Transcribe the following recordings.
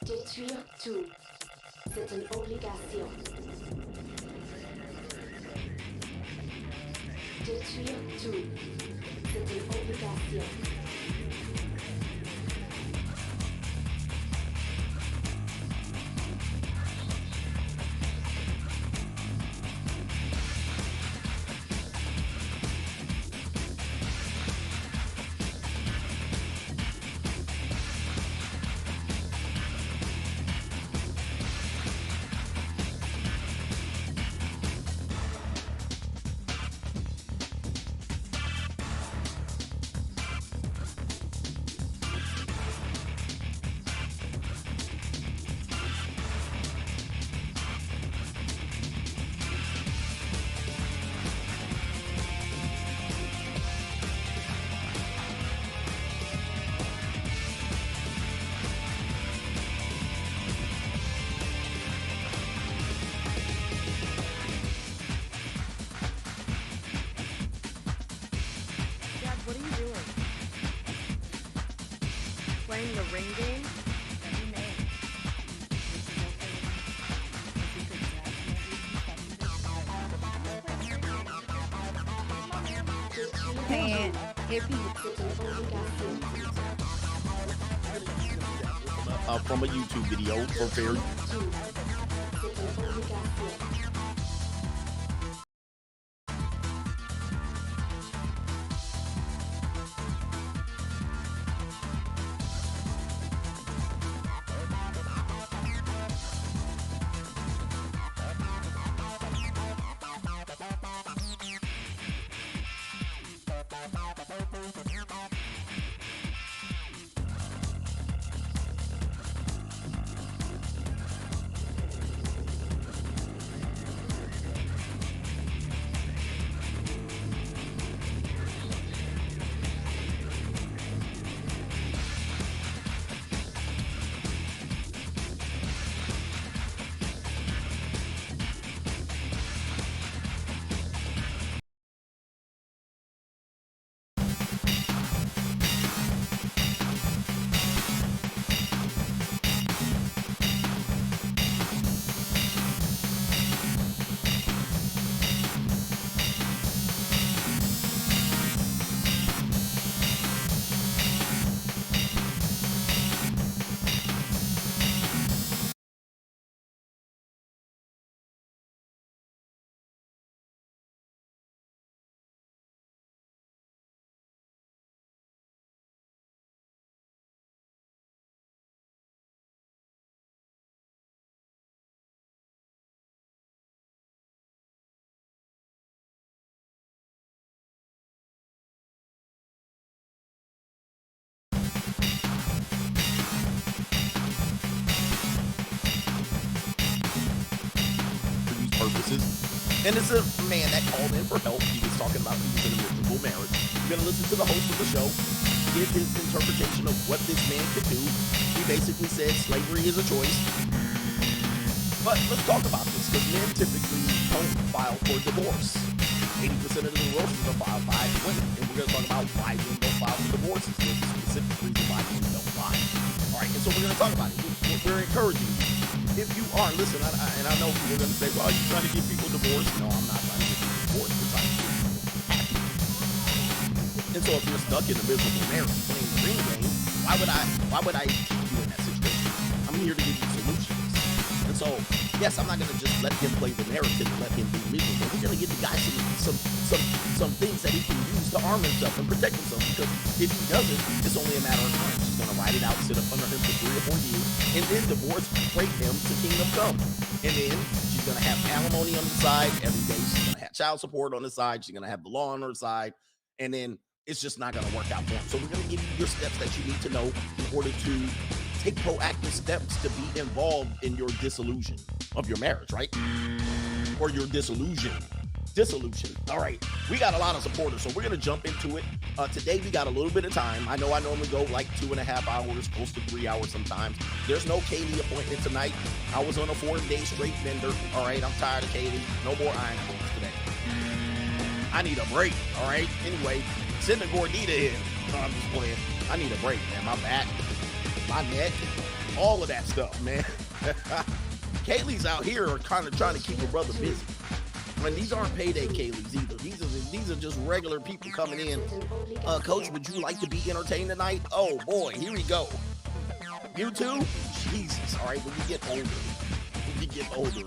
Détruire tout, c'est une obligation. Détruire tout, c'est une obligation. Dad, what are you doing? Playing the ring game? that we made. This is okay. If we could jazz maybe Détruire and if he c'est une obligation. From a YouTube video for fair. Tout, c'est une obligation. For these purposes. And it's a man that called in for help. He was talking about he was in a miserable marriage. You're gonna listen to the host of the show, give his interpretation of what this man could do. He basically said slavery is a choice. But let's talk about this, because men typically don't file for divorce. 80% of the divorces are filed by women. And we're gonna talk about why women don't file for divorces. There's a specific reason why women don't file. Alright, and so we're gonna talk about it. We're encouraging you. If you are, listen, and I know people are going to say, well, you're trying to get people divorced. No, I'm not trying to get people divorced. We're trying to get people happy. And so if you're stuck in a miserable marriage playing the ring game, why would I keep you in that situation? I'm here to give you solutions. And so, yes, I'm not going to just let him play the narrative and let him be miserable. We're going to give the guy some things that he can use to arm himself and protect himself. Because if he doesn't, it's only a matter of time. She's going to write it out, sit up under him for 3 or 4 years, and then divorce, break him to kingdom come. And then she's going to have alimony on the side every day. She's going to have child support on the side. She's going to have the law on her side. And then it's just not going to work out for him. So we're going to give you your steps that you need to know in order to take proactive steps to be involved in your dissolution of your marriage, right? Or your dissolution. All right, we got a lot of supporters, so we're gonna jump into it. Today we got a little bit of time. I know I normally go like 2.5 hours, close to 3 hours sometimes. There's no Kaylee appointment tonight. I was on a 4-day straight bender. All right, I'm tired of Kaylee. No more iron holes today. I need a break. All right. Anyway, send the Gordita in. No, I'm just playing. I need a break, man. My back, my neck, all of that stuff, man. Kaylee's out here kind of trying to keep her brother busy. And these aren't payday Kaylee's either. These are just regular people coming in. Coach, would you like to be entertained tonight? Oh boy, here we go. You too? Jesus. All right, when you get older,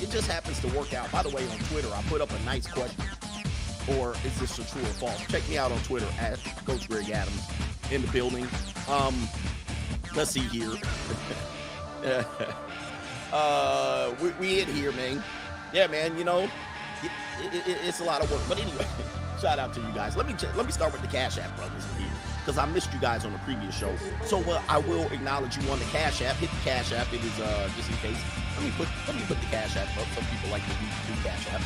it just happens to work out. By the way, on Twitter, I put up a nice question. Or is this a true or false? Check me out on Twitter at Coach Greg Adams in the building. Let's see here. we in here, man. Yeah, man, you know, it's a lot of work. But anyway, shout out to you guys. Let me start with the Cash App brothers here, because I missed you guys on the previous show. So I will acknowledge you on the Cash App. Hit the Cash App. It is just in case. Let me put the Cash App up. Some people like to do Cash App.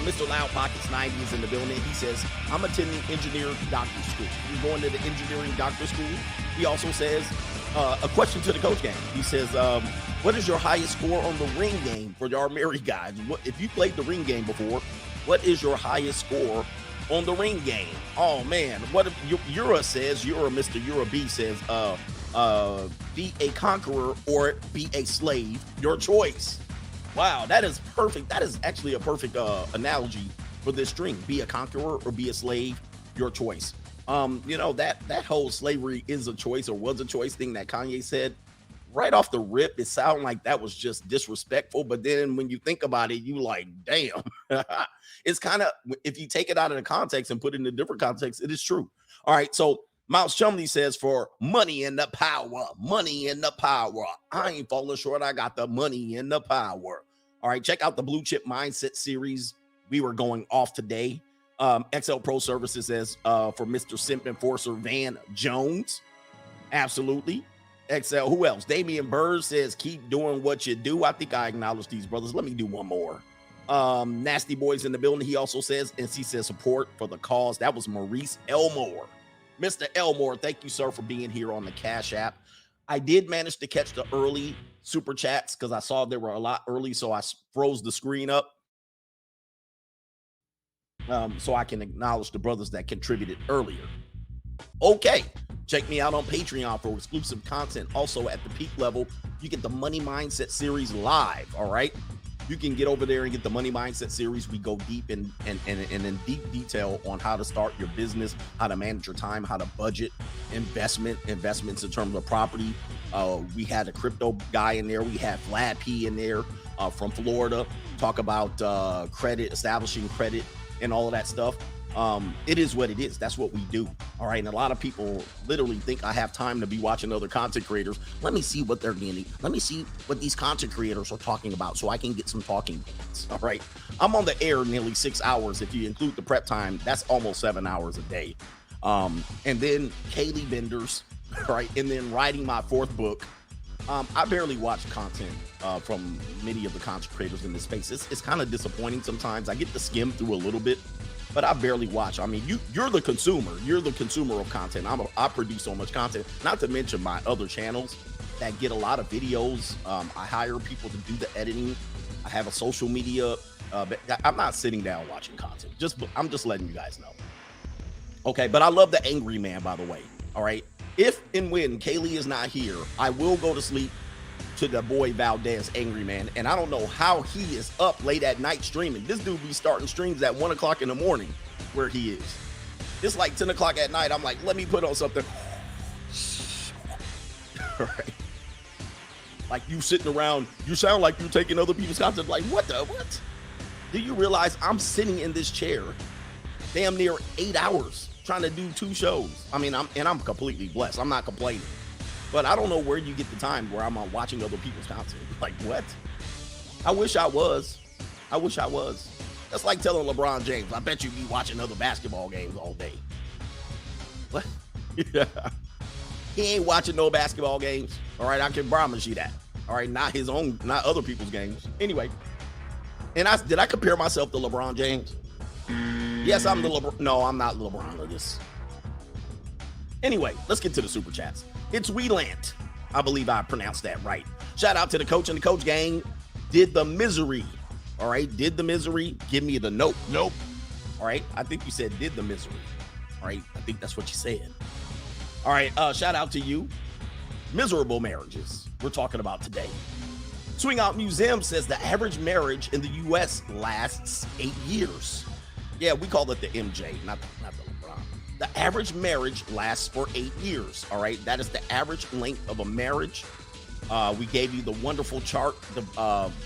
Mr. Loud Pockets 90 is in the building. He says, I'm attending engineering doctor school. He's going to the engineering doctor school. He also says, a question to the coach game. He says, what is your highest score on the ring game for our married guys? If you played the ring game before, what is your highest score on the ring game? Oh, man. What if Yura says, Mr. Yura B says, be a conqueror or be a slave, your choice. Wow, that is perfect. That is actually a perfect analogy for this string. Be a conqueror or be a slave, your choice. You know, that whole slavery is a choice or was a choice thing that Kanye said, right off the rip, it sounded like that was just disrespectful. But then when you think about it, you like, damn. It's kind of, if you take it out of the context and put it in a different context, it is true. All right, so Mouse Chumley says, for money and the power, money and the power. I ain't falling short. I got the money and the power. All right, check out the Blue Chip Mindset series. We were going off today. XL Pro Services says, for Mr. Simp Enforcer Van Jones. Absolutely. XL, who else? Damian Bird says, keep doing what you do. I think I acknowledge these brothers. Let me do one more. Nasty Boys in the building. He also says, and he says, support for the cause. That was Maurice Elmore. Mr. Elmore, thank you, sir, for being here on the Cash App. I did manage to catch the early super chats because I saw they were a lot early, so I froze the screen up so I can acknowledge the brothers that contributed earlier. Okay, check me out on Patreon for exclusive content. Also, at the peak level, you get the Money Mindset series live, all right? You can get over there and get the Money Mindset series. We go deep and in deep detail on how to start your business, how to manage your time, how to budget, investments in terms of property. We had a crypto guy in there. We had Vlad P in there from Florida. Talk about credit, establishing credit, and all of that stuff. It is what it is. That's what we do. All right. And a lot of people literally think I have time to be watching other content creators. Let me see what they're getting. Let me see what these content creators are talking about so I can get some talking points. All right. I'm on the air nearly 6 hours. If you include the prep time, that's almost 7 hours a day. And then Kaylee Benders, right? And then writing my 4th book. I barely watch content from many of the content creators in this space. It's kind of disappointing sometimes. I get to skim through a little bit, but I barely watch. I mean, you're the consumer. You're the consumer of content. I produce so much content, not to mention my other channels that get a lot of videos. I hire people to do the editing. I have a social media. But I'm not sitting down watching content. I'm just letting you guys know. Okay, but I love the Angry Man, by the way. All right. If and when Kaylee is not here, I will go to sleep to the boy Valdez Angry Man. And I don't know how he is up late at night streaming. This dude be starting streams at 1 o'clock in the morning where he is. It's like 10 o'clock at night. I'm like, let me put on something. All right. Like you sitting around, you sound like you're taking other people's content. Like, what? Do you realize I'm sitting in this chair damn near 8 hours trying to do 2 shows? I mean, I'm completely blessed. I'm not complaining. But I don't know where you get the time where I'm watching other people's content. Like, what? I wish I was. That's like telling LeBron James, I bet you be watching other basketball games all day. What? Yeah. He ain't watching no basketball games. All right, I can promise you that. All right, not his own, not other people's games. Anyway, and did I compare myself to LeBron James? Yes, I'm the LeBron. No, I'm not LeBron of this. Anyway, let's get to the super chats. It's Wheelant. I believe I pronounced that right. Shout out to the coach and the coach gang. Did the misery. All right, did the misery. Give me the nope. Nope. All right, I think you said did the misery. All right, I think that's what you said. All right, shout out to you. miserable marriages we're talking about today. Swing Out Museum says the average marriage in the U.S. lasts 8 years. Yeah, we call it the MJ, not the LeBron. The average marriage lasts for 8 years. All right, that is the average length of a marriage. We gave you the wonderful chart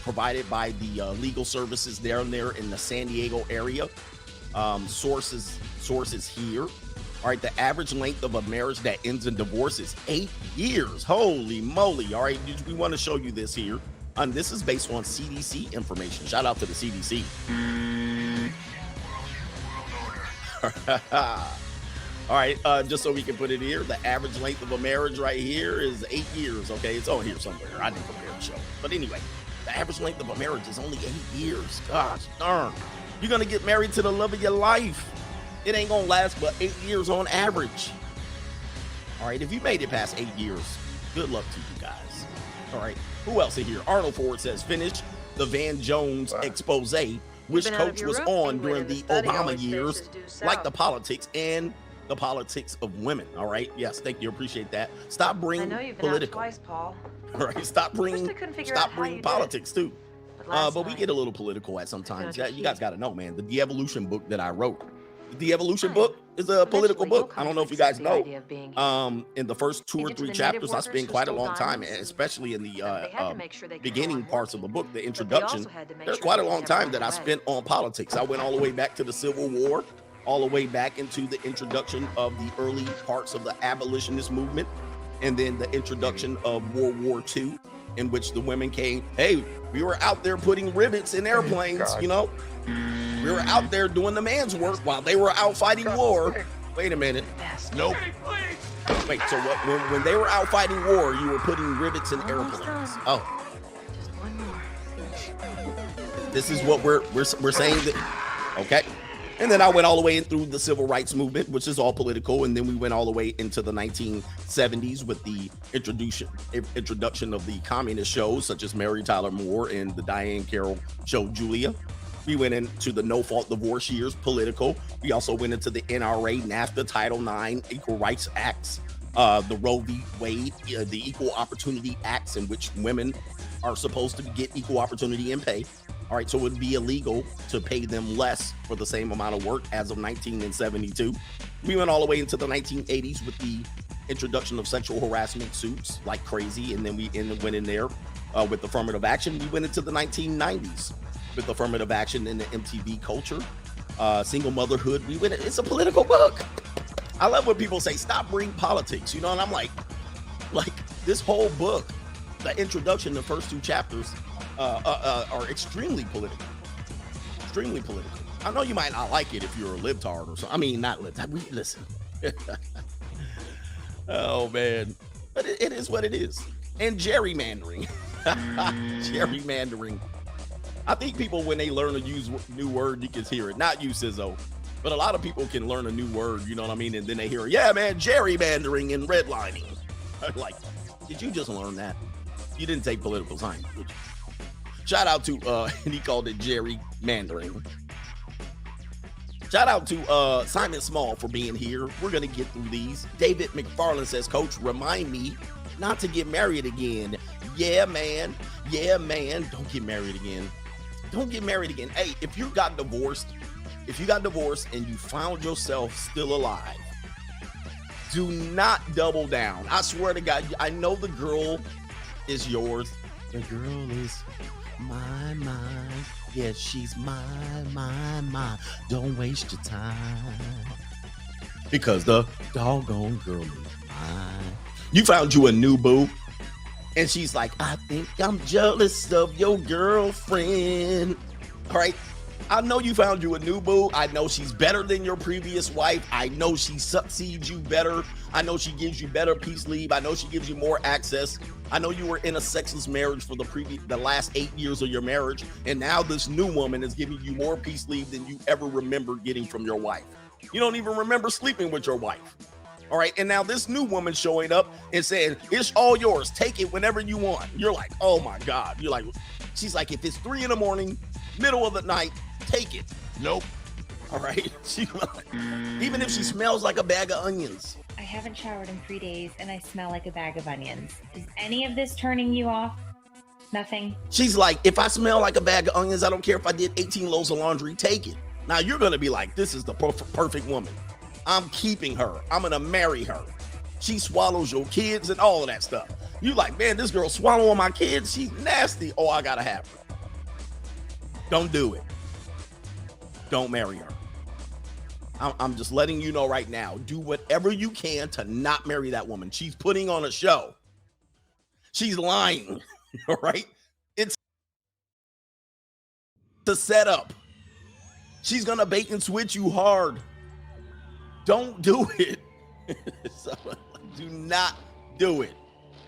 provided by the legal services down there in the San Diego area. Sources here. All right, the average length of a marriage that ends in divorce is 8 years. Holy moly. All right, we want to show you this here. And this is based on CDC information. Shout out to the CDC. All right, just so we can put it here, the average length of a marriage right here is 8 years, okay? It's on here somewhere. I didn't prepare the show. But anyway, the average length of a marriage is only 8 years. Gosh darn. You're going to get married to the love of your life. It ain't going to last but 8 years on average. All right, if you made it past 8 years, good luck to you guys. All right, who else in here? Arnold Ford says, finish the Van Jones expose. Which coach was on during the Obama years, like the politics and the politics of women. All right. Yes. Thank you. Appreciate that. Stop bringing political. Twice, Paul. All right. Stop bringing politics too. But we get a little political at sometimes. You guys got to know, man, the de-evolution book that I wrote. The de-evolution book is a political book. I don't know if you guys know. In the first 2 or 3 chapters, I spent quite a long time, especially in the beginning parts of the book, the introduction. There's quite a long time that I spent on politics. I went all the way back to the Civil War, all the way back into the introduction of the early parts of the abolitionist movement, and then the introduction of World War II, in which the women came. Hey, we were out there putting rivets in airplanes, you know. We were out there doing the man's work while they were out fighting war. Wait a minute. Nope. Wait, so what? When they were out fighting war, you were putting rivets in airplanes. Oh. Just one more. This is what we're saying that. Okay. And then I went all the way in through the civil rights movement, which is all political. And then we went all the way into the 1970s with the introduction of the communist shows, such as Mary Tyler Moore and the Diane Carroll show, Julia. We went into the no-fault divorce years, political. We also went into the NRA, NAFTA, Title IX, Equal Rights Acts, the Roe v. Wade, the Equal Opportunity Acts, in which women are supposed to get equal opportunity in pay. All right, so it would be illegal to pay them less for the same amount of work as of 1972. We went all the way into the 1980s with the introduction of sexual harassment suits like crazy, and then we went in there with affirmative action. We went into the 1990s with affirmative action in the MTV culture, single motherhood. It's a political book. I love when people say, stop bringing politics, you know, and I'm like this whole book, the introduction, the first 2 chapters are extremely political. Extremely political. I know you might not like it if you're a libtard or something. I mean, not libtard. Listen. Oh, man. But it is what it is. And gerrymandering. Gerrymandering. I think people, when they learn to use a new word, you can hear it. Not you, Sizzo. But a lot of people can learn a new word, you know what I mean? And then they hear, yeah, man, gerrymandering and redlining. Like, did you just learn that? You didn't take political science, did you? Shout out to, and he called it gerrymandering. Shout out to Simon Small for being here. We're going to get through these. David McFarland says, Coach, remind me not to get married again. Yeah, man. Yeah, man. Don't get married again. Don't get married again. Hey, if you got divorced and you found yourself still alive, do not double down. I swear to God, I know the girl is yours. The girl is mine. Yes, she's mine. Don't waste your time. Because the doggone girl is mine. You found you a new boo. And she's like, I think I'm jealous of your girlfriend. All right. I know you found you a new boo. I know she's better than your previous wife. I know she succeeds you better. I know she gives you better peace leave. I know she gives you more access. I know you were in a sexless marriage for the last 8 years of your marriage. And now this new woman is giving you more peace leave than you ever remember getting from your wife. You don't even remember sleeping with your wife. All right. And now this new woman showing up and saying, it's all yours. Take it whenever you want. You're like, oh my God. You're like, she's like, if it's 3 a.m, middle of the night, take it. Nope. All right. She's like, even if she smells like a bag of onions. I haven't showered in 3 days and I smell like a bag of onions. Is any of this turning you off? Nothing? She's like, if I smell like a bag of onions, I don't care if I did 18 loads of laundry, take it. Now you're going to be like, this is the perfect woman. I'm keeping her. I'm going to marry her. She swallows your kids and all of that stuff. You like, man, this girl swallowing my kids. She's nasty. Oh, I got to have her. Don't do it. Don't marry her. I'm just letting you know right now. Do whatever you can to not marry that woman. She's putting on a show. She's lying. All right? It's the setup. She's going to bait and switch you hard. Don't do it. So, do not do it.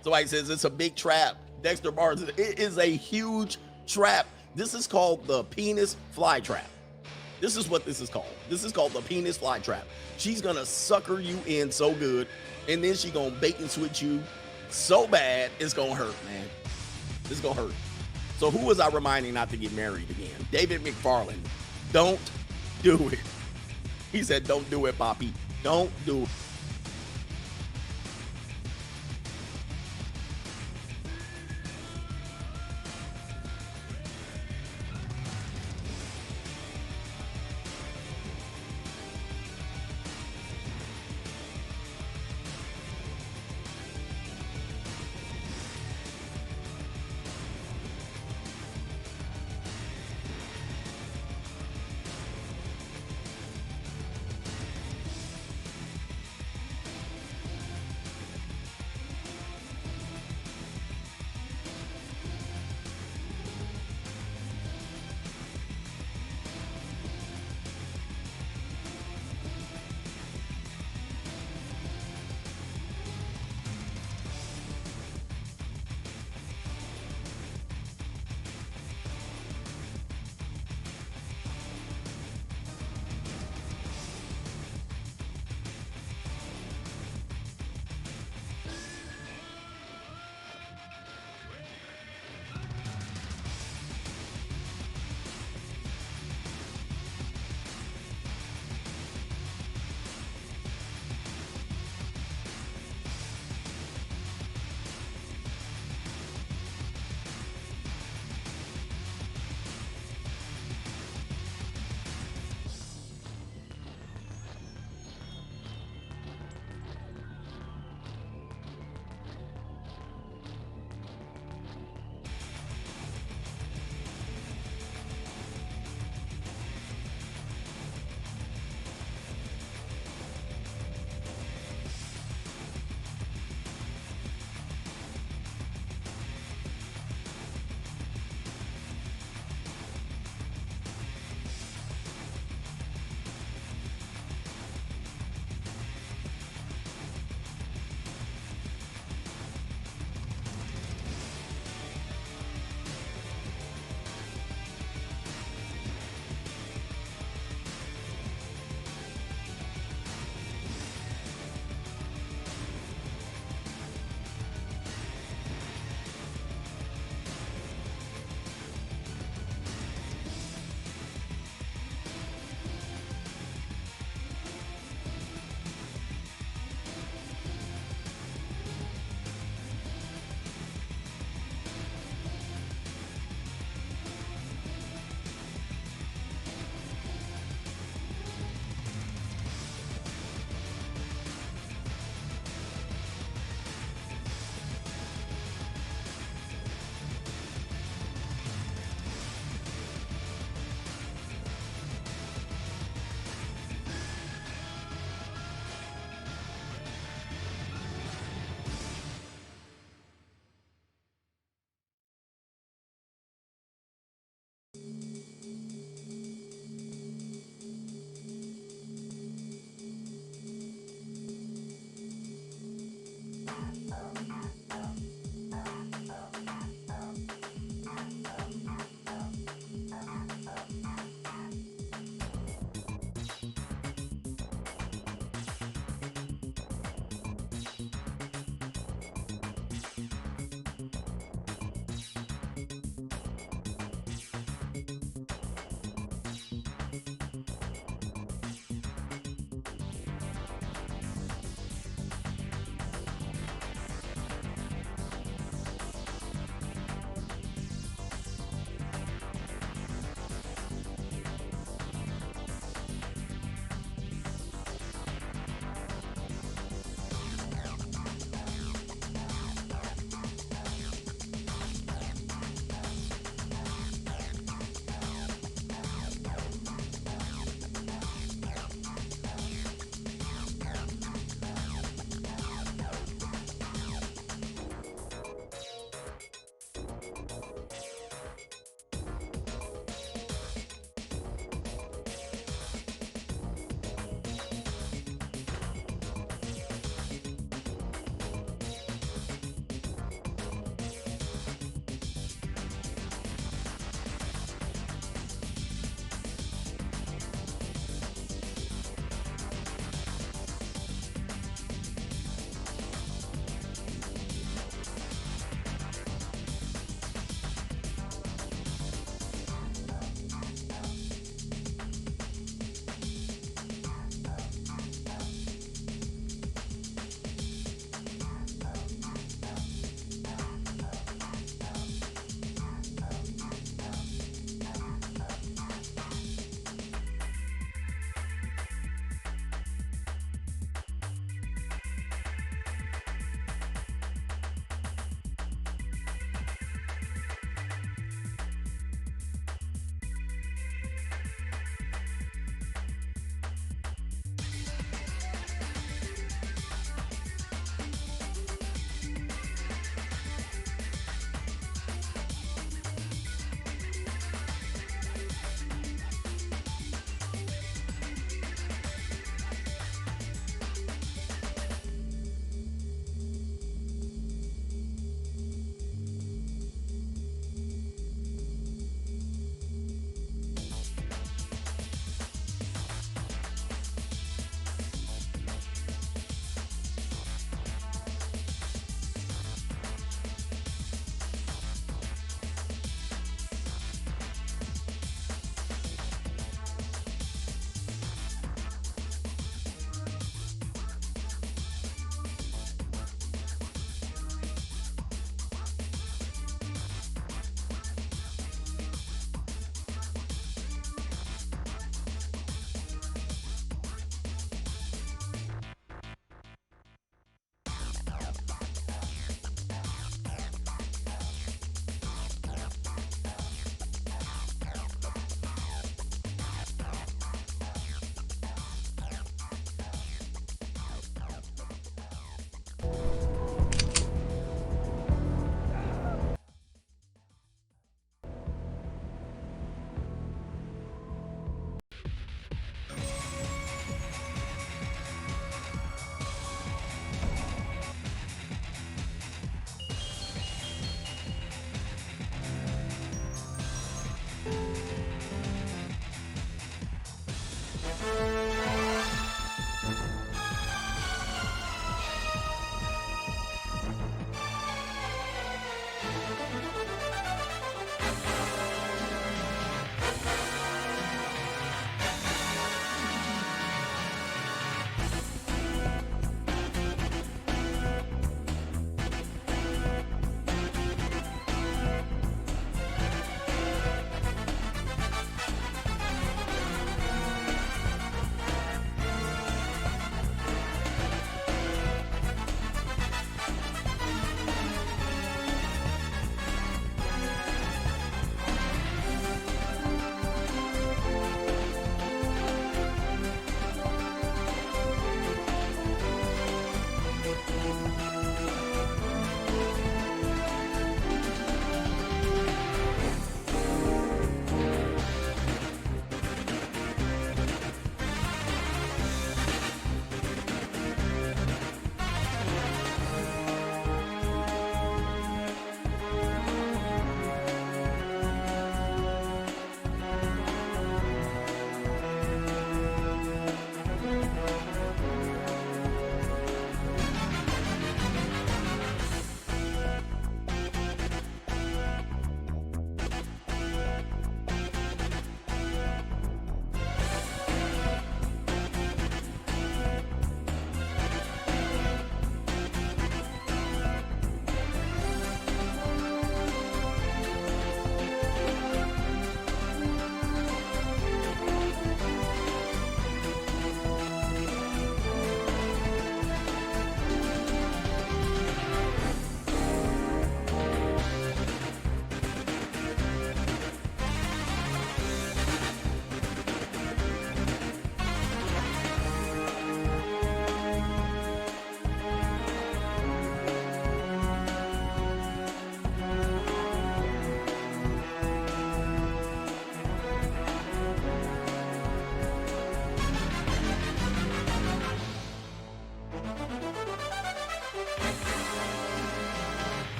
Somebody says it's a big trap. Dexter Barnes, it is a huge trap. This is called the penis fly trap. This is what this is called. This is called the penis fly trap. She's going to sucker you in so good, and then she's going to bait and switch you so bad, it's going to hurt, man. It's going to hurt. So who was I reminding not to get married again? David McFarland. Don't do it. He said, don't do it, Poppy. Don't do it.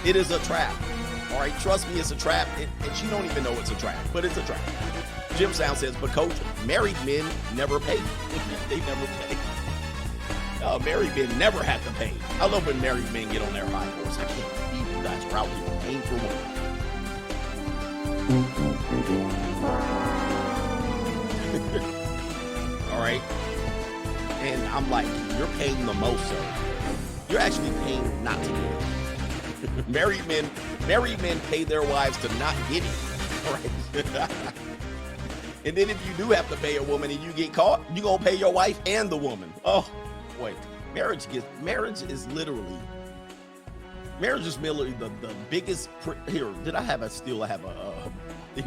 It is a trap. All right, trust me, it's a trap. And she don't even know it's a trap, but it's a trap. Jim Sound says, but coach, married men never pay. They never pay. Married men never have to pay. I love when married men get on their high horse. I can't believe you guys are out here paying for women. All right. And I'm like, you're paying the most, sir. You're actually paying not to get it. Married men pay their wives to not get it. All right. And then if you do have to pay a woman and you get caught, you're going to pay your wife and the woman. Oh, boy. Marriage is literally the biggest, here, I have a thing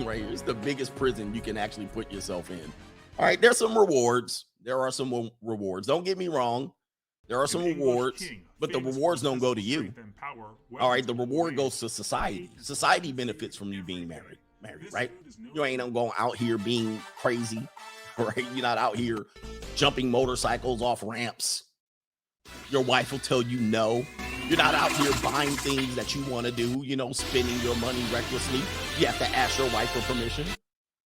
right here. It's the biggest prison you can actually put yourself in. All right, there's some rewards. There are some rewards. Don't get me wrong. There are some rewards, but the rewards don't go to you. All right, the reward goes to society. Society benefits from you being married, right? You ain't going out here being crazy, right? You're not out here jumping motorcycles off ramps. Your wife will tell you no. You're not out here buying things that you want to do, spending your money recklessly. You have to ask your wife for permission.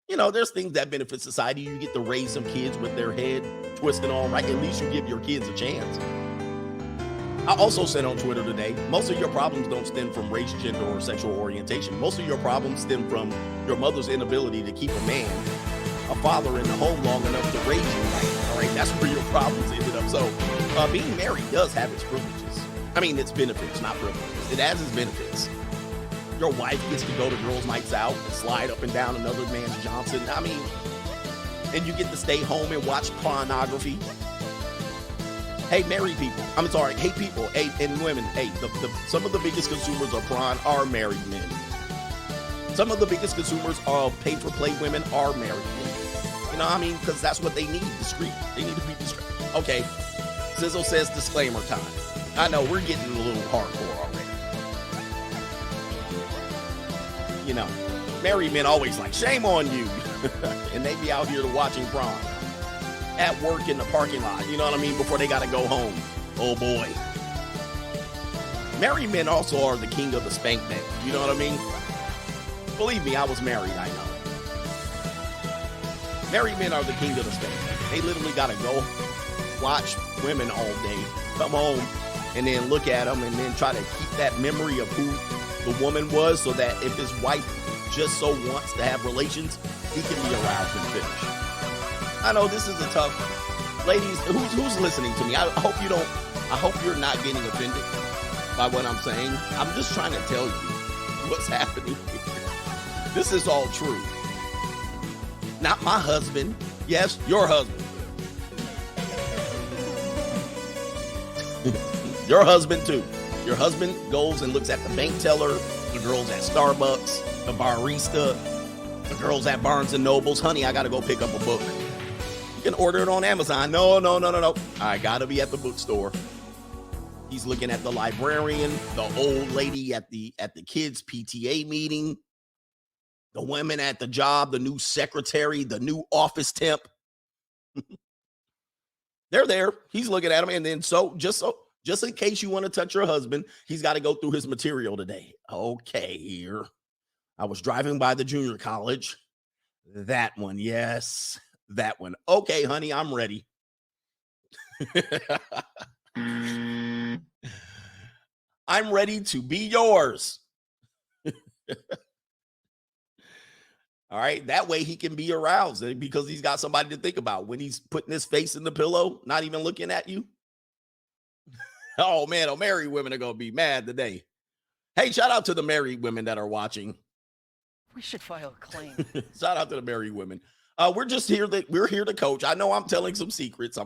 There's things that benefit society. You get to raise some kids with their head twisted all right. At least you give your kids a chance. I also said on Twitter today, most of your problems don't stem from race, gender, or sexual orientation. Most of your problems stem from your mother's inability to keep a man, a father in the home long enough to raise you right. All right, that's where your problems ended up. So being married does have its privileges. I mean, its benefits, not privileges. It has its benefits. Your wife gets to go to girls' nights out and slide up and down another man's Johnson. I mean, and you get to stay home and watch pornography. Hey, married people. I'm sorry. Hey, people. Hey, and women. Hey, some of the biggest consumers of porn are married men. Some of the biggest consumers of pay-for-play women are married men. Because that's what they need, discreet. They need to be discreet. Okay. Sizzle says disclaimer time. I know, we're getting a little hardcore already. Married men always like, shame on you. And they be out here watching prom. At work in the parking lot, before they got to go home. Oh, boy. Married men also are the king of the spank bank. You know what I mean? Believe me, I was married, I know. Married men are the king of the spank bank. They literally got to go watch women all day, come home, and then look at them and then try to keep that memory of who the woman was so that if his wife just so wants to have relations, he can be aroused and finish. I know this is a tough, ladies, who's listening to me? I hope you're not getting offended by what I'm saying. I'm just trying to tell you what's happening here. This is all true. Not my husband. Yes, your husband. Your husband too. Your husband goes and looks at the bank teller, the girls at Starbucks, the barista, the girls at Barnes and Nobles. Honey, I gotta go pick up a book. You can order it on Amazon. No. I gotta be at the bookstore. He's looking at the librarian, the old lady at the kids' PTA meeting, the women at the job, the new secretary, the new office temp. They're there. He's looking at them, and then just in case you want to touch your husband, he's got to go through his material today. Okay, here. I was driving by the junior college. That one, yes. That one. Okay, honey, I'm ready. I'm ready to be yours. All right. That way he can be aroused because he's got somebody to think about when he's putting his face in the pillow, not even looking at you. Oh, man. Married women are going to be mad today. Hey, shout out to the married women that are watching. We should file a claim. Shout out to the married women. We're here to coach. I know I'm telling some secrets.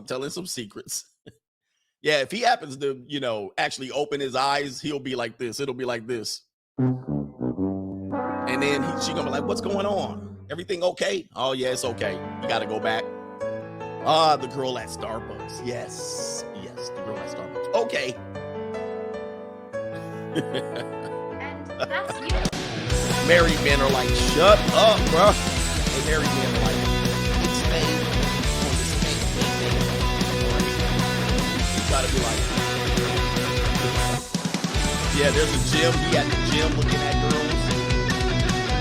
Yeah, if he happens to, actually open his eyes, he'll be like this. It'll be like this. And then she's going to be like, what's going on? Everything okay? Oh, yeah, it's okay. You got to go back. The girl at Starbucks. Yes, the girl at Starbucks. Okay. And that's you. Married men are like, shut up, bro. And married men are like, it's Spain. You gotta be like, Yeah, there's a gym. He at the gym looking at girls.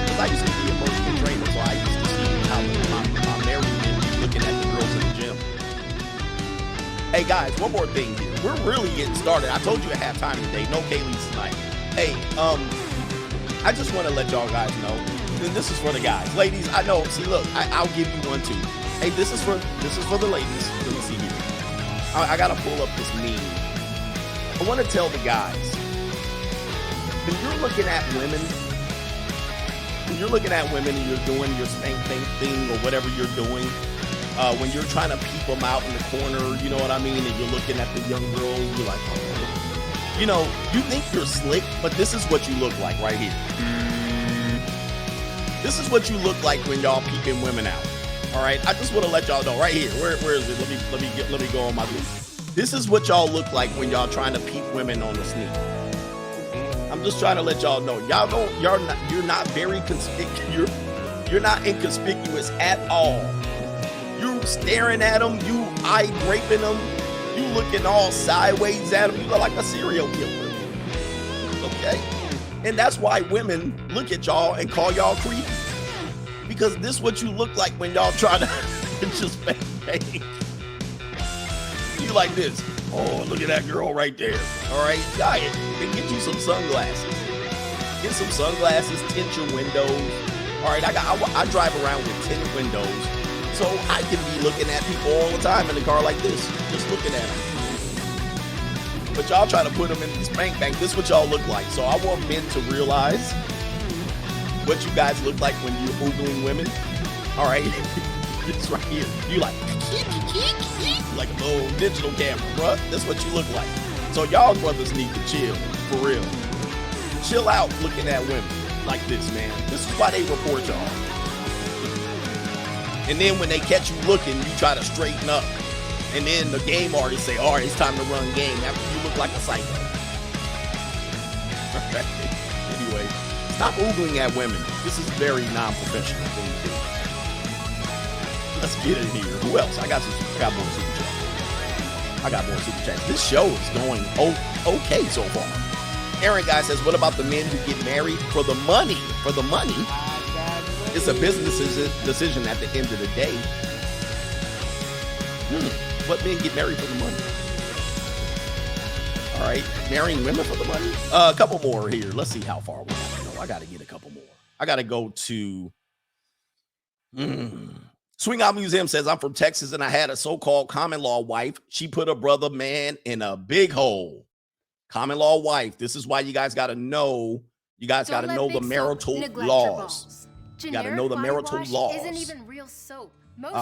Because I used to be a personal trainer, so I used to see how my married men be looking at the girls in the gym. Hey guys, one more thing here. We're really getting started. I told you at halftime today. No Kaylee's tonight. Hey, I just want to let y'all guys know. And this is for the guys. Ladies, I know. See, look, I'll give you one too. Hey, this is for the ladies. Let me see here. I gotta pull up this meme. I want to tell the guys. When you're looking at women and you're doing your spank thing or whatever you're doing, when you're trying to peep them out in the corner, you know what I mean, and you're looking at the young girls, you're like, oh, you know, you think you're slick, but this is what you look like right here. This is what you look like when y'all peeping women out. All right, I just want to let y'all know right here. Where is it? Let me go on my list. This is what y'all look like when y'all trying to peep women on the sneak. I'm just trying to let y'all know. You're not very conspicuous. You're not inconspicuous at all. You staring at them, you eye raping them, you looking all sideways at them. You look like a serial killer. Okay? And that's why women look at y'all and call y'all creepy. Because this is what you look like when y'all try to just bang. You like this. Oh, look at that girl right there. All right, diet. Then get you some sunglasses. Get some sunglasses, tint your windows. All right, I drive around with tinted windows, so I can be looking at people all the time in the car like this, just looking at them. But y'all try to put them in the spank bank. This is what y'all look like. So I want men to realize what you guys look like when you're Googling women. All right, it's right here. You like a little digital camera, bruh. That's what you look like. So y'all brothers need to chill, for real. Chill out looking at women like this, man. This is why they report y'all. And then when they catch you looking, you try to straighten up. And then the game artists say, all right, it's time to run game after you look like a psycho. Anyway, stop oogling at women. This is very non-professional thing to do. Let's get in here. Who else? I got more super chats. This show is going okay so far. Aaron Guy says, what about the men who get married for the money? For the money? It's a business decision at the end of the day. What men get married for the money? All right, marrying women for the money? A couple more here. Let's see how far we have to go. I got to get a couple more. I got to go to... Swing Out Museum says, I'm from Texas and I had a so-called common law wife. She put a brother man in a big hole. Common law wife. This is why you guys got to know. You guys got to know the marital laws. You got to know the marital laws. Isn't even real soap.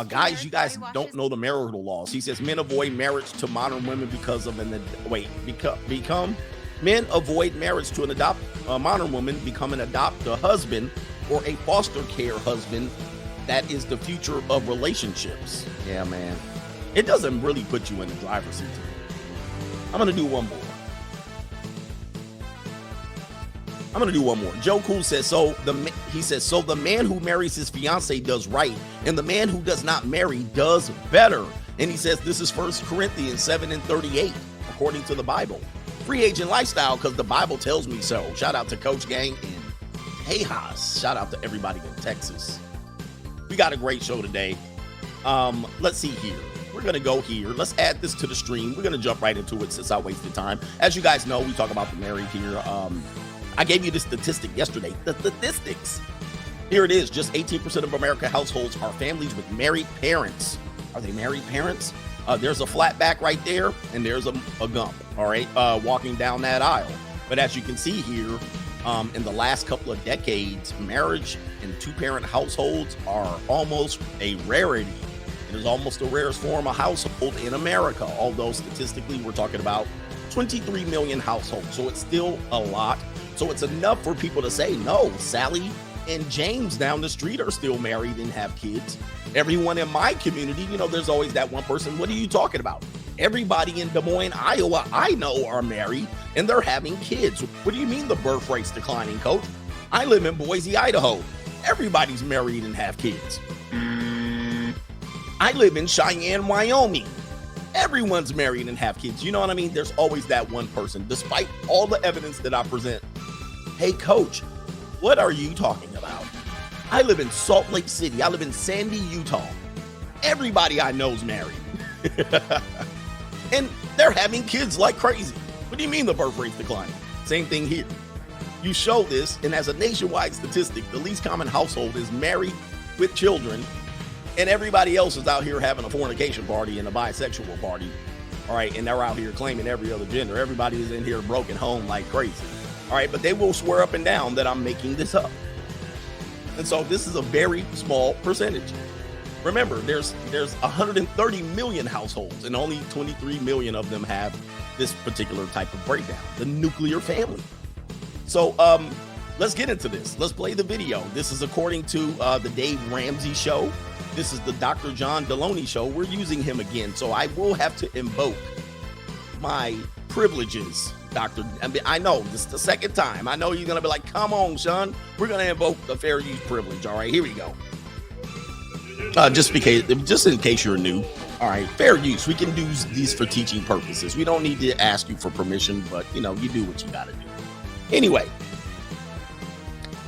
Guys, you guys don't know the marital laws. He says men avoid marriage to modern women because of men avoid marriage to a modern woman, become an adopt a husband or a foster care husband. That is the future of relationships. Yeah, man. It doesn't really put you in the driver's seat. I'm going to do one more. Joe Cool says, so the man who marries his fiance does right, and the man who does not marry does better. And he says this is 1 Corinthians 7:38, according to the Bible. Free agent lifestyle, because the Bible tells me so. Shout out to Coach Gang and Tejas. Shout out to everybody in Texas. We got a great show today. Let's see here. We're going to go here. Let's add this to the stream. We're going to jump right into it since I wasted time. As you guys know, we talk about the married here. I gave you the statistic yesterday. The statistics. Here it is. Just 18% of American households are families with married parents. Are they married parents? There's a flat back right there, and there's a gump, all right, walking down that aisle. But as you can see here, in the last couple of decades, marriage in two-parent households are almost a rarity. It is almost the rarest form of household in America, although statistically we're talking about 23 million households. So it's still a lot. So it's enough for people to say, no, Sally and James down the street are still married and have kids. Everyone in my community, there's always that one person. What are you talking about? Everybody in Des Moines, Iowa, I know are married and they're having kids. What do you mean the birth rate's declining, Coach? I live in Boise, Idaho. Everybody's married and have kids. I live in Cheyenne, Wyoming. Everyone's married and have kids. You know what I mean? There's always that one person, despite all the evidence that I present. Hey, coach, what are you talking about? I live in Salt Lake City. I live in Sandy, Utah. Everybody I know is married. And they're having kids like crazy. What do you mean the birth rate's declining? Same thing here. You show this, and as a nationwide statistic, the least common household is married with children, and everybody else is out here having a fornication party and a bisexual party. All right, and they're out here claiming every other gender. Everybody is in here broken home like crazy. All right, but they will swear up and down that I'm making this up. And so this is a very small percentage. Remember, there's 130 million households, and only 23 million of them have this particular type of breakdown, the nuclear family. So let's get into this. Let's play the video. This is according to the Dave Ramsey show. This is the Dr. John Deloney show. We're using him again, so I will have to invoke my privileges, Doctor. I know this is the second time. I know you're gonna be like, "Come on, son, we're gonna invoke the fair use privilege." All right, here we go. Just in case you're new. All right, fair use. We can do these for teaching purposes. We don't need to ask you for permission, but you do what you gotta do. Anyway,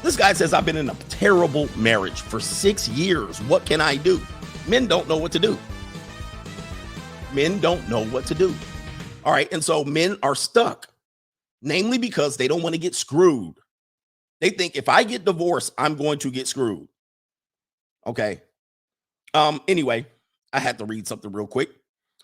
this guy says, I've been in a terrible marriage for 6 years. What can I do? Men don't know what to do. Men don't know what to do. All right, and so men are stuck, namely because they don't want to get screwed. They think if I get divorced, I'm going to get screwed. Okay. Anyway, I had to read something real quick.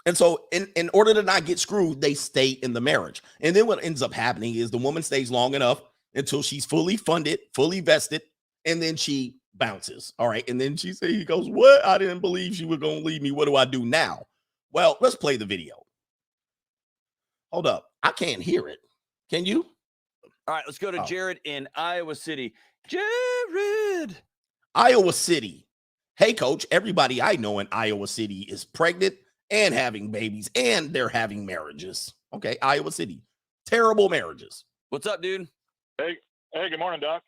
And so in order to not get screwed, they stay in the marriage. And then what ends up happening is the woman stays long enough until she's fully funded, fully vested, and then she bounces. All right. And then he goes, what? I didn't believe she was going to leave me. What do I do now? Well, let's play the video. Hold up. I can't hear it. Can you? All right, let's go to Jared in Iowa City. Jared! Iowa City. Hey, coach, everybody I know in Iowa City is pregnant and having babies, and they're having marriages. Okay, Iowa City. Terrible marriages. What's up, dude? Hey, good morning, Doc.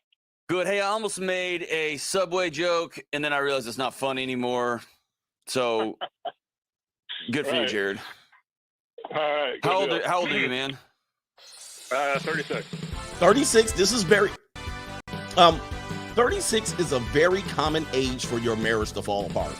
Good. Hey, I almost made a Subway joke, and then I realized it's not funny anymore. So, good for you, Jared. All right. How old are you, man? 36. 36. This is very 36 is a very common age for your marriage to fall apart.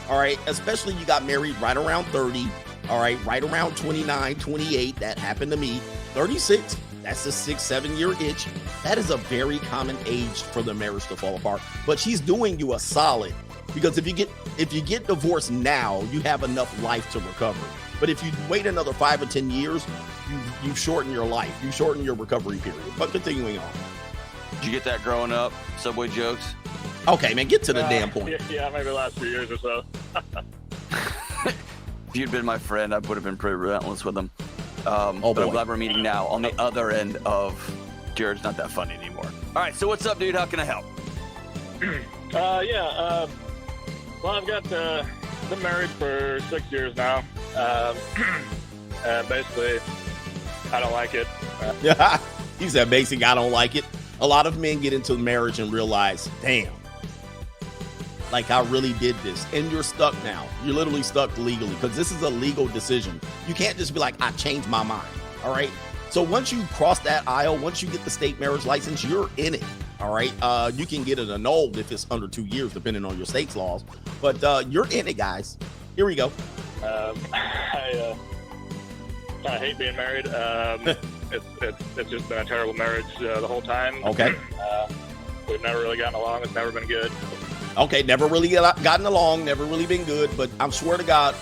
All right, especially you got married right around 30. All right, right around 29, 28. That happened to me. 36. That's a 6-7 year itch. That is a very common age for the marriage to fall apart. But she's doing you a solid, because if you get divorced now, you have enough life to recover. But if you wait another 5 or 10 years, you shorten your life. You shorten your recovery period. But continuing on. Did you get that growing up? Subway jokes? Okay, man, get to the damn point. Yeah, maybe the last few years or so. If you'd been my friend, I would have been pretty relentless with them. But I'm boy. glad we're meeting now on the other end of Jared's not that funny anymore. All right, so what's up, dude? How can I help? Well, I've got been married for 6 years now. And basically, I don't like it. He said, basic, I don't like it. A lot of men get into marriage and realize, damn, like I really did this. And you're stuck now. You're literally stuck legally, because this is a legal decision. You can't just be like, I changed my mind. All right. So once you cross that aisle, once you get the state marriage license, you're in it. All right. You can get it annulled if it's under 2 years, depending on your state's laws. But you're in it, guys. Here we go. I hate being married. It's just been a terrible marriage the whole time. Okay. We've never really gotten along. It's never been good. Okay, never really gotten along, never really been good, but I swear to God,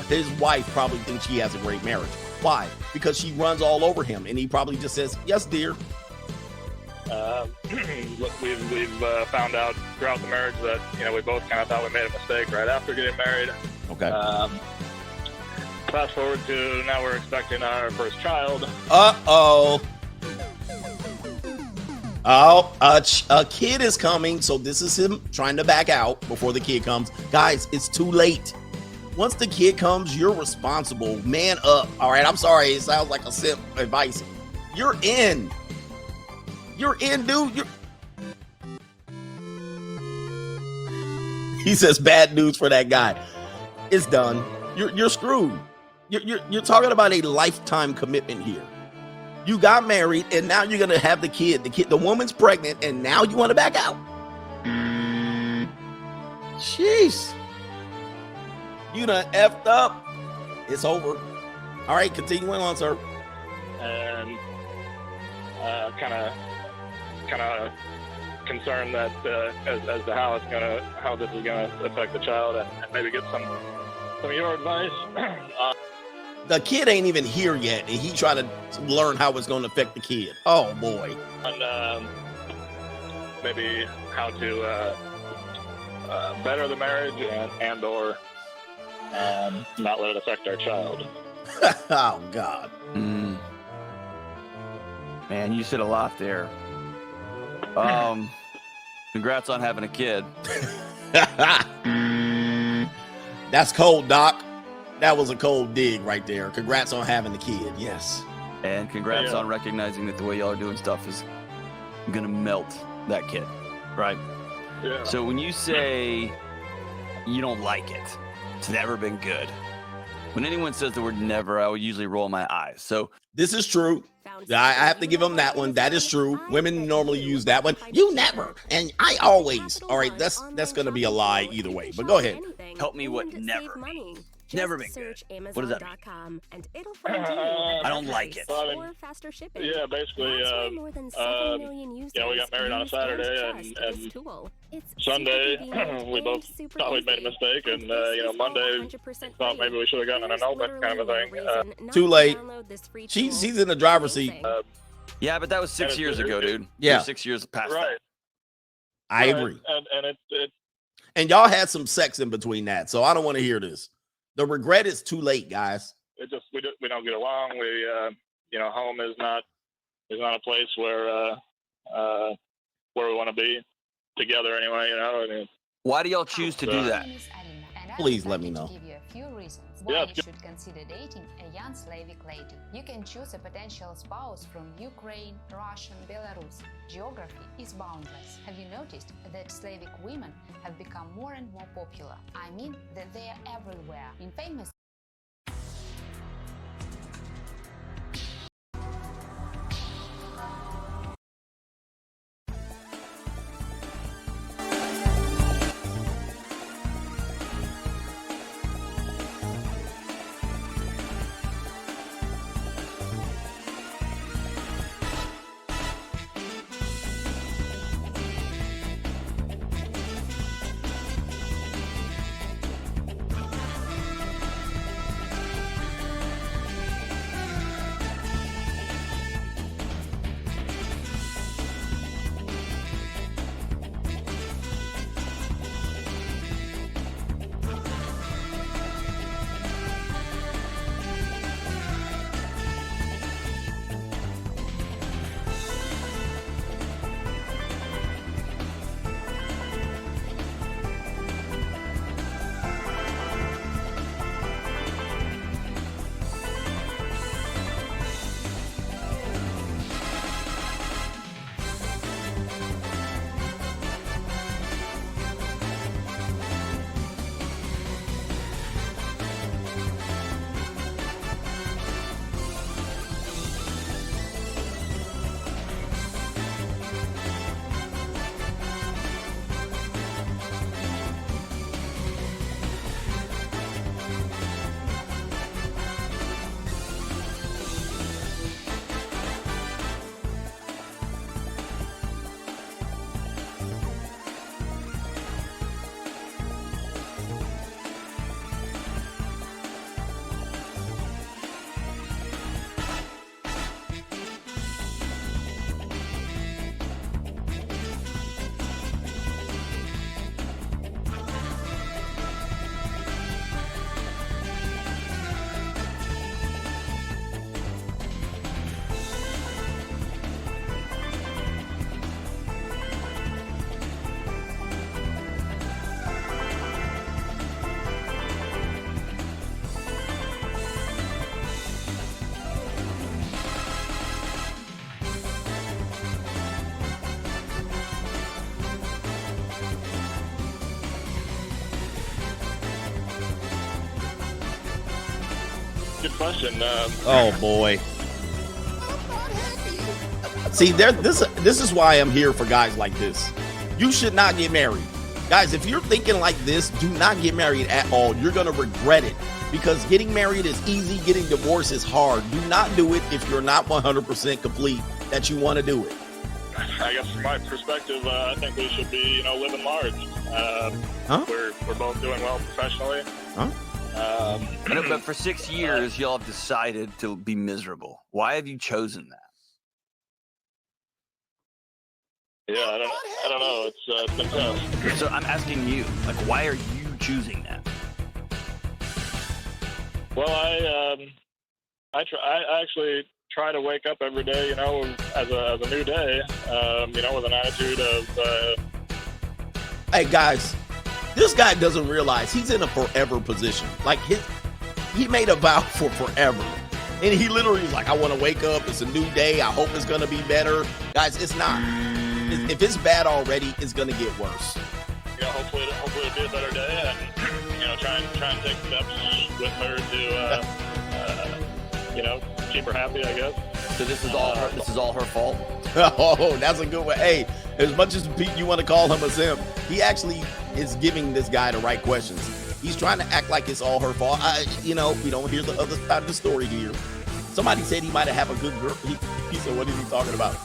his wife probably thinks she has a great marriage. Why? Because she runs all over him, and he probably just says, yes, dear. We've found out throughout the marriage that, we both kind of thought we made a mistake right after getting married. Okay. Fast forward to now, we're expecting our first child. Uh-oh. A kid is coming, so this is him trying to back out before the kid comes. Guys, it's too late. Once the kid comes, you're responsible. Man up. All right, I'm sorry. It sounds like a simp advice. You're in. You're in, dude. He says bad news for that guy. It's done. You're screwed. You're talking about a lifetime commitment here. You got married, and now you're gonna have the kid. The woman's pregnant, and now you want to back out. Jeez, you done effed up. It's over. All right, continuing on, sir. And kind of concerned that as to how this is gonna affect the child, and maybe get some of your advice. The kid ain't even here yet, and he trying to learn how it's going to affect the kid. Oh boy. And maybe how to better the marriage and or not let it affect our child. Oh God. Man, you said a lot there. Congrats on having a kid. That's cold, Doc. That was a cold dig right there. Congrats on having the kid. Yes. And congrats on recognizing that the way y'all are doing stuff is gonna melt that kid, right? Yeah. So when you say you don't like it, it's never been good. When anyone says the word never, I would usually roll my eyes. So This is true. I have to give them that one. That is true. Women normally use that one. You never. And I always. All right, that's going to be a lie either way. But go ahead. help me what never means. Never been good. What does that mean? I don't like it. Well, I mean, yeah, basically, we got married on a Saturday, and Sunday we both thought we'd made a mistake, and Monday thought maybe we should have gotten an annulment kind of a thing. Too late. She's in the driver's seat. Yeah, but that was 6 years ago, dude. Yeah. You're 6 years past Right. that. I agree. And it And y'all had some sex in between that, so I don't want to hear this. The regret is too late, guys. it just we don't get along. We home is not a place where we want to be together anyway. I mean, Why do y'all choose to do that? Please let me know. To give you a few reasons Yeah, why it's you should consider dating a young Slavic lady. You can choose a potential spouse from Ukraine, Russia, Belarus. Geography is boundless. Have you noticed that Slavic women have become more and more popular? I mean that they are everywhere. In famous Good question. Oh boy. See, this is why I'm here for guys like this. You should not get married. Guys, if you're thinking like this, do not get married at all. You're going to regret it because getting married is easy. Getting divorced is hard. Do not do it if you're not 100% complete that you want to do it. I guess from my perspective, I think we should be, living large. We're both doing well professionally. But for 6 years, y'all have decided to be miserable. Why have you chosen that? Yeah, I don't know. It's been tough. So I'm asking you, why are you choosing that? Well, I actually try to wake up every day, as a new day, with an attitude of. Hey guys, this guy doesn't realize he's in a forever position. He made a vow for forever. And he literally was like, I want to wake up. It's a new day. I hope it's going to be better. Guys, it's not. If it's bad already, it's going to get worse. Hopefully it'll be a better day. And, try and take steps with her to, keep her happy, I guess. So this is all her fault? Oh, that's a good one. Hey, as much as you want to call him a simp, he actually is giving this guy the right questions. He's trying to act like it's all her fault. We don't hear the other side of the story here. Somebody said he might have a good girl. He said, what is he talking about?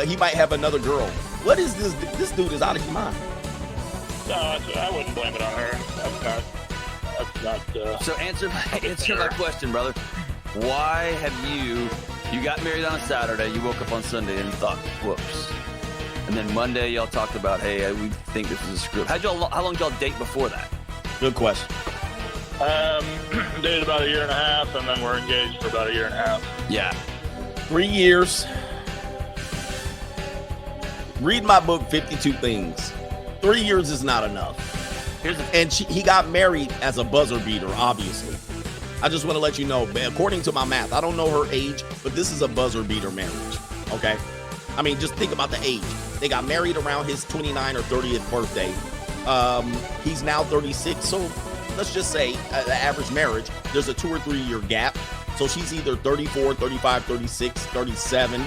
He might have another girl. What is this? This dude is out of his mind. No, I wouldn't blame it on her. That's not. So answer my question, brother. Why have you got married on a Saturday, you woke up on Sunday and thought, whoops. And then Monday y'all talked about, hey, we think this is a screw up. How long did y'all date before that? Good question. Dated about 1.5 years, and then we're engaged for about 1.5 years. Yeah. 3 years. Read my book, 52 Things. 3 years is not enough. He got married as a buzzer beater, obviously. I just want to let you know, according to my math, I don't know her age, but this is a buzzer beater marriage, okay? I mean, just think about the age. They got married around his 29th or 30th birthday. He's now 36, so let's just say the average marriage, there's a 2 or 3 year gap. So she's either 34, 35, 36, 37,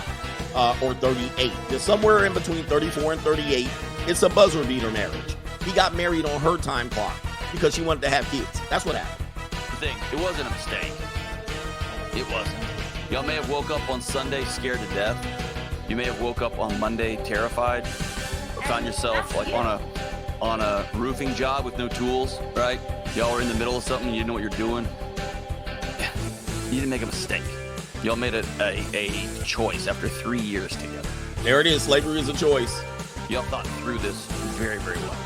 or 38. There's somewhere in between 34 and 38. It's a buzzer beater marriage. He got married on her time clock because she wanted to have kids. That's what happened. It wasn't a mistake. It wasn't. Y'all may have woke up on Sunday scared to death. You may have woke up on Monday terrified, or found yourself on a roofing job with no tools, right? Y'all were in the middle of something, you didn't know what you're doing. You didn't make a mistake. Y'all made a choice after 3 years together. There it is. Slavery is a choice. Y'all thought through this very, very well.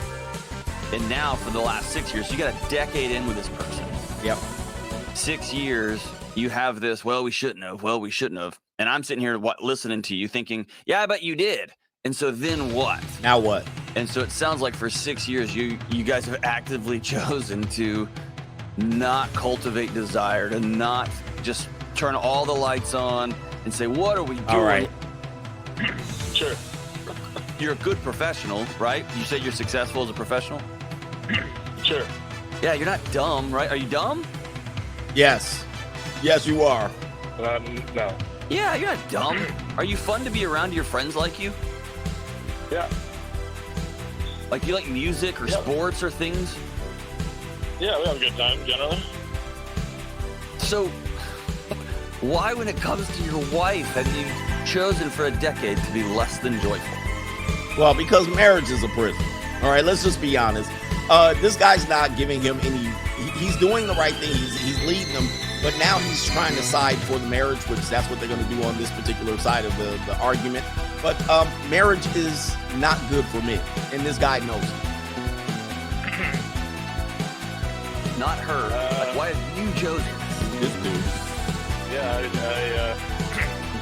And now for the last 6 years, you got a decade in with this person. Yep. 6 years, you have this, well, we shouldn't have. And I'm sitting here listening to you thinking, yeah, I bet you did. And so then what? Now what? And so it sounds like for 6 years, you guys have actively chosen to not cultivate desire, to not just turn all the lights on and say, what are we doing? All right. Sure. You're a good professional, right? You said you're successful as a professional? Sure. Yeah, you're not dumb, right? Are you dumb? Yes. Yes, you are. No. Yeah, you're not dumb. Are you fun to be around your friends like you? Yeah. Like you like music or sports or things? Yeah, we have a good time generally. So why, when it comes to your wife, have you chosen for a decade to be less than joyful? Well, because marriage is a prison. All right, let's just be honest. This guy's not giving him any. He's doing the right thing. He's leading them, but now he's trying to side for the marriage, which that's what they're going to do on this particular side of the argument. But marriage is not good for men, and this guy knows it. Not her. Why have you chosen this dude? Yeah,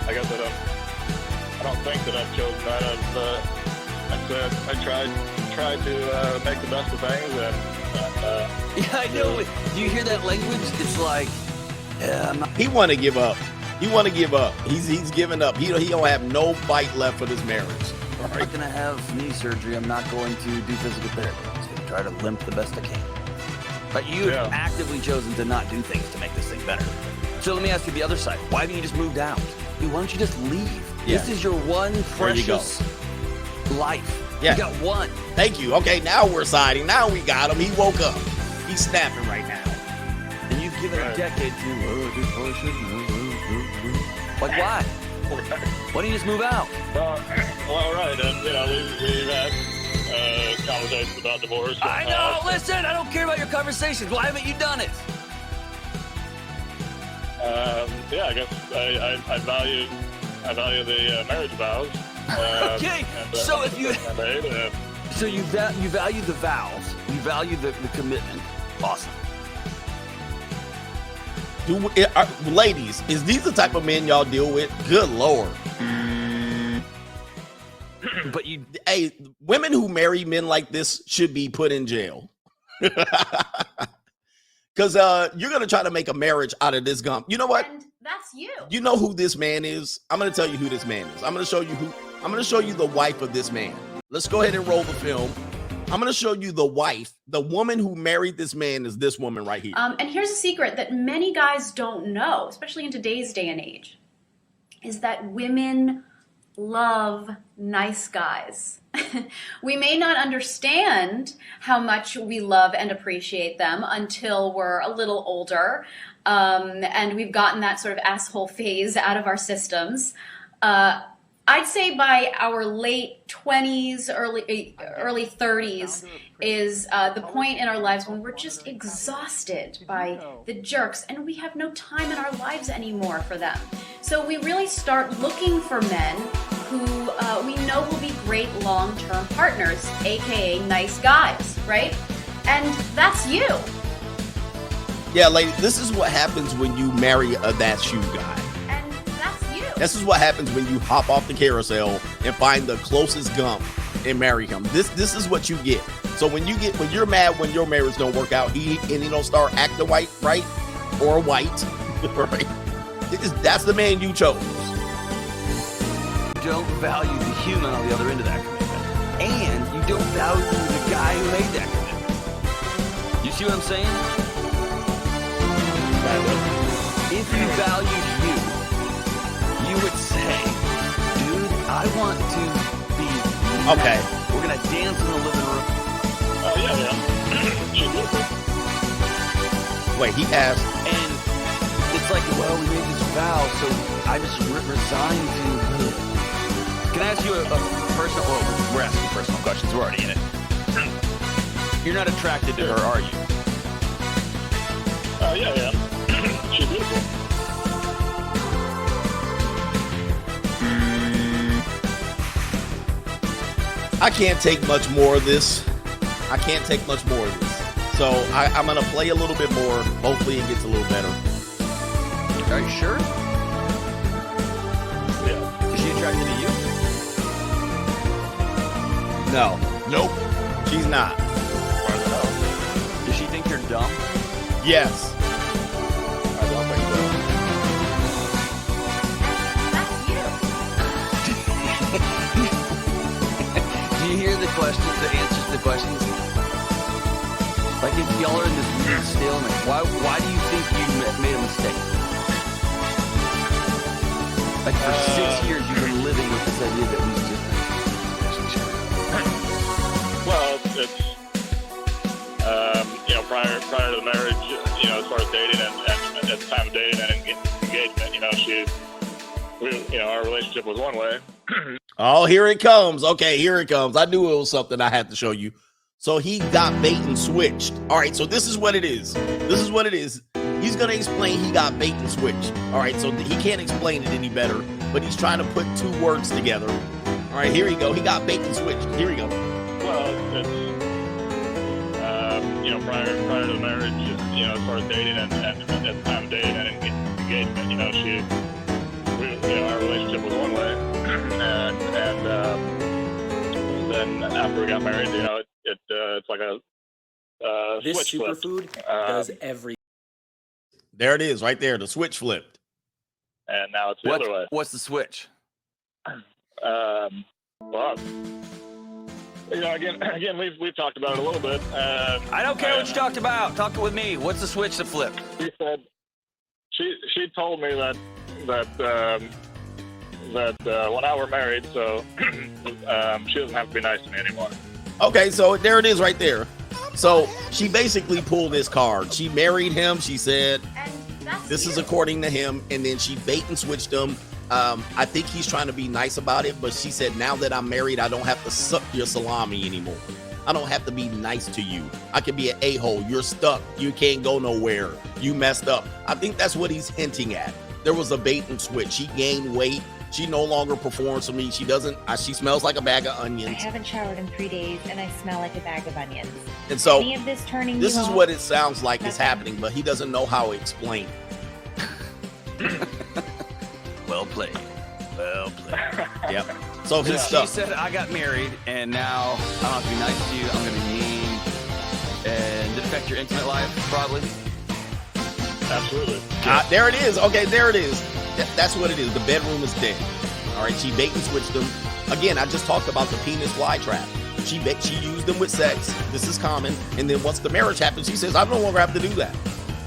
I guess I don't think that I've chosen that. I tried to make the best of things, yeah, I know. Do you hear that language? It's like, he want to give up. He want to give up. He's giving up. He don't have no fight left for this marriage. I'm not going to have knee surgery. I'm not going to do physical therapy. I'm just going to try to limp the best I can. But you have actively chosen to not do things to make this thing better. So let me ask you the other side. Why haven't you just moved out? Dude, why don't you just leave? Yeah. This is your one precious life. Yeah. You got one. Thank you. Okay, now we're siding. Now we got him. He woke up. He's snapping right now. And you've given a decade to like why? Why don't you just move out? Well, right. And, you know, we've had conversations about divorce. I know. Listen, I don't care about your conversations. Why haven't you done it? Yeah, I guess I value the marriage vows. Okay, so if you value the vows, you value the commitment. Awesome. Ladies, is these the type of men y'all deal with? Good Lord. But hey, women who marry men like this should be put in jail. Because you're going to try to make a marriage out of this gump. You know what? And that's you. You know who this man is? I'm going to tell you who this man is. I'm going to show you the wife of this man. Let's go ahead and roll the film. I'm going to show you the wife. The woman who married this man is this woman right here. And here's a secret that many guys don't know, especially in today's day and age, is that women love nice guys. We may not understand how much we love and appreciate them until we're a little older, and we've gotten that sort of asshole phase out of our systems. I'd say by our late 20s, early 30s is the point in our lives when we're just exhausted by the jerks and we have no time in our lives anymore for them. So we really start looking for men who we know will be great long-term partners, aka nice guys, right? And that's you. Yeah, lady, this is what happens when you marry a that shoe guy. This is what happens when you hop off the carousel and find the closest gump and marry him. This is what you get. So when you're mad when your marriage don't work out, he don't start acting right, or white, right? That's the man you chose. You don't value the human on the other end of that commitment, and you don't value the guy who made that commitment. You see what I'm saying? If you valued you would say, dude, I want to be okay. We're gonna dance in the living room. Oh yeah. Wait, he asked, and it's like, well, we made this vow, so I just resigned to. Can I ask you a personal? Well, we're asking personal questions. We're already in it. You're not attracted to her, are you? Yeah. She's beautiful. I can't take much more of this. So I'm going to play a little bit more. Hopefully it gets a little better. Are you sure? Yeah. Is she attracted to you? No. Nope. She's not. Does she think you're dumb? Yes. I don't think so. Do you hear the questions, the answers to the questions? Like if y'all are in this weird stalemate, why do you think you made a mistake? Like for 6 years you've been living with this idea that we just well, it's prior to the marriage, as far as dating and at the time of dating and engagement, our relationship was one way. Oh, here it comes. Okay, here it comes. I knew it was something I had to show you. So he got bait and switched. All right, so this is what it is. He's going to explain he got bait and switched. All right, so he can't explain it any better, but he's trying to put two words together. All right, here we go. He got bait and switched. Here we go. Well, it's, prior to the marriage, as far as dating and at the time of dating and engagement, our relationship was one way. And then after we got married, it's like a this switch superfood does every. There it is, right there. The switch flipped, and now it's the other way. What's the switch? Well, again, we've talked about it a little bit. I don't care what you talked about. Talk with me. What's the switch that flipped? She said she told me that when I were married, so she doesn't have to be nice to me anymore. Okay, so there it is right there. So she basically pulled this card. She married him. She said, this is according to him, and then she bait and switched him. I think he's trying to be nice about it, but she said, now that I'm married, I don't have to suck your salami anymore. I don't have to be nice to you. I can be an a-hole. You're stuck. You can't go nowhere. You messed up. I think that's what he's hinting at. There was a bait and switch. She gained weight. She no longer performs for me. She doesn't. She smells like a bag of onions. I haven't showered in 3 days, and I smell like a bag of onions. And so Any of this turning this you is off? what it sounds like is happening, but he doesn't know how to explain it. Well played. Well played. Yep. So So he's she stuck. said, I got married, and now I don't have to be nice to you. I'm going to be mean. And it affect your intimate life, probably. Absolutely. There it is. Okay, there it is. That's what it is. The bedroom is dead. All right, she bait and switched them. Again, I just talked about the penis fly trap. She used them with sex. This is common. And then once the marriage happens, she says, I no longer have to do that.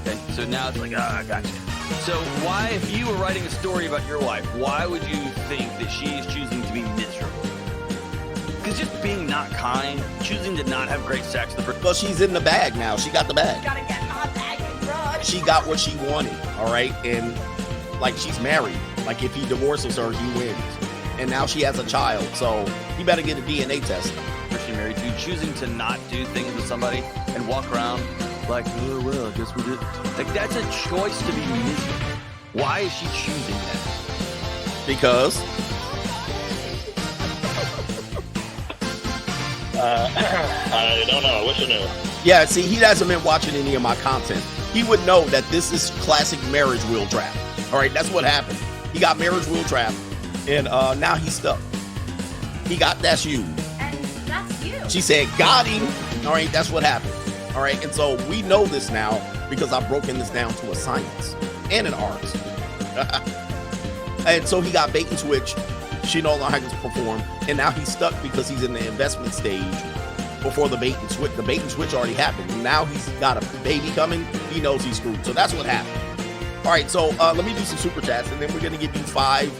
Okay, so now it's like, I got you. So why, if you were writing a story about your wife, why would you think that she is choosing to be miserable? Because just being not kind, choosing to not have great sex. Well, she's in the bag now. She got the bag. Gotta get my bag and run. She got what she wanted. All right. And like she's married. Like if he divorces her, he wins. And now she has a child. So he better get a DNA test. She married you, choosing to not do things with somebody and walk around like, oh, well, I guess we did. Like, that's a choice to be miserable. Why is she choosing that? Because I don't know. I wish I knew. yeah, see, he hasn't been watching any of my content. He would know that this is classic marriage wheel trap. All right, that's what happened. He got marriage wheel trap, and now he's stuck. That's you. And that's you. She said, got him. All right, that's what happened. All right, and so we know this now because I've broken this down to a science and an art. And so he got bait and switch. She no longer can perform, and now he's stuck because he's in the investment stage before the bait and switch. The bait and switch already happened. Now he's got a baby coming. He knows he's screwed. So that's what happened. All right, so let me do some super chats, and then we're going to give you 5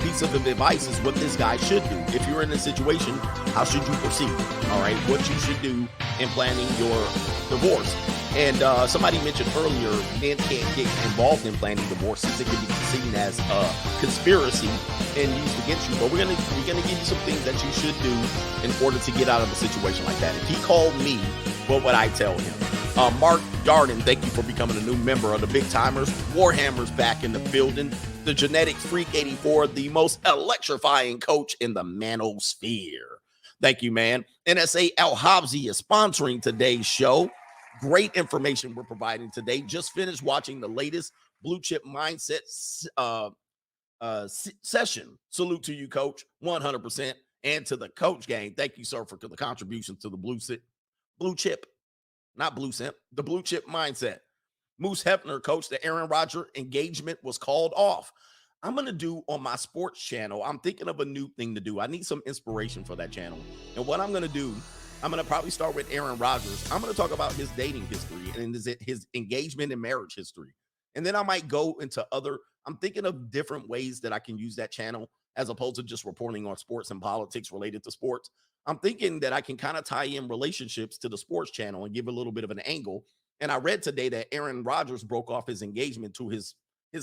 pieces of advice is what this guy should do. If you're in this situation, how should you proceed? All right, what you should do in planning your divorce. And somebody mentioned earlier, men can't get involved in planning divorces. It can be seen as a conspiracy and used against you. But we're gonna give you some things that you should do in order to get out of a situation like that. If he called me, what would I tell him? Mark Darden, thank you for becoming a new member of the Big Timers. Warhammer's back in the building. The Genetic Freak 84, the most electrifying coach in the manosphere. Thank you, man. NSA Al Hobbsy is sponsoring today's show. Great information we're providing today. Just finished watching the latest Blue Chip Mindset session. Salute to you, Coach, 100%. And to the Coach gang. Thank you, sir, for the contributions to the Blue Chip, not Blue Simp, the Blue Chip Mindset. Moose Hefner, Coach, the Aaron Rodgers engagement was called off. I'm going to do on my sports channel, I'm thinking of a new thing to do. I need some inspiration for that channel. And what I'm going to do, I'm going to probably start with Aaron Rodgers. I'm going to talk about his dating history and his engagement and marriage history. And then I might go into I'm thinking of different ways that I can use that channel as opposed to just reporting on sports and politics related to sports. I'm thinking that I can kind of tie in relationships to the sports channel and give a little bit of an angle. And I read today that Aaron Rodgers broke off his engagement to his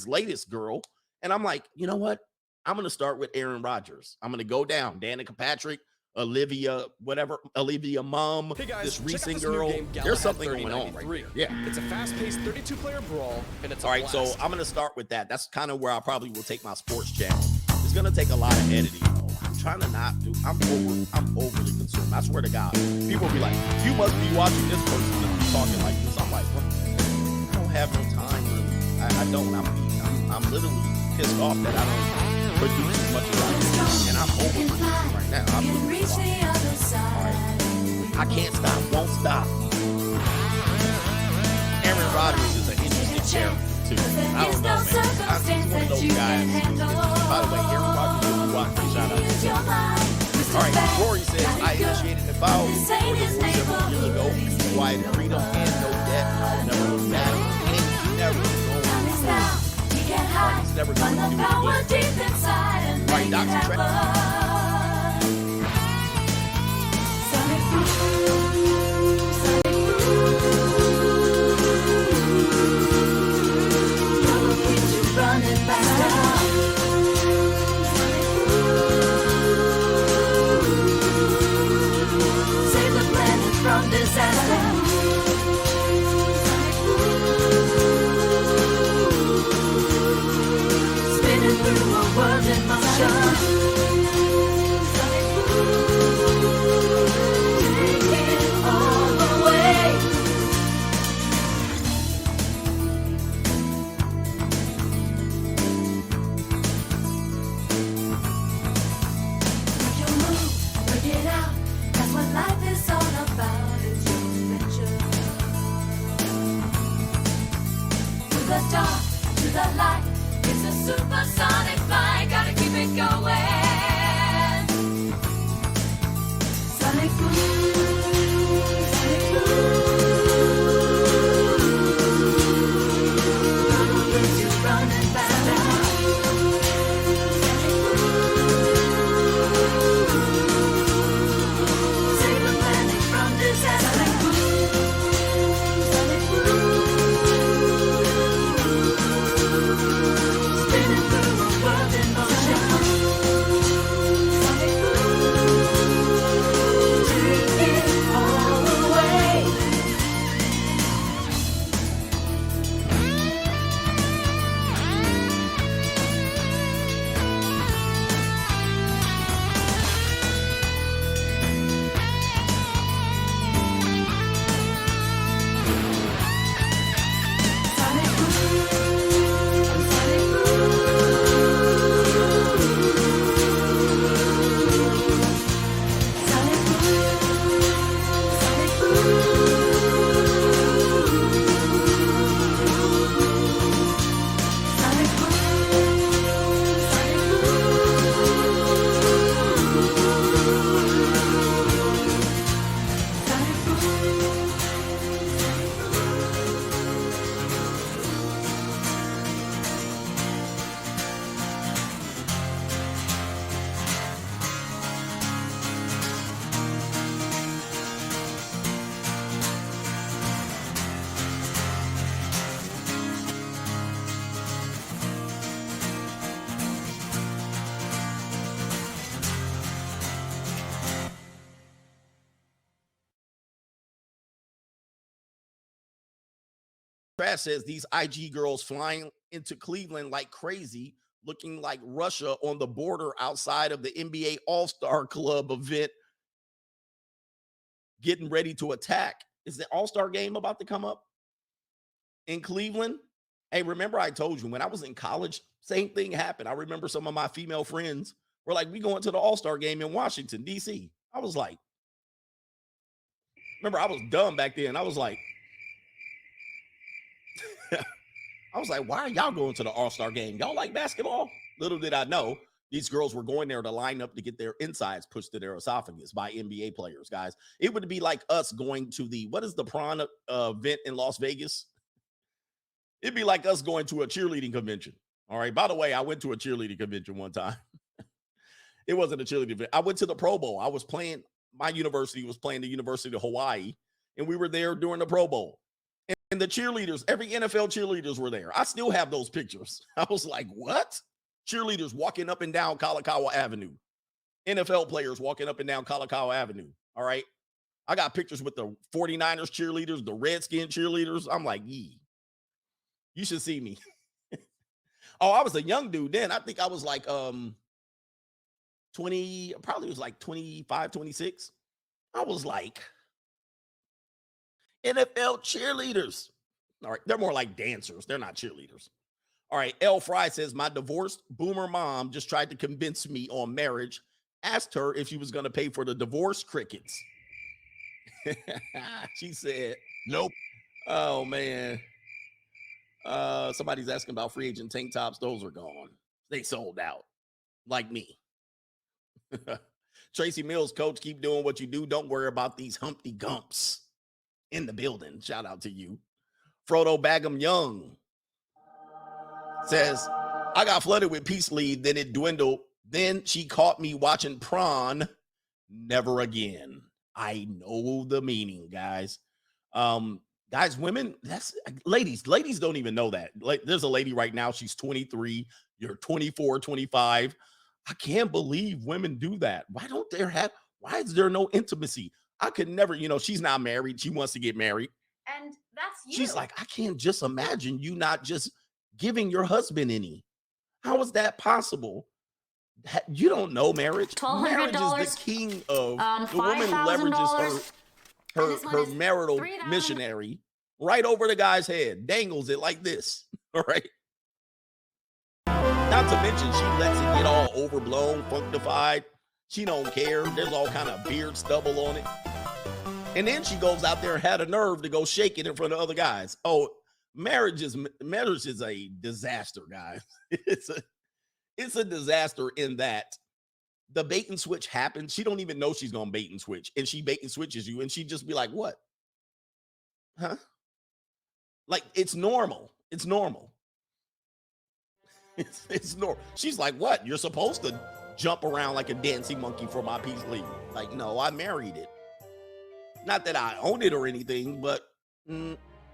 latest girl. And I'm like, you know what? I'm going to start with Aaron Rodgers. I'm going to go down. Danica Patrick, Olivia Mum, hey guys, this recent girl. There's something going on right there. Yeah. It's a fast-paced 32-player brawl, and it's all right. So I'm going to start with that. That's kind of where I probably will take my sports channel. It's going to take a lot of editing, though. I'm trying to not do. I'm overly consumed. I swear to God. People will be like, you must be watching this person and be talking like this. I'm like, well, I don't have no time. Really. I don't. I'm literally pissed off that I don't produce as much as I do, and I'm overproducing right now. I'm really pissed off. All right. I can't stop, won't stop. Aaron Rodgers is an interesting character too. I don't know, man. He's one of those guys. By the way, Aaron Rodgers, if you watch, shout out to him. All right, Rory says, I initiated the filed for divorce several years ago. Quiet freedom and no debt. Never look back. And never going to. He's never going to do it again. Right, Dr. Trey. Running faster. Save the planet from disaster. Spinning through a world in motion. Take it all the way. To the light, it's a supersonic flight. Gotta keep it going. Sonic boom, sonic boom. Gonna get you running faster. Save the planet from disaster. Sonic boom. Spinning through a world in motion. Sonic boom. Take it all away. Sonic boom. Sonic boom. Sonic boom. Sonic boom. Sonic Trash says these IG girls flying into Cleveland like crazy, looking like Russia on the border outside of the NBA All-Star Club event, getting ready to attack. Is the All-Star game about to come up in Cleveland? Hey, remember I told you when I was in college, same thing happened. I remember some of my female friends were like, we going to the All-Star game in Washington, D.C. I was like, remember I was dumb back then. I was like, why are y'all going to the All-Star game? Y'all like basketball? Little did I know, these girls were going there to line up to get their insides pushed to their esophagus by NBA players, guys. It would be like us going to the, what is the prawn event in Las Vegas? It'd be like us going to a cheerleading convention. All right. By the way, I went to a cheerleading convention one time. It wasn't a cheerleading event. I went to the Pro Bowl. I was playing, my university was playing the University of Hawaii, and we were there during the Pro Bowl. And the cheerleaders, every NFL cheerleaders were there. I still have those pictures. I was like, what? Cheerleaders walking up and down Kalakaua Avenue. NFL players walking up and down Kalakaua Avenue. All right. I got pictures with the 49ers cheerleaders, the Redskin cheerleaders. I'm like, yee. You should see me. Oh, I was a young dude then. I think I was like 20, probably was like 25, 26. I was like, NFL cheerleaders. All right. They're more like dancers. They're not cheerleaders. All right. L. Fry says, my divorced boomer mom just tried to convince me on marriage. Asked her if she was going to pay for the divorce crickets. She said, nope. Oh, man. Somebody's asking about free agent tank tops. Those are gone. They sold out. Like me. Tracy Mills, coach, keep doing what you do. Don't worry about these Humpty Gumps in the building. Shout out to you. Frodo Bagum Young says, I got flooded with peace leave, then it dwindled. Then she caught me watching prawn. Never again. I know the meaning, guys. Guys, women, that's ladies don't even know that. Like, there's a lady right now, she's 23, you're 24, 25. I can't believe women do that. Why is there no intimacy? I could never, she's not married. She wants to get married. And that's you. She's like, I can't just imagine you not just giving your husband any. How is that possible? You don't know marriage. Marriage is the king of the woman leverages her marital missionary right over the guy's head, dangles it like this. All right. Not to mention she lets it get all overblown, functified. She don't care. There's all kind of beard stubble on it. And then she goes out there and had a nerve to go shake it in front of other guys. Oh, marriage is a disaster, guys. It's a disaster in that the bait and switch happens. She don't even know she's going to bait and switch. And she bait and switches you. And she just be like, what? Huh? Like, it's normal. It's normal. It's normal. She's like, what? You're supposed to jump around like a dancing monkey for my peace leave. Like, no, I married it. Not that I own it or anything, but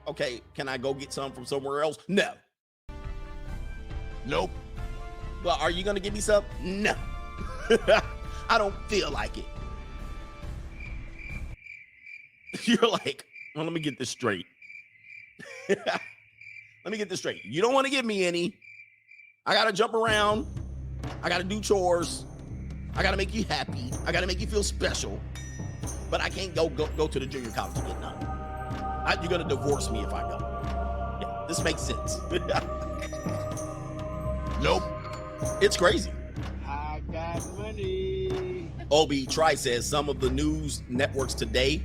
okay, can I go get some from somewhere else? No. Nope. But are you going to give me some? No. I don't feel like it. You're like, well, let me get this straight. Let me get this straight. You don't want to give me any. I got to jump around. I got to do chores. I got to make you happy. I got to make you feel special. But I can't go to the junior college to get none. You're going to divorce me if I go. Yeah, this makes sense. Nope. It's crazy. I got money. Obi Tri says some of the news networks today,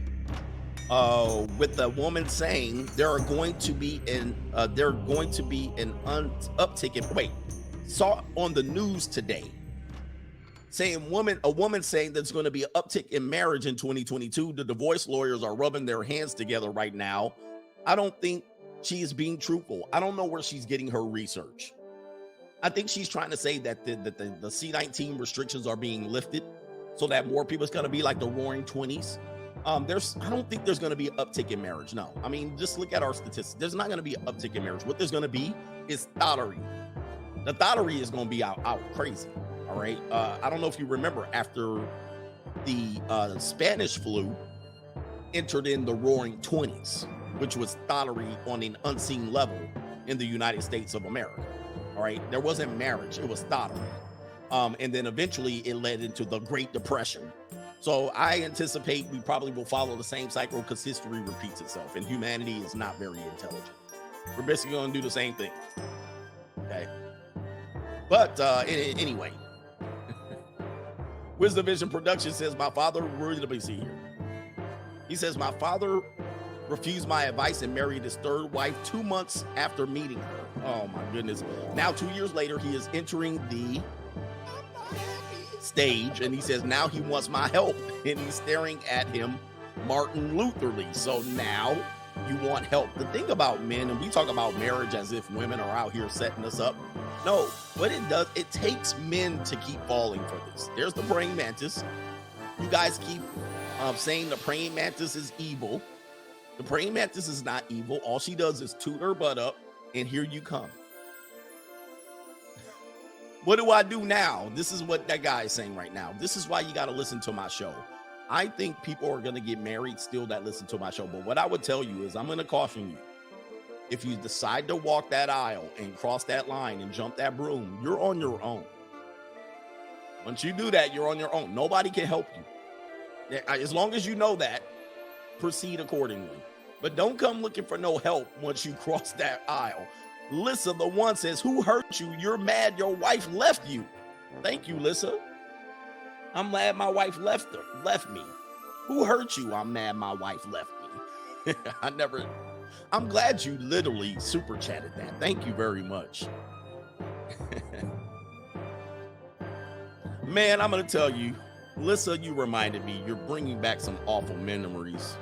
with the woman saying there are going to be an uptick in saw on the news today saying a woman saying there's going to be an uptick in marriage in 2022. The divorce lawyers are rubbing their hands together right now. I don't think she is being truthful. I don't know where she's getting her research. I think she's trying to say that the C-19 restrictions are being lifted so that more people, it's going to be like the roaring 20s. I don't think there's going to be an uptick in marriage. No. I mean, just look at our statistics. There's not going to be an uptick in marriage. What there's going to be is thottery. The thottery is going to be out crazy. All right. I don't know if you remember after the Spanish flu entered in the roaring 20s, which was thottery on an unseen level in the United States of America. All right. There wasn't marriage. It was thottery. And then eventually it led into the Great Depression. So I anticipate we probably will follow the same cycle because history repeats itself and humanity is not very intelligent. We're basically going to do the same thing. Okay. But anyway, Wisdom Vision Production says, my father, let me see here. He says, my father refused my advice and married his third wife 2 months after meeting her. Oh my goodness. Now 2 years later, he is entering the stage and he says now he wants my help and he's staring at him Martin Lutherly. So now you want help. The thing about men, and we talk about marriage as if women are out here setting us up. No, what it does, it takes men to keep falling for this. There's the praying mantis. You guys keep saying the praying mantis is evil. The praying mantis is not evil. All she does is toot her butt up and here you come. What do I do now? This is what that guy is saying right now. This is why you got to listen to my show. I think people are going to get married still that listen to my show. But what I would tell you is I'm going to caution you. If you decide to walk that aisle and cross that line and jump that broom, you're on your own. Once you do that, you're on your own. Nobody can help you. As long as you know that, proceed accordingly. But don't come looking for no help once you cross that aisle. Lissa, the one, says, who hurt you? You're mad your wife left you. Thank you, Lissa. I'm mad my wife left me. Who hurt you? I'm mad my wife left me. I'm glad you literally super chatted that. Thank you very much. Man, I'm going to tell you, Lissa, you reminded me, you're bringing back some awful memories.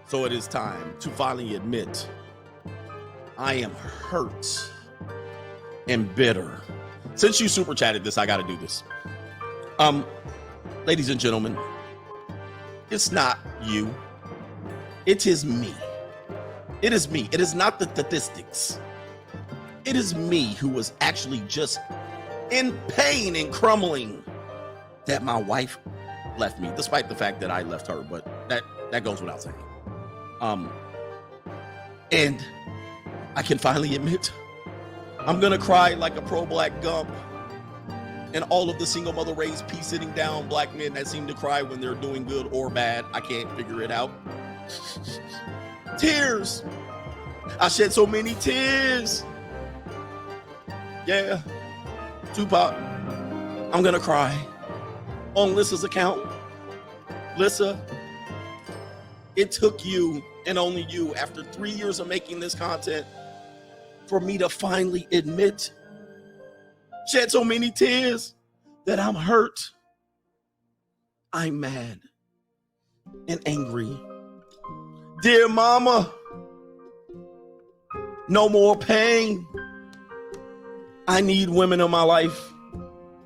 So it is time to finally admit I am hurt and bitter. Since you super chatted this, I got to do this. Ladies and gentlemen, it's not you. It is me. It is me. It is not the statistics. It is me who was actually just in pain and crumbling that my wife left me, despite the fact that I left her, but that goes without saying. And I can finally admit, I'm gonna cry like a pro-black Gump, and all of the single mother raised pea sitting down black men that seem to cry when they're doing good or bad. I can't figure it out. Tears. I shed so many tears. Yeah, Tupac, I'm gonna cry on Lissa's account. Lissa, it took you and only you, after 3 years of making this content, for me to finally admit, shed so many tears, that I'm hurt, I'm mad and angry. Dear mama, no more pain. I need women in my life.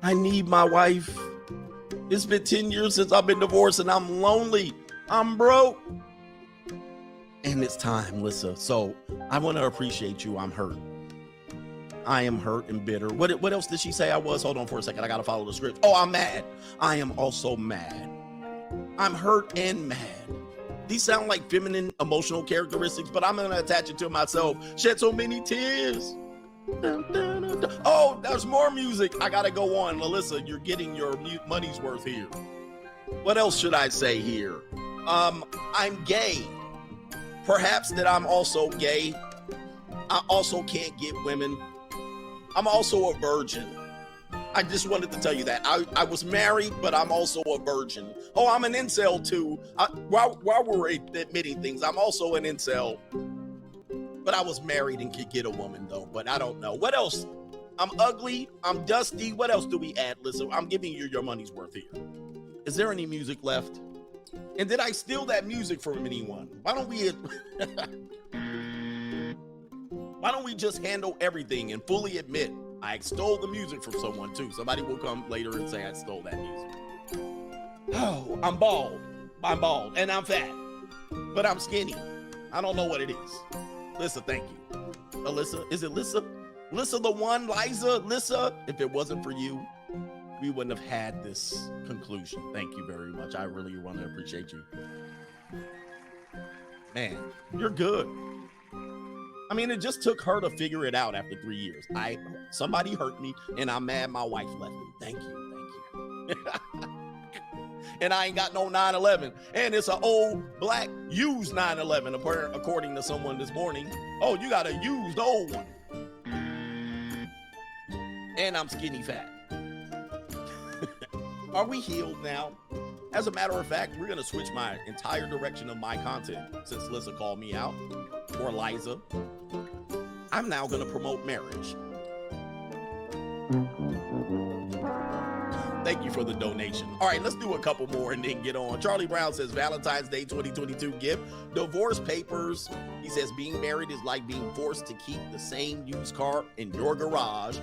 I need my wife. It's been 10 years since I've been divorced and I'm lonely. I'm broke. And it's time, Lissa. So I want to appreciate you. I'm hurt. I am hurt and bitter. What else did she say I was? Hold on for a second. I got to follow the script. Oh, I'm mad. I am also mad. I'm hurt and mad. These sound like feminine emotional characteristics, but I'm going to attach it to myself. Shed so many tears. Dun, dun, dun, dun. Oh, there's more music. I got to go on. Melissa, you're getting your money's worth here. What else should I say here? I'm gay. Perhaps that I'm also gay. I also can't get women. I'm also a virgin. I just wanted to tell you that. I was married, but I'm also a virgin. Oh, I'm an incel too. While we're admitting things, I'm also an incel. But I was married and could get a woman though, but I don't know. What else? I'm ugly. I'm dusty. What else do we add, Lisa? I'm giving you your money's worth here. Is there any music left? And did I steal that music from anyone? Why don't we just handle everything and fully admit I stole the music from someone too? Somebody will come later and say I stole that music. Oh, I'm bald. I'm bald and I'm fat, but I'm skinny. I don't know what it is. Lissa, thank you. Alyssa, is it Lissa? Lissa the one, Liza, Lissa. If it wasn't for you, we wouldn't have had this conclusion. Thank you very much. I really want to appreciate you. Man, you're good. I mean, it just took her to figure it out after 3 years. Somebody hurt me and I'm mad my wife left me. Thank you. And I ain't got no 911. And it's an old black used 911 according to someone this morning. Oh, you got a used old one. And I'm skinny fat. Are we healed now? As a matter of fact, we're going to switch my entire direction of my content since Lissa called me out, or Liza. I'm now going to promote marriage. Thank you for the donation. All right, let's do a couple more and then get on. Charlie Brown says Valentine's Day 2022 gift, divorce papers. He says being married is like being forced to keep the same used car in your garage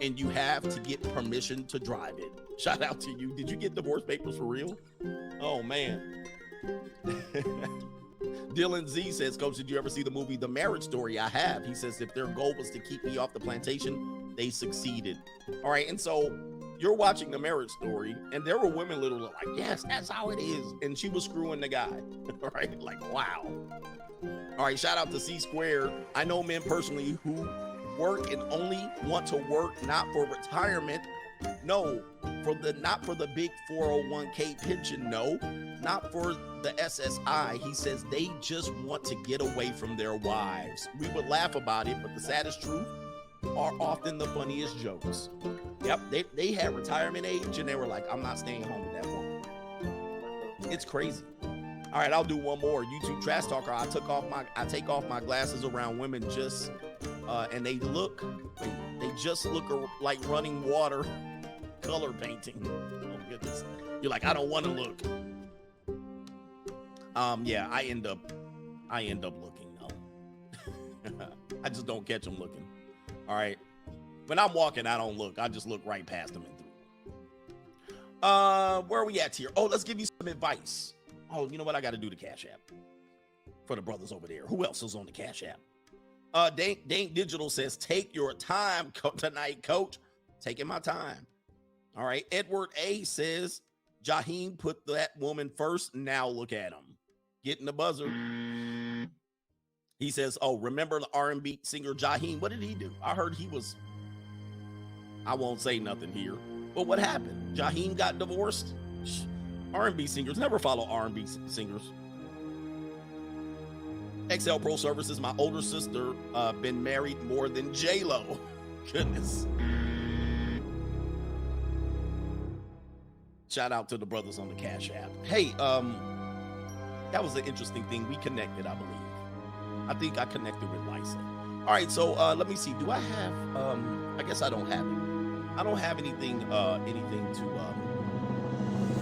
and you have to get permission to drive it. Shout out to you. Did you get divorce papers for real? Oh, man. Dylan Z says, Coach, did you ever see the movie The Marriage Story? I have. He says, if their goal was to keep me off the plantation, they succeeded. All right, and so you're watching The Marriage Story, and there were women literally like, yes, that's how it is. And she was screwing the guy. All right, like, wow. All right, shout out to C Squared. I know men personally who work and only want to work not for retirement. No, not for the big 401k pension. No, not for the SSI. He says they just want to get away from their wives. We would laugh about it, but the saddest truth are often the funniest jokes. Yep, they had retirement age and they were like, I'm not staying home with that woman. It's crazy. All right, I'll do one more. YouTube Trash Talker. I take off my glasses around women just and they just look like running water color painting. Oh goodness. You're like, I don't want to look. Yeah, I end up looking though. I just don't catch them looking. All right. When I'm walking, I don't look. I just look right past them and through. Where are we at here? Oh, let's give you some advice. Oh, you know what? I got to do the Cash App for the brothers over there. Who else is on the Cash App? Dank Digital says, take your time tonight, coach. Taking my time. All right. Edward A says, Jaheim put that woman first. Now look at him. Getting the buzzer. He says, oh, remember the R&B singer Jaheim? What did he do? I heard he was, I won't say nothing here. But what happened? Jaheim got divorced? R&B singers never follow R&B singers. XL Pro Services, my older sister, been married more than J-Lo. Goodness. Shout out to the brothers on the Cash App. Hey, that was an interesting thing. We connected, I believe. I think I connected with Lisa. All right, so let me see. Do I have, I guess I don't have it. I don't have anything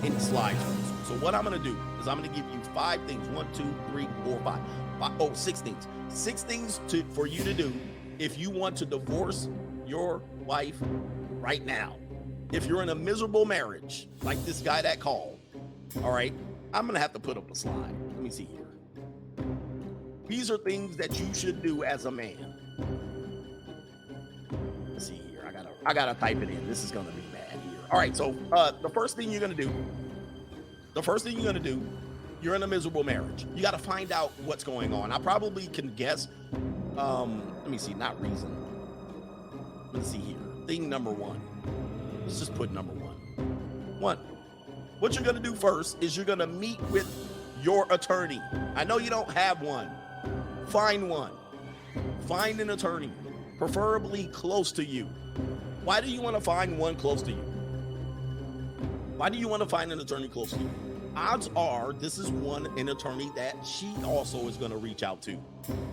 any slides for this one. So what I'm going to do is I'm going to give you 5 things. 1, 2, 3, 4, 5. 6 things. 6 things for you to do if you want to divorce your wife right now. If you're in a miserable marriage, like this guy that called, all right, I'm going to have to put up a slide. Let me see here. These are things that you should do as a man. Let's see here. I gotta type it in. This is going to be bad here. All right, so the first thing you're going to do, you're in a miserable marriage. You got to find out what's going on. I probably can guess. Let me see, not reason. Let's see here. Thing number 1. Let's just put number 1. What you're going to do first is you're going to meet with your attorney. I know you don't have one. Find one. Find an attorney, preferably close to you. Why do you want to find one close to you? Why do you want to find an attorney close to you? Odds are this is an attorney that she also is going to reach out to.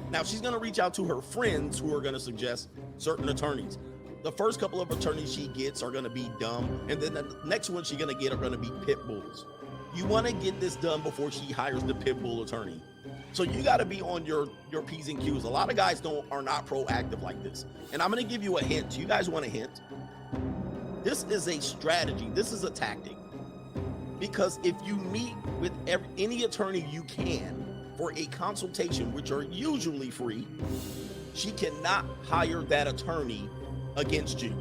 Now, she's going to reach out to her friends who are going to suggest certain attorneys. The first couple of attorneys she gets are going to be dumb, and then the next one she's going to get are going to be pit bulls. You want to get this done before she hires the pit bull attorney. So you got to be on your P's and Q's. A lot of guys are not proactive like this. And I'm going to give you a hint. You guys want a hint? This is a strategy. This is a tactic. Because if you meet with any attorney you can for a consultation, which are usually free, she cannot hire that attorney against you.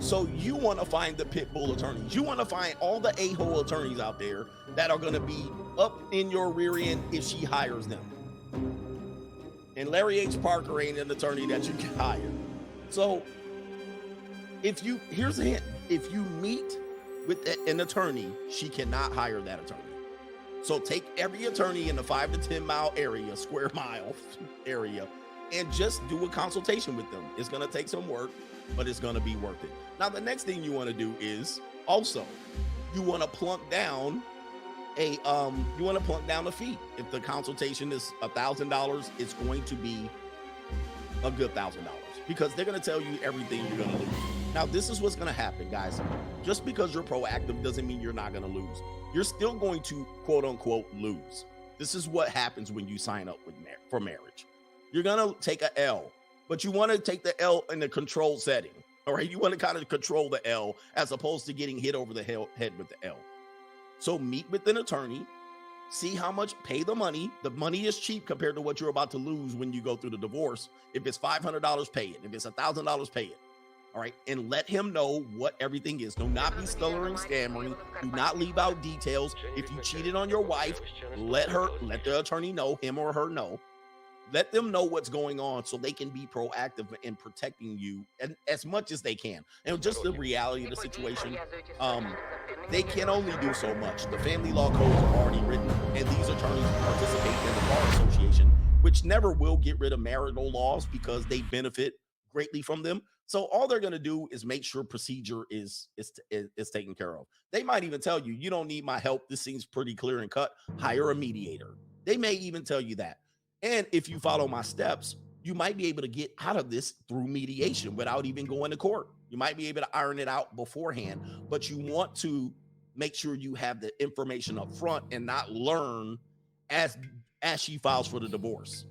So you want to find the pit bull attorneys. You want to find all the a-hole attorneys out there that are going to be up in your rear end if she hires them. And Larry H. Parker ain't an attorney that you can hire. So here's a hint. If you meet with an attorney, she cannot hire that attorney. So take every attorney in the 5 to 10 mile area, square mile area, and just do a consultation with them. It's going to take some work, but it's going to be worth it. Now, the next thing you want to do is also you want to plunk down a fee. If the consultation is $1,000, it's going to be a good $1,000 because they're going to tell you everything you're going to lose. Now, this is what's going to happen, guys. Just because you're proactive doesn't mean you're not going to lose. You're still going to quote unquote lose. This is what happens when you sign up for marriage. You're going to take a L, but you want to take the L in a controlled setting. All right. You want to kind of control the L as opposed to getting hit over the head with the L. So meet with an attorney, see how much, pay the money. The money is cheap compared to what you're about to lose when you go through the divorce. If it's $500, pay it. If it's $1,000, pay it. All right. And let him know what everything is. Do not be stuttering, stammering. Do not leave out details. If you cheated on your wife, let the attorney know, him or her know. Let them know what's going on so they can be proactive in protecting you and as much as they can. And just the reality of the situation, they can only do so much. The family law codes are already written, and these attorneys participate in the Bar Association, which never will get rid of marital laws because they benefit greatly from them. So all they're going to do is make sure procedure is taken care of. They might even tell you, you don't need my help. This seems pretty clear and cut. Hire a mediator. They may even tell you that. And if you follow my steps, you might be able to get out of this through mediation without even going to court. You might be able to iron it out beforehand, but you want to make sure you have the information up front and not learn as she files for the divorce.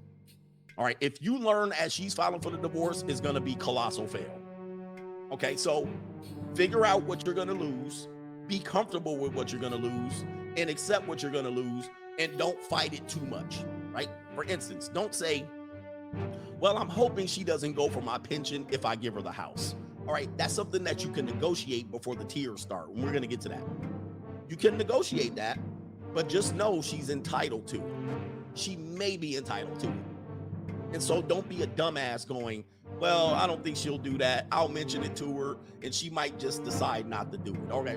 All right, if you learn as she's filing for the divorce, it's going to be colossal fail. Okay, so figure out what you're going to lose, be comfortable with what you're going to lose, and accept what you're going to lose, and don't fight it too much, right? For instance, don't say, well, I'm hoping she doesn't go for my pension if I give her the house. All right, that's something that you can negotiate before the tears start, and we're going to get to that. You can negotiate that, but just know she's entitled to it. She may be entitled to it. And so don't be a dumbass going, well, I don't think she'll do that. I'll mention it to her, and she might just decide not to do it. Okay,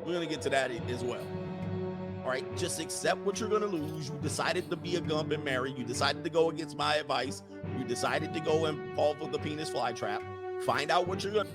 we're going to get to that as well. All right, just accept what you're going to lose. You decided to be a gump and marry. You decided to go against my advice. You decided to go and fall for the penis flytrap. Find out what you're going to.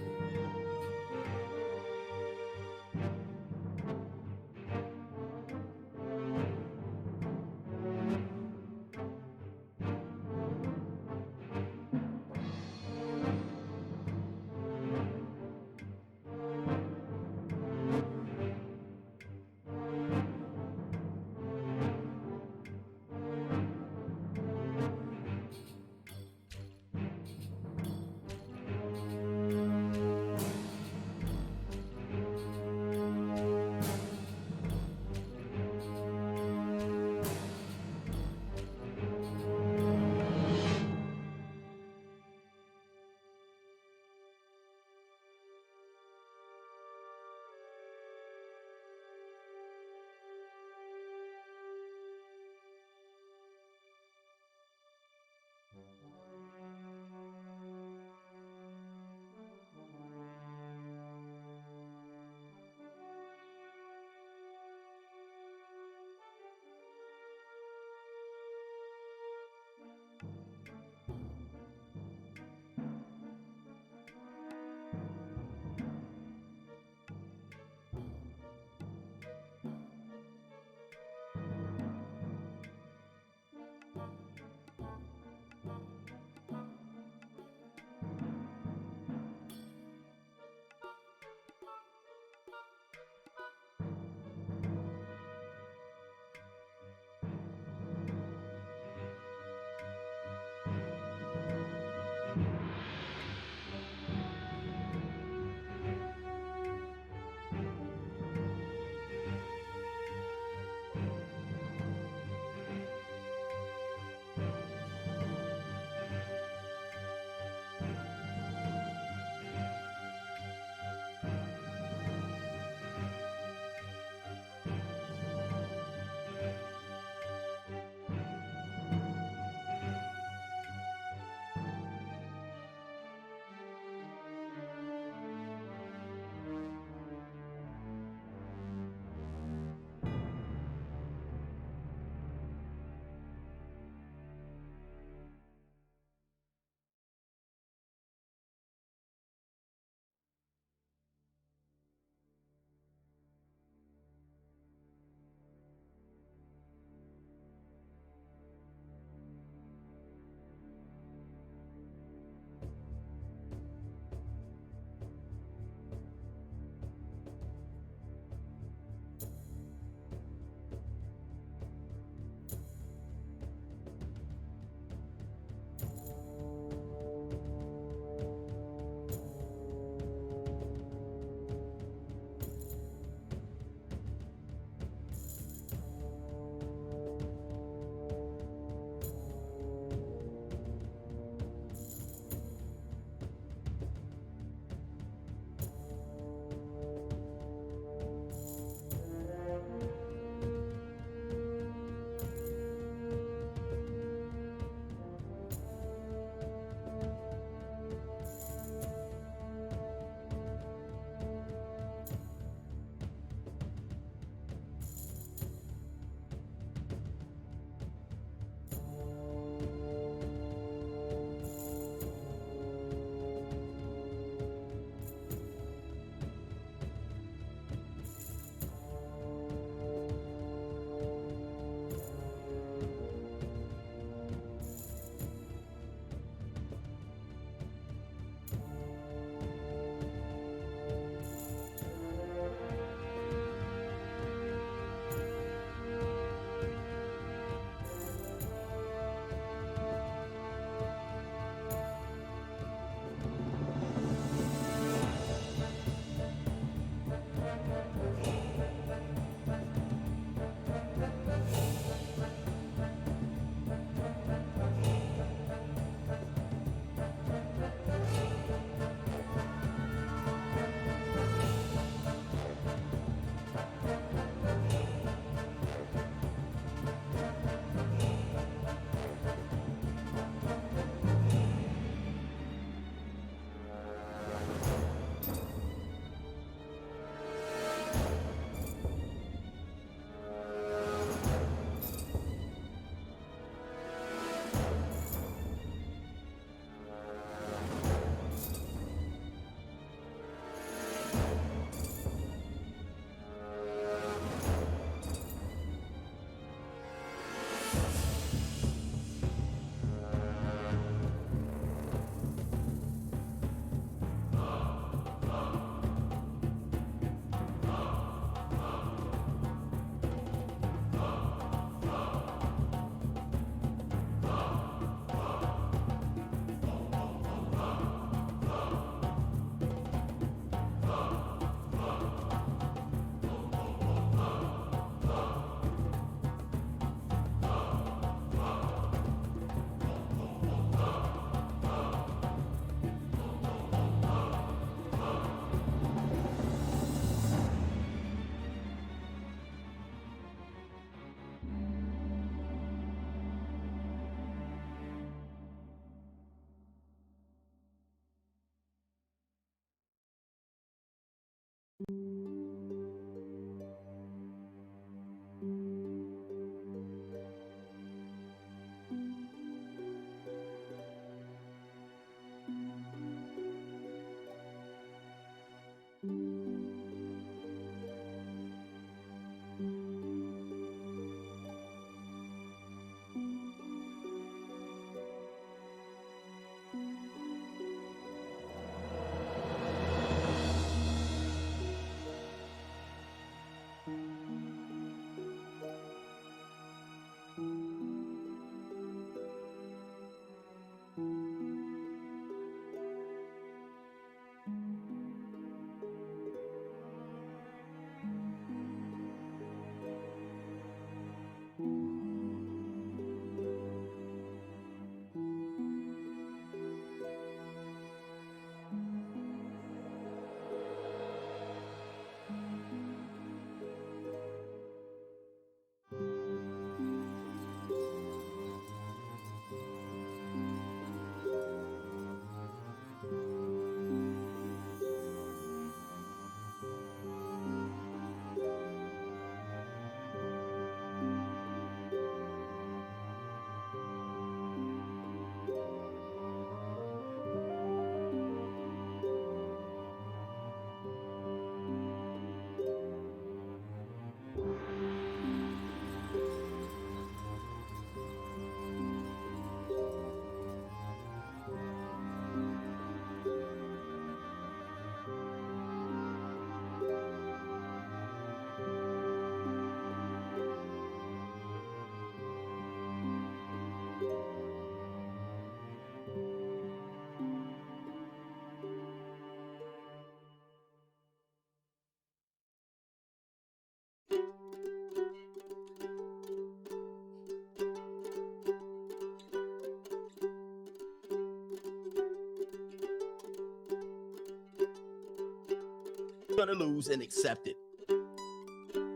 You're going to lose and accept it.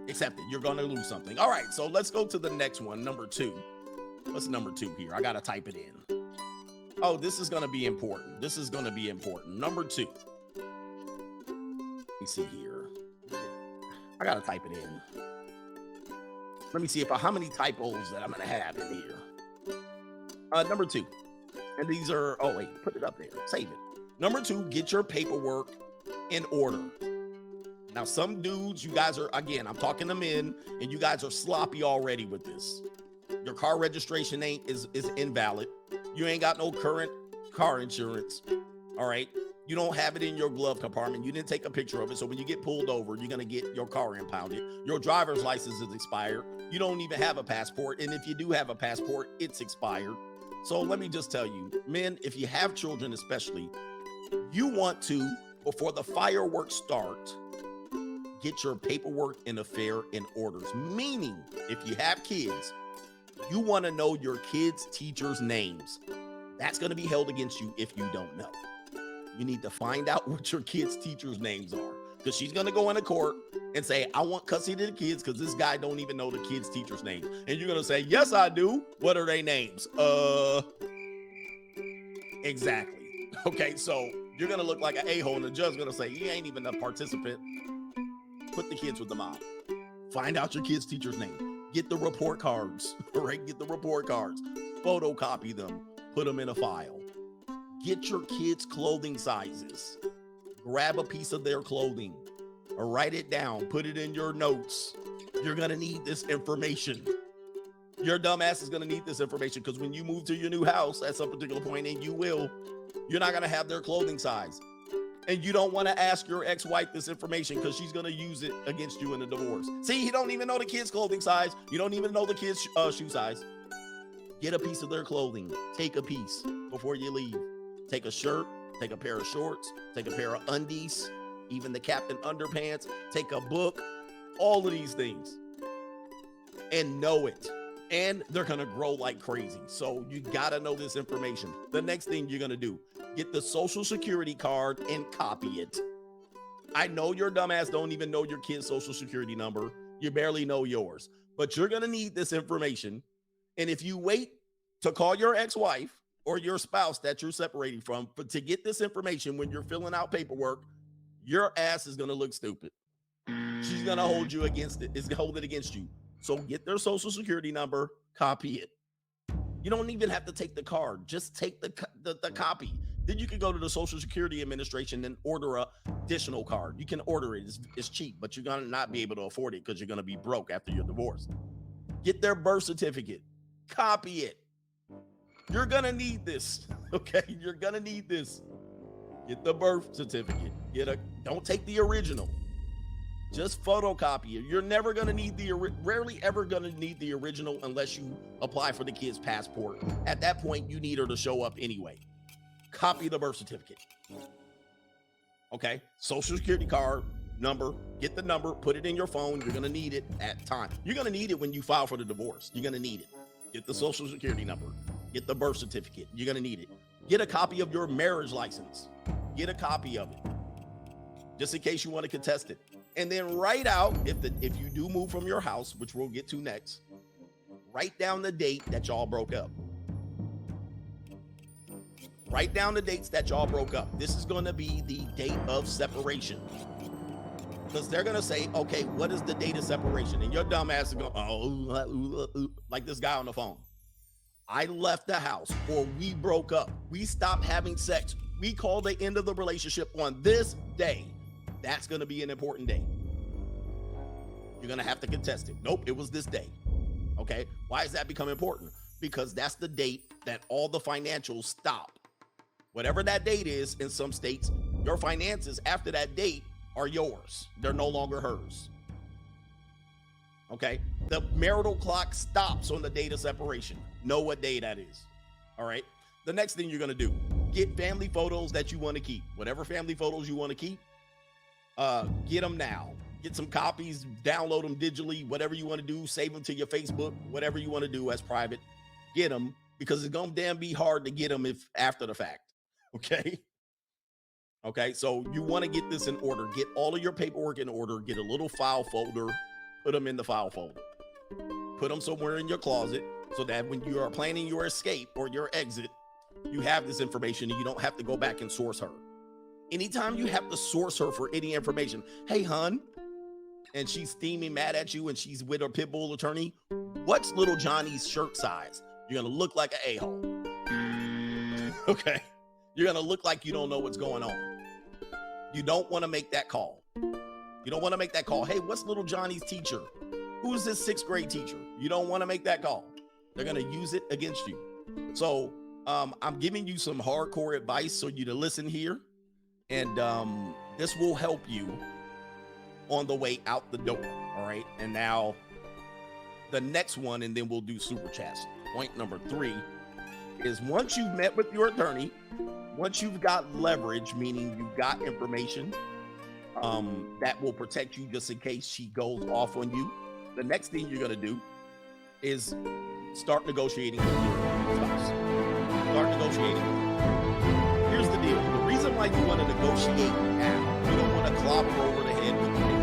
Accept it. You're going to lose something. All right, so let's go to the next one, number 2. What's number 2 here? I got to type it in. Oh, this is going to be important. This is going to be important. Number 2. Let me see here. I got to type it in. Let me see how many typos that I'm going to have in here. Number 2. And these are, oh, wait, put it up there. Save it. Number 2, get your paperwork in order. Now, some dudes, you guys are, again, I'm talking to men, and you guys are sloppy already with this. Your car registration is invalid. You ain't got no current car insurance. All right. You don't have it in your glove compartment. You didn't take a picture of it. So when you get pulled over, you're going to get your car impounded. Your driver's license is expired. You don't even have a passport. And if you do have a passport, it's expired. So let me just tell you, men, if you have children especially, you want to, before the fireworks start, get your paperwork and affair in orders. Meaning, if you have kids, you want to know your kids' teachers' names. That's going to be held against you if you don't know. You need to find out what your kids' teachers' names are, because she's going to go into court and say, I want custody of the kids because this guy don't even know the kids' teachers' names. And you're going to say, yes, I do. What are their names? Exactly. Okay, so you're going to look like an a-hole, and the judge's going to say, he ain't even a participant. Put the kids with the mom. Find out your kids' teacher's name. Get the report cards, all right? Get the report cards. Photocopy them. Put them in a file. Get your kids' clothing sizes. Grab a piece of their clothing or write it down. Put it in your notes. You're going to need this information. Your dumb ass is going to need this information because when you move to your new house at some particular point, and you will, you're not going to have their clothing size. And you don't want to ask your ex-wife this information because she's going to use it against you in a divorce. See, you don't even know the kid's clothing size. You don't even know the kid's shoe size. Get a piece of their clothing. Take a piece before you leave. Take a shirt, take a pair of shorts, take a pair of undies, even the captain underpants, take a book, all of these things. And know it. And they're going to grow like crazy. So you got to know this information. The next thing you're going to do, get the social security card and copy it. I know your dumbass don't even know your kid's social security number. You barely know yours. But you're going to need this information. And if you wait to call your ex-wife or your spouse that you're separating from to get this information when you're filling out paperwork, your ass is going to look stupid. She's going to hold you against it. It's going to hold it against you. So get their social security number, copy it. You don't even have to take the card. Just take the copy. Then you can go to the Social Security Administration and order a additional card. You can order it. It's cheap, but you're going to not be able to afford it because you're going to be broke after your divorce. Get their birth certificate. Copy it. You're going to need this, okay? You're going to need this. Get the birth certificate. Don't take the original. Just photocopy it. You're never going to need rarely ever going to need the original unless you apply for the kid's passport. At that point, you need her to show up anyway. Copy the birth certificate. Okay? Social security card, number, get the number, put it in your phone. You're going to need it at time. You're going to need it when you file for the divorce. You're going to need it. Get the social security number. Get the birth certificate. You're going to need it. Get a copy of your marriage license. Get a copy of it. Just in case you want to contest it. And then write out, if you do move from your house, which we'll get to next, write down the date that y'all broke up. Write down the dates that y'all broke up. This is going to be the date of separation. Because they're going to say, okay, what is the date of separation? And your dumb ass is going, like this guy on the phone. I left the house, or we broke up. We stopped having sex. We called the end of the relationship on this day. That's going to be an important day. You're going to have to contest it. Nope, it was this day. Okay, why does that become important? Because that's the date that all the financials stop. Whatever that date is in some states, your finances after that date are yours. They're no longer hers. Okay, the marital clock stops on the date of separation. Know what day that is. All right, the next thing you're going to do, get family photos that you want to keep. Whatever family photos you want to keep, get them now. Get some copies, download them digitally, whatever you want to do, save them to your Facebook, whatever you want to do as private. Get them, because it's going to damn be hard to get them if after the fact. Okay? Okay, so you want to get this in order. Get all of your paperwork in order. Get a little file folder. Put them in the file folder. Put them somewhere in your closet so that when you are planning your escape or your exit, you have this information and you don't have to go back and source her. Anytime you have to source her for any information, hey, hun, and she's steaming mad at you and she's with her pit bull attorney, what's little Johnny's shirt size? You're going to look like an a-hole. Okay. You're going to look like you don't know what's going on. You don't want to make that call. You don't want to make that call. Hey, what's little Johnny's teacher? Who's this 6th grade teacher? You don't want to make that call. They're going to use it against you. So I'm giving you some hardcore advice so you to listen here. And this will help you on the way out the door. All right. And now the next one, and then we'll do super chats. Point number 3 is once you've met with your attorney, once you've got leverage, meaning you've got information that will protect you just in case she goes off on you, the next thing you're going to do is start negotiating with your spouse. Start negotiating. Here's the deal. The reason why you want to negotiate now, you don't want to clobber over the head with the papers.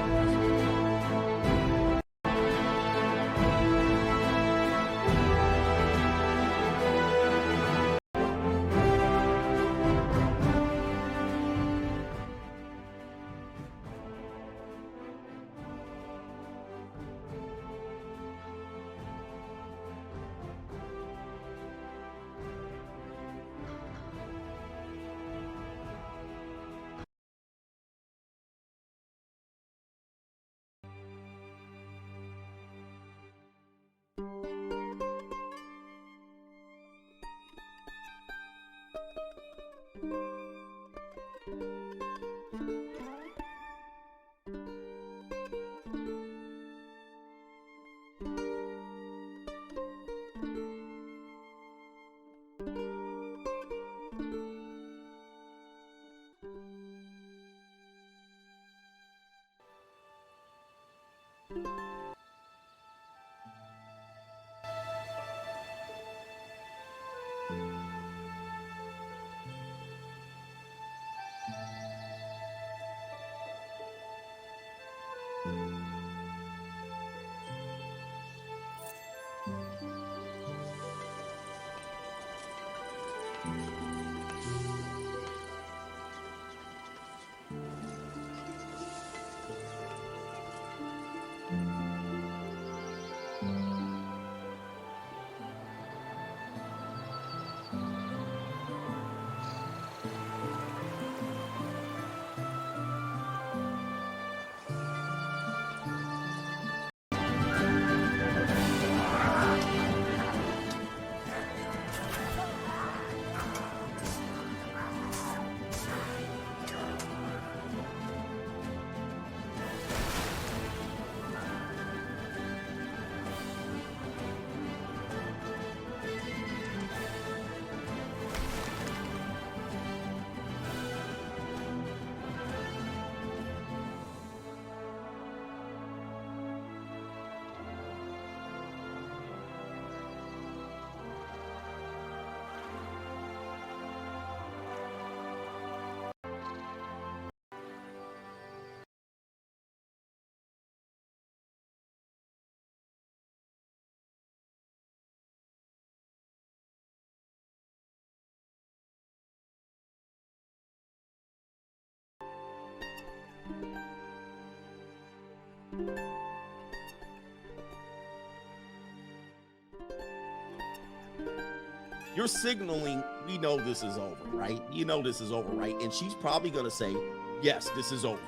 You're signaling, we know this is over, right? You know this is over, right? And she's probably going to say, yes, this is over.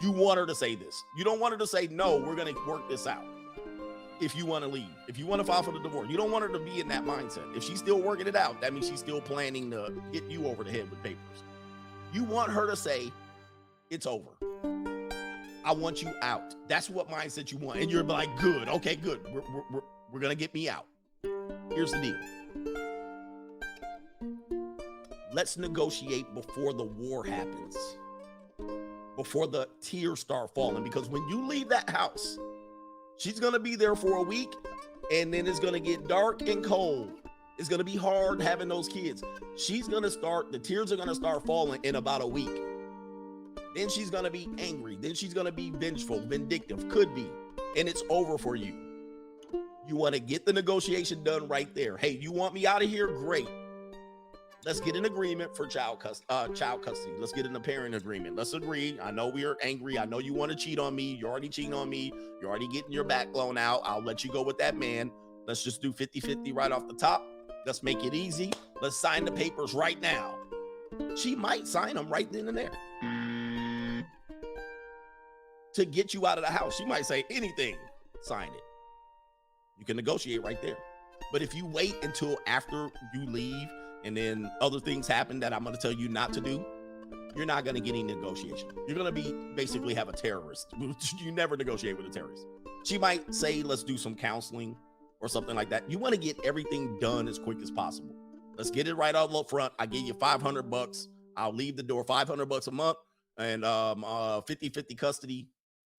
You want her to say this. You don't want her to say, no, we're going to work this out. If you want to leave, if you want to file for the divorce, you don't want her to be in that mindset. If she's still working it out, that means she's still planning to hit you over the head with papers. You want her to say, it's over. I want you out. That's what mindset you want. And you're like, good. Okay, good. We're going to get me out. Here's the deal. Let's negotiate before the war happens, before the tears start falling, because when you leave that house, she's going to be there for a week, and then it's going to get dark and cold. It's going to be hard having those kids. The tears are going to start falling in about a week. Then she's going to be angry. Then she's going to be vengeful, vindictive, could be. And it's over for you. You want to get the negotiation done right there. Hey, you want me out of here? Great. Let's get an agreement for child custody. Let's get an parent agreement. Let's agree. I know we are angry. I know you want to cheat on me. You're already cheating on me. You're already getting your back blown out. I'll let you go with that man. Let's just do 50-50 right off the top. Let's make it easy. Let's sign the papers right now. She might sign them right then and there to get you out of the house. She might say anything, sign it. You can negotiate right there. But if you wait until after you leave and then other things happen that I'm going to tell you not to do, you're not going to get any negotiation. You're going to basically have a terrorist. You never negotiate with a terrorist. She might say, let's do some counseling or something like that. You want to get everything done as quick as possible. Let's get it right out up front. I give you $500. I'll leave the door, $500 a month, and 50-50 custody.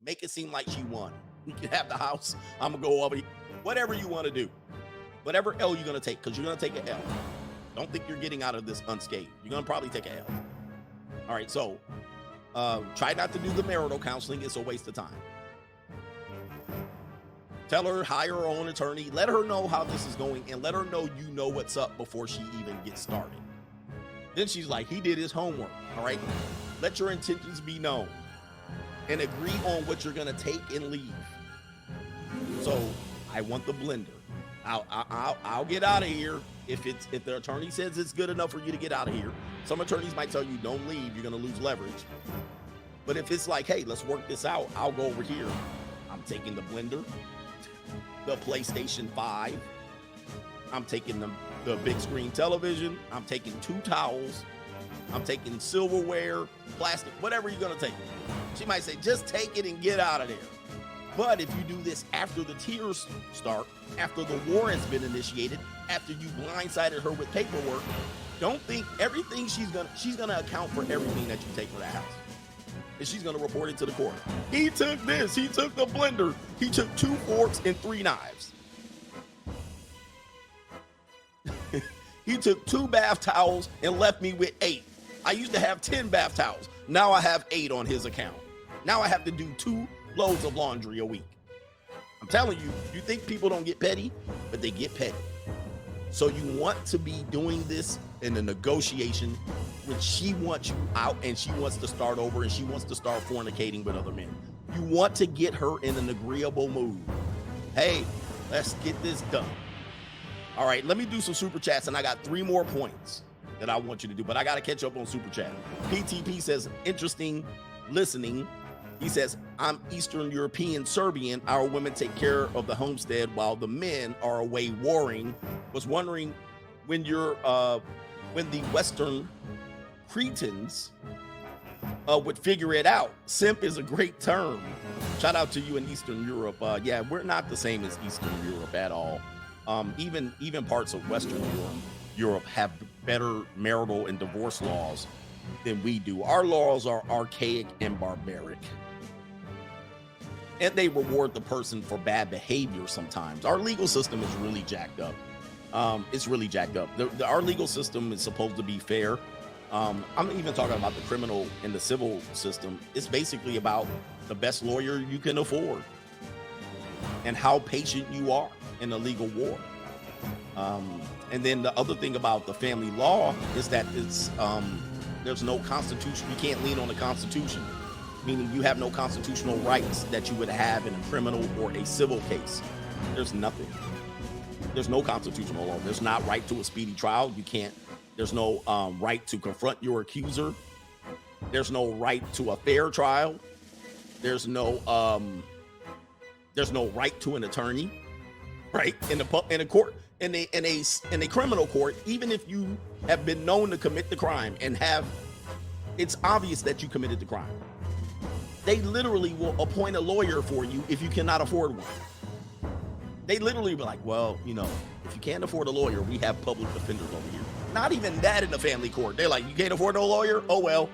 Make it seem like she won. You can have the house. I'm going to go over. Whatever you want to do. Whatever L you're going to take, because you're going to take an L. Don't think you're getting out of this unscathed. You're going to probably take an L. All right, so try not to do the marital counseling. It's a waste of time. Tell her, hire her own attorney. Let her know how this is going, and let her know you know what's up before she even gets started. Then she's like, he did his homework. All right, let your intentions be known and agree on what you're going to take and leave. So I want the blender. I'll get out of here if the attorney says it's good enough for you to get out of here. Some attorneys might tell you don't leave, you're going to lose leverage. But if it's like, hey, let's work this out, I'll go over here. I'm taking the blender, the PlayStation 5. I'm taking the big screen television. I'm taking 2 towels. I'm taking silverware, plastic, whatever you're going to take. She might say, just take it and get out of there. But if you do this after the tears start, after the war has been initiated, after you blindsided her with paperwork, don't think everything she's gonna account for everything that you take for that house. And she's gonna report it to the court. He took this, he took the blender, he took 2 forks and 3 knives. He took 2 bath towels and left me with 8. I used to have 10 bath towels. Now I have 8 on his account. Now I have to do 2 loads of laundry a week. I'm telling you, you think people don't get petty, but they get petty. So you want to be doing this in a negotiation when she wants you out and she wants to start over and she wants to start fornicating with other men. You want to get her in an agreeable mood. Hey, let's get this done. All right, let me do some super chats, and I got 3 more points that I want you to do, but I got to catch up on super chat. PTP says, interesting listening. He says, I'm Eastern European Serbian. Our women take care of the homestead while the men are away warring. Was wondering when the Western Cretans would figure it out. Simp is a great term. Shout out to you in Eastern Europe. Yeah, we're not the same as Eastern Europe at all. Even parts of Western Europe have better marital and divorce laws than we do. Our laws are archaic and barbaric. And they reward the person for bad behavior sometimes. Our legal system is really jacked up. It's really jacked up. Our legal system is supposed to be fair. I'm even talking about the criminal and the civil system. It's basically about the best lawyer you can afford and how patient you are in a legal war. And then the other thing about the family law is that it's there's no constitution. You can't lean on the Constitution, meaning you have no constitutional rights that you would have in a criminal or a civil case. There's nothing. There's no constitutional law. There's not right to a speedy trial. You can't. There's no right to confront your accuser. There's no right to a fair trial. There's no right to an attorney, right? In a court, in a criminal court, even if you have been known to commit the crime and it's obvious that you committed the crime, they literally will appoint a lawyer for you if you cannot afford one. They literally be like, well, if you can't afford a lawyer, we have public defenders over here. Not even that in the family court. They're like, you can't afford no lawyer? Oh, well.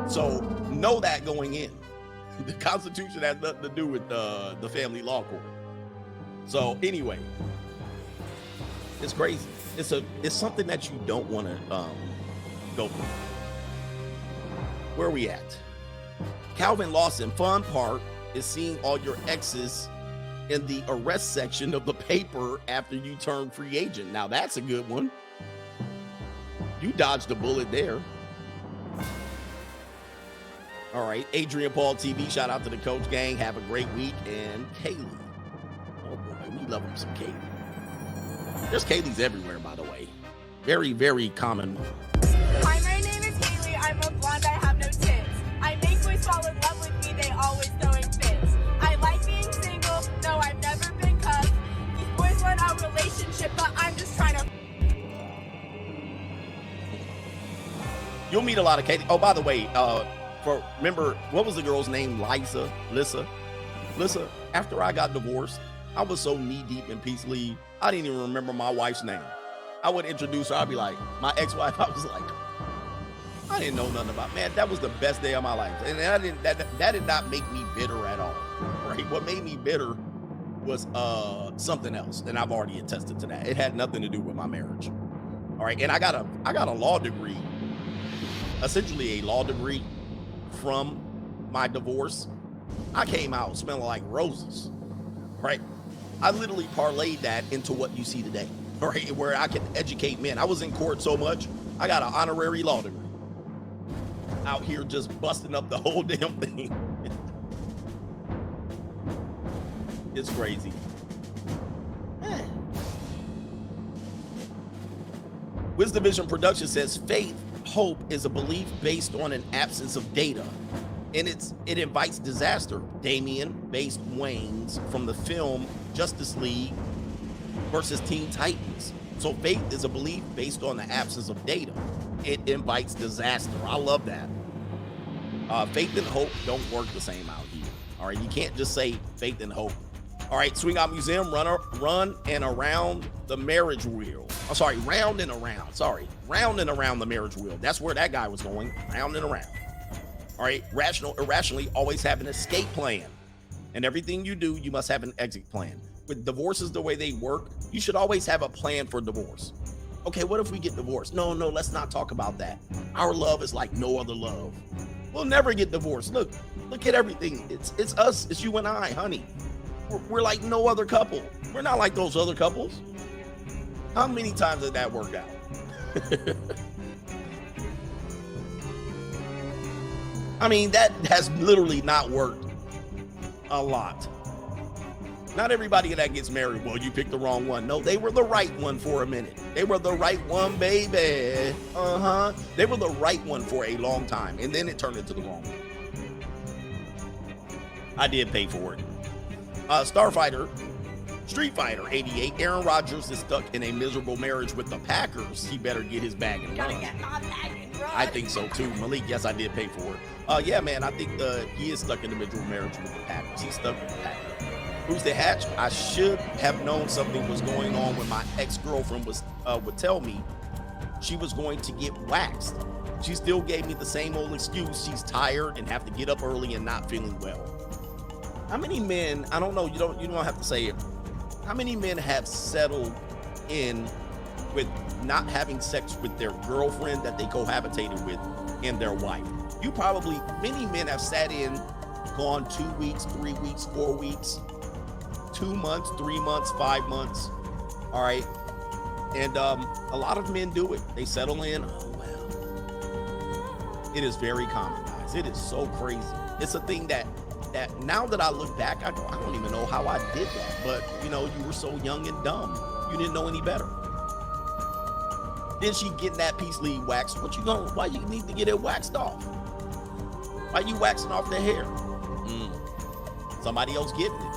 So know that going in. The Constitution has nothing to do with the family law court. So anyway, it's crazy. It's something that you don't want to go through. Where are we at? Calvin Lawson, fun part is seeing all your exes in the arrest section of the paper after you turn free agent. Now that's a good one. You dodged a bullet there. All right, Adrian Paul TV, shout out to the Coach Gang. Have a great week. And Kaylee. Oh boy, we love him some Kaylee. There's Kayleys everywhere, by the way. Very, very common. Hi, my name is Kaylee. I'm a blonde. I have no tits. I make boys fall in love with me. They always throwing fits. I like being single. No, I've never been cuffed. These boys want a relationship, but I'm just trying to. You'll meet a lot of Katie. Oh, by the way, remember, what was the girl's name? Lissa. After I got divorced, I was so knee deep in peace leave, I didn't even remember my wife's name. I would introduce her. I'd be like, my ex-wife. I was like, I didn't know nothing about. Man, that was the best day of my life, and that did not make me bitter at all. Right? What made me bitter was something else, and I've already attested to that. It had nothing to do with my marriage. All right, and I got a law degree, essentially a law degree from my divorce. I came out smelling like roses, right? I literally parlayed that into what you see today, right? Where I can educate men. I was in court so much, I got an honorary law degree. Out here just busting up the whole damn thing. It's crazy. Wisdom Vision Production says faith, hope is a belief based on an absence of data, and it invites disaster. Damian based Wayne's from the film Justice League versus Teen Titans. So faith is a belief based on the absence of data. It invites disaster. I love that. Faith and hope don't work the same out here. All right, you can't just say faith and hope. All right, Swing Out Museum, run and around the marriage wheel. Oh, sorry, round and around. Sorry, round and around the marriage wheel. That's where that guy was going, round and around. All right, irrationally, always have an escape plan. And everything you do, you must have an exit plan. With divorces the way they work, you should always have a plan for divorce. Okay, what if we get divorced? No, let's not talk about that. Our love is like no other love. We'll never get divorced. Look at everything. It's us, it's you and I, honey. We're like no other couple. We're not like those other couples. How many times did that work out? I mean, that has literally not worked a lot. Not everybody that gets married, well, you picked the wrong one. No, they were the right one for a minute. They were the right one, baby. They were the right one for a long time, and then it turned into the wrong one. I did pay for it. Street Fighter 88. Aaron Rodgers is stuck in a miserable marriage with the Packers. He better get his bag and run. I think so too. Malik, yes, I did pay for it. Yeah, man, I think he is stuck in a miserable marriage with the Packers. He's stuck with the Packers. Who's the hatch? I should have known something was going on when my ex-girlfriend would tell me she was going to get waxed. She still gave me the same old excuse. She's tired and have to get up early and not feeling well. How many men, I don't know, you don't have to say it. How many men have settled in with not having sex with their girlfriend that they cohabitated with and their wife? Many men have sat in, gone 2 weeks, 3 weeks, 4 weeks, 2 months, 3 months, 5 months. All right. And a lot of men do it. They settle in. Oh, well. It is very common, guys. It is so crazy. It's a thing that now that I look back, I go, I don't even know how I did that. But, you were so young and dumb. You didn't know any better. Then she getting that peace leave waxed. Why you need to get it waxed off? Why you waxing off the hair? Somebody else getting it.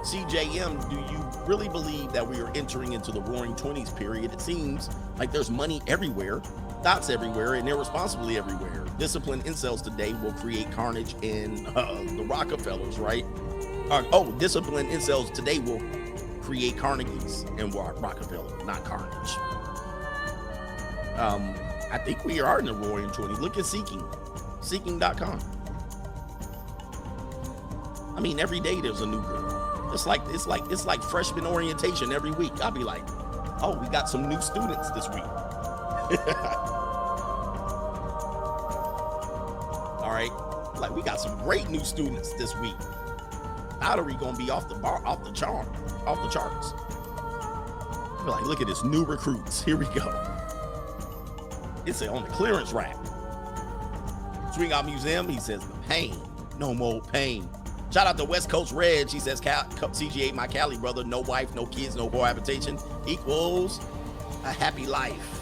CJM, do you really believe that we are entering into the roaring 20s period? It seems like there's money everywhere, thoughts everywhere, and irresponsibly everywhere. Disciplined incels today will create carnage in the Rockefellers, right? Disciplined incels today will create Carnegies in Rockefeller, not carnage. I think we are in the roaring 20s. Look at Seeking.com. I mean, every day there's a new girl. It's like freshman orientation every week. I'll be like, oh, we got some new students this week. All right, like we got some great new students this week. Lottery gonna be off the charts. Be like, look at this, new recruits. Here we go. It's on the clearance rack. Swing Out Museum, he says, pain, no more pain. Shout out to West Coast Red. She says, CG8, my Cali brother, no wife, no kids, no cohabitation equals a happy life.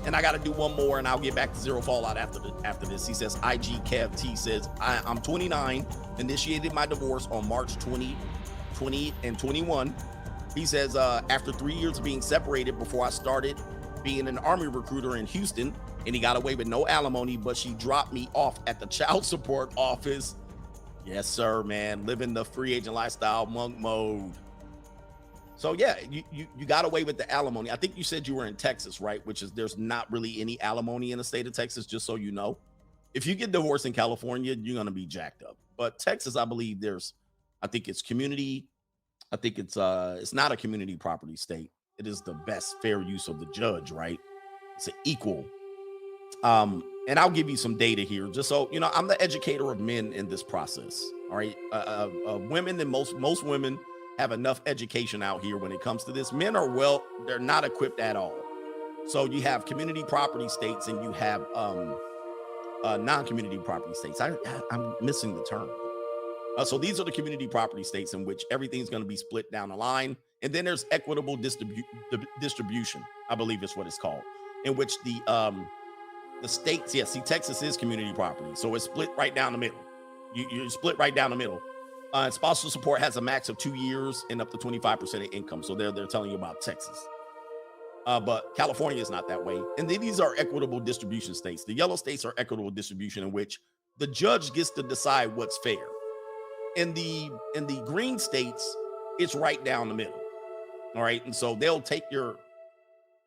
And I got to do one more, and I'll get back to Zero Fallout after this. He says, IG Kev T says, I'm 29, initiated my divorce on March 20 and 21. He says, after 3 years of being separated before I started being an Army recruiter in Houston, and he got away with no alimony, but she dropped me off at the child support office. Yes, sir, man. Living the free agent lifestyle, monk mode. So yeah, you got away with the alimony. I think you said you were in Texas, right? Which is, there's not really any alimony in the state of Texas, just so you know. If you get divorced in California, you're going to be jacked up. But Texas, I believe I think it's community. I think it's not a community property state. It is the best fair use of the judge, right? It's an equal. And I'll give you some data here, just so you know. I'm the educator of men in this process. All right, women, and most women have enough education out here when it comes to this. Men they're not equipped at all. So you have community property states, and you have non-community property states. I'm missing the term. So these are the community property states in which everything's going to be split down the line. And then there's equitable distribution, I believe is what it's called, in which the states, see, Texas is community property. So it's split right down the middle. You split right down the middle. Spousal support has a max of 2 years and up to 25% of income. So they're telling you about Texas. But California is not that way. And then these are equitable distribution states. The yellow states are equitable distribution, in which the judge gets to decide what's fair. In the green states, it's right down the middle. All right. And so they'll take your,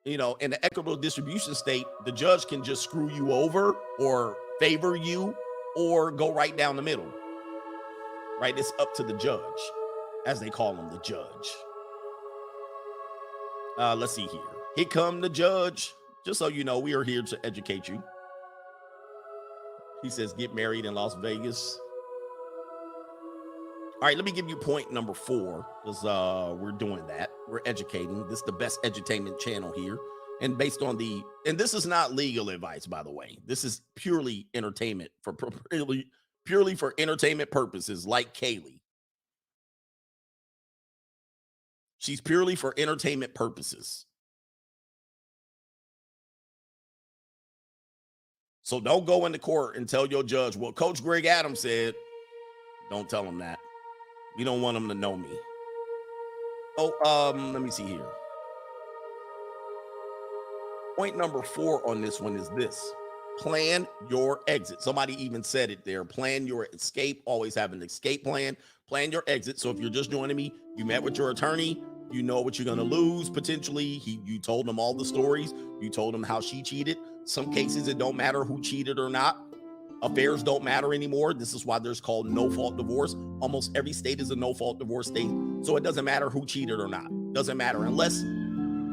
in the equitable distribution state, the judge can just screw you over or favor you or go right down the middle. Right. It's up to the judge, as they call him, the judge. Let's see here. Here come the judge. Just so you know, we are here to educate you. He says, get married in Las Vegas. All right, let me give you point number 4, because we're doing that. We're educating. This is the best edutainment channel here. And based on and this is not legal advice, by the way. This is purely entertainment, purely for entertainment purposes, like Kaylee. She's purely for entertainment purposes. So don't go into court and tell your judge, well, Coach Greg Adams said. Don't tell him that. We don't want them to know me. Oh, let me see here. Point number 4 on this one is this. Plan your exit. Somebody even said it there. Plan your escape. Always have an escape plan. Plan your exit. So if you're just joining me, you met with your attorney. You know what you're going to lose potentially. You told him all the stories. You told him how she cheated. Some cases, it don't matter who cheated or not. Affairs don't matter anymore. This is why there's called no-fault divorce. Almost every state is a no-fault divorce state. So it doesn't matter who cheated or not. Doesn't matter. Unless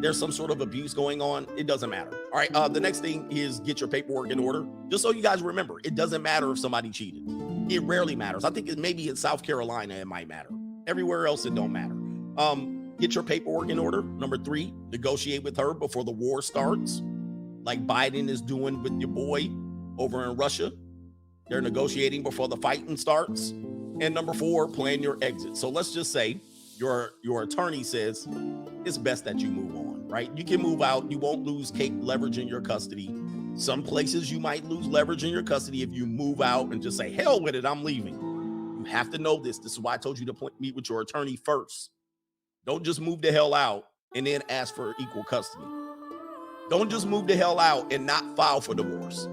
there's some sort of abuse going on, it doesn't matter. All right, the next thing is get your paperwork in order. Just so you guys remember, it doesn't matter if somebody cheated. It rarely matters. I think maybe in South Carolina it might matter. Everywhere else it don't matter. Get your paperwork in order. Number 3, negotiate with her before the war starts, like Biden is doing with your boy over in Russia. They're negotiating before the fighting starts. And number 4, plan your exit. So let's just say your attorney says it's best that you move on, right? You can move out. You won't lose leverage in your custody. Some places you might lose leverage in your custody if you move out and just say, hell with it, I'm leaving. You have to know this. This is why I told you to meet with your attorney first. Don't just move the hell out and then ask for equal custody. Don't just move the hell out and not file for divorce.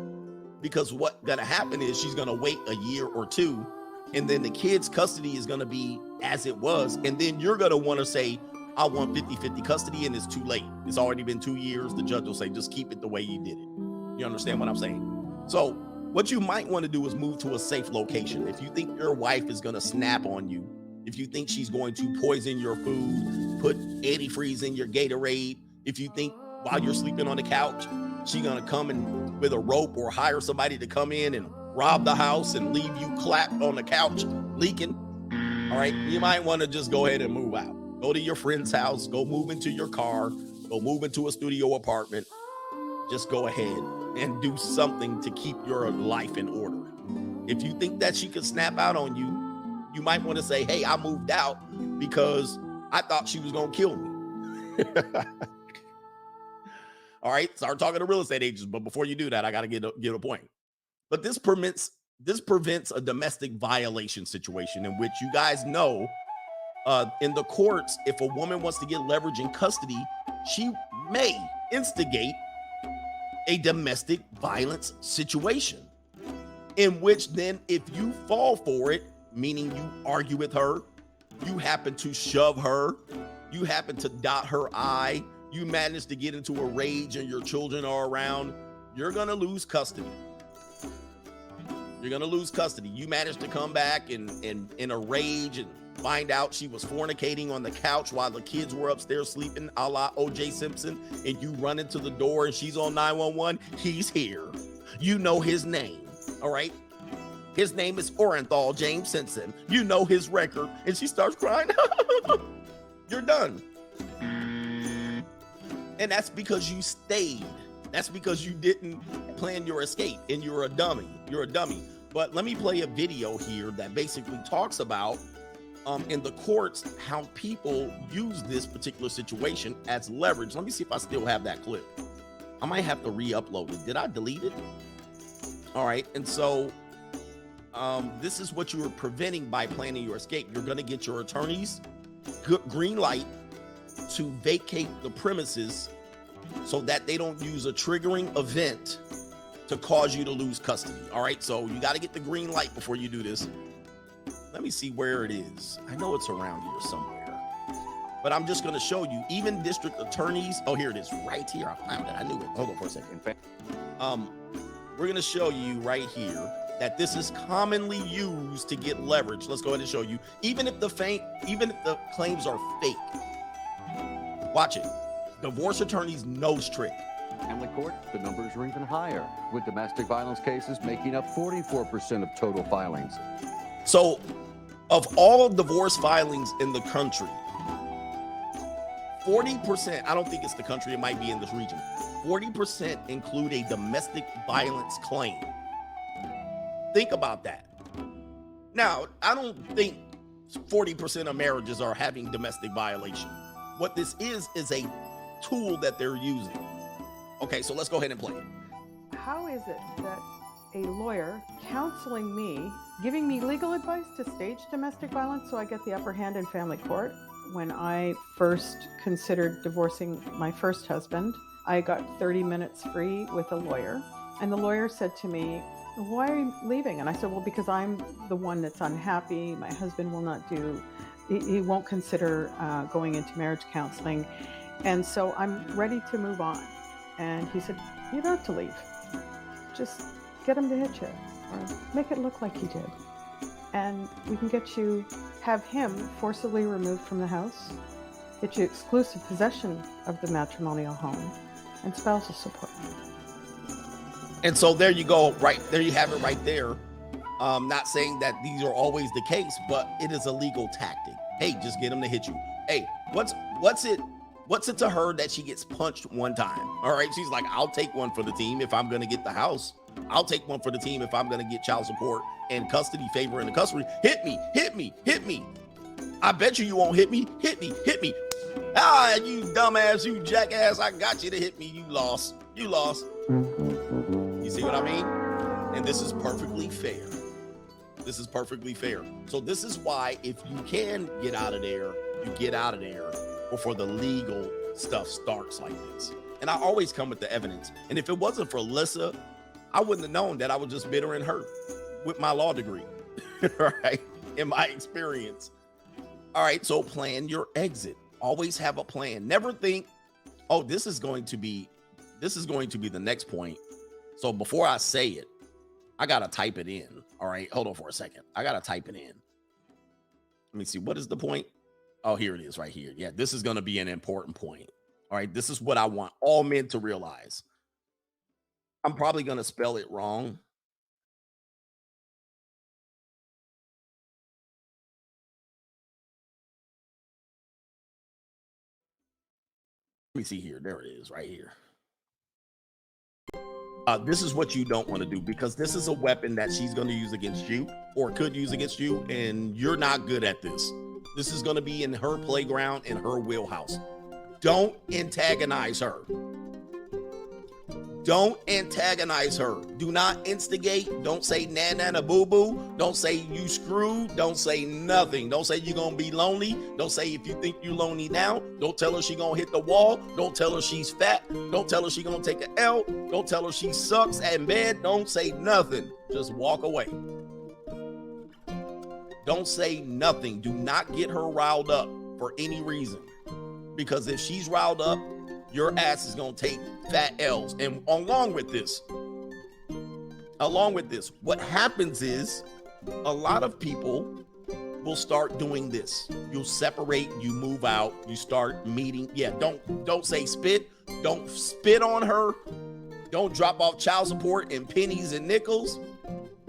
Because what's going to happen is she's going to wait a year or 2, and then the kid's custody is going to be as it was. And then you're going to want to say, I want 50-50 custody, and it's too late. It's already been 2 years. The judge will say, just keep it the way you did it. You understand what I'm saying? So what you might want to do is move to a safe location. If you think your wife is going to snap on you if you think she's going to poison your food, put antifreeze in your Gatorade, if you think while you're sleeping on the couch, she's going to come in with a rope or hire somebody to come in and rob the house and leave you clapped on the couch leaking, all right, you might want to just go ahead and move out. Go to your friend's house, go move into your car, go move into a studio apartment. Just go ahead and do something to keep your life in order. If you think that she could snap out on you, you might want to say, hey, I moved out because I thought she was going to kill me. All right, start talking to real estate agents. But before you do that, I got to get a point. But this prevents a domestic violation situation in which you guys know in the courts, if a woman wants to get leverage in custody, she may instigate a domestic violence situation in which then if you fall for it, meaning you argue with her, you happen to shove her, you happen to dot her I, you manage to get into a rage and your children are around, you're going to lose custody. You're going to lose custody. You manage to come back in a rage and find out she was fornicating on the couch while the kids were upstairs sleeping, a la O.J. Simpson, and you run into the door and she's on 911. He's here. You know his name, all right? His name is Orenthal James Simpson. You know his record, and she starts crying. You're done. And that's because you stayed. That's because you didn't plan your escape, and you're a dummy. You're a dummy. But let me play a video here that basically talks about in the courts how people use this particular situation as leverage. Let me see if I still have that clip. I might have to re-upload it. Did I delete it? All right. And so this is what you are preventing by planning your escape. You're going to get your attorney's green light to vacate the premises so that they don't use a triggering event to cause you to lose custody. All right. So you got to get the green light before you do this. Let me see where it is. I know it's around here somewhere, but I'm just going to show you. Even district attorneys. Oh, here it is, right here. I found it. I knew it. Hold on for a second. We're going to show you right here that this is commonly used to get leverage. Let's go ahead and show you. Even if the claims are fake, watch it. Divorce attorneys' nose trick. Family court, the numbers are even higher, with domestic violence cases making up 44% of total filings. So, of all divorce filings in the country, 40%, I don't think it's the country, it might be in this region, 40% include a domestic violence claim. Think about that. Now, I don't think 40% of marriages are having domestic violation. What this is a tool that they're using. Okay, so let's go ahead and play it. How is it that a lawyer counseling me, giving me legal advice to stage domestic violence so I get the upper hand in family court? When I first considered divorcing my first husband, I got 30 minutes free with a lawyer. And the lawyer said to me, "Why are you leaving?" And I said, "Well, because I'm the one that's unhappy. My husband will not he won't consider going into marriage counseling. And so I'm ready to move on." And he said, "You don't have to leave. Just get him to hit you or make it look like he did. And we can have him forcibly removed from the house, get you exclusive possession of the matrimonial home and spousal support." And so there you go, right there you have it right there. Not saying that these are always the case, but it is a legal tactic. Hey, just get him to hit you. Hey, what's it to her that she gets punched one time? All right, she's like, I'll take one for the team if I'm going to get the house. I'll take one for the team if I'm going to get child support and custody, favor in the custody. Hit me, hit me, hit me. I bet you won't hit me. Hit me, hit me. Ah, you dumbass, you jackass. I got you to hit me. You lost. You lost. You see what I mean? And this is perfectly fair. This is perfectly fair. So this is why if you can get out of there, you get out of there before the legal stuff starts like this. And I always come with the evidence. And if it wasn't for Alyssa, I wouldn't have known that I was just bitter and hurt with my law degree, right? In my experience. All right, so plan your exit. Always have a plan. Never think, oh, this is going to be the next point. So before I say it, I got to type it in. All right, hold on for a second. I got to type it in. Let me see. What is the point? Oh, here it is right here. Yeah, this is going to be an important point. All right. This is what I want all men to realize. I'm probably going to spell it wrong. Let me see here. There it is right here. This is what you don't want to do, because this is a weapon that she's going to use against you or could use against you, and you're not good at this. This is going to be in her playground, in her wheelhouse. Don't antagonize her. Don't antagonize her. Do not instigate. Don't say na boo boo. Don't say you screwed. Don't say nothing. Don't say you're going to be lonely. Don't say if you think you're lonely now. Don't tell her she's going to hit the wall. Don't tell her she's fat. Don't tell her she's going to take an L. Don't tell her she sucks at bed. Don't say nothing. Just walk away. Don't say nothing. Do not get her riled up for any reason. Because if she's riled up, your ass is going to take fat L's. And along with this, what happens is a lot of people will start doing this. You'll separate, you move out, you start meeting. Yeah, don't say spit. Don't spit on her. Don't drop off child support and pennies and nickels.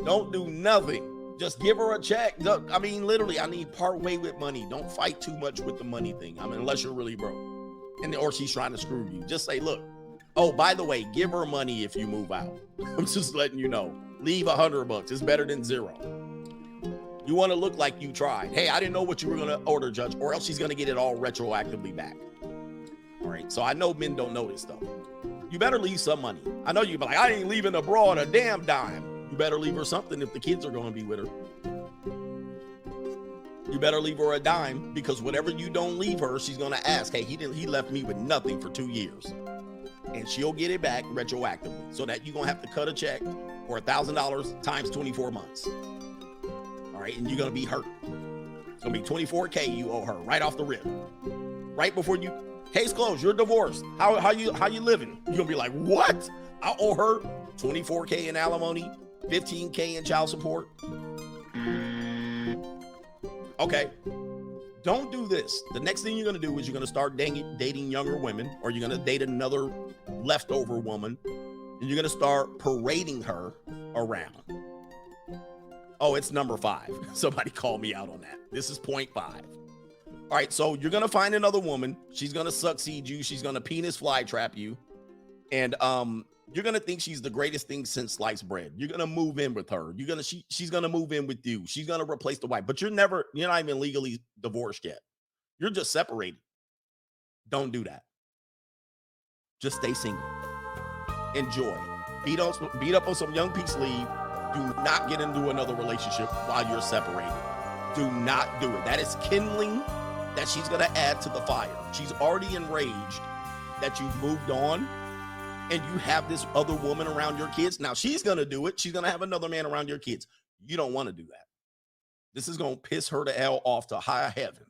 Don't do nothing. Just give her a check. I mean, literally, I need part way with money. Don't fight too much with the money thing. I mean, unless you're really broke. Or she's trying to screw you. Just say, look, oh, by the way, give her money if you move out. I'm just letting you know. Leave $100. It's better than zero. You want to look like you tried. Hey, I didn't know what you were going to order, Judge, or else she's going to get it all retroactively back. All right. So I know men don't know this stuff. You better leave some money. I know you'd be like, I ain't leaving the broad a damn dime. You better leave her something if the kids are going to be with her. You better leave her a dime, because whatever you don't leave her, she's going to ask, hey, he left me with nothing for 2 years. And she'll get it back retroactively, so that you're going to have to cut a check for $1,000 times 24 months. All right. And you're going to be hurt. It's going to be $24K you owe her right off the rip. Right before you, case closed, you're divorced. How you living? You're going to be like, what? I owe her $24K in alimony, $15K in child support. Okay, don't do this. The next thing you're going to do is you're going to start dating younger women, or you're going to date another leftover woman, and you're going to start parading her around. Oh, it's number 5. Somebody called me out on that. This is 0.5. All right, so you're going to find another woman. She's going to succeed you. She's going to penis fly trap you. And you're going to think she's the greatest thing since sliced bread. You're going to move in with her. She's going to move in with you. She's going to replace the wife, but you're not even legally divorced yet. You're just separated. Don't do that. Just stay single. Enjoy. Beat up on some young peace leave. Do not get into another relationship while you're separated. Do not do it. That is kindling that she's going to add to the fire. She's already enraged that you've moved on. And you have this other woman around your kids. Now she's going to do it. She's going to have another man around your kids. You don't want to do that. This is going to piss her to hell off to high heaven.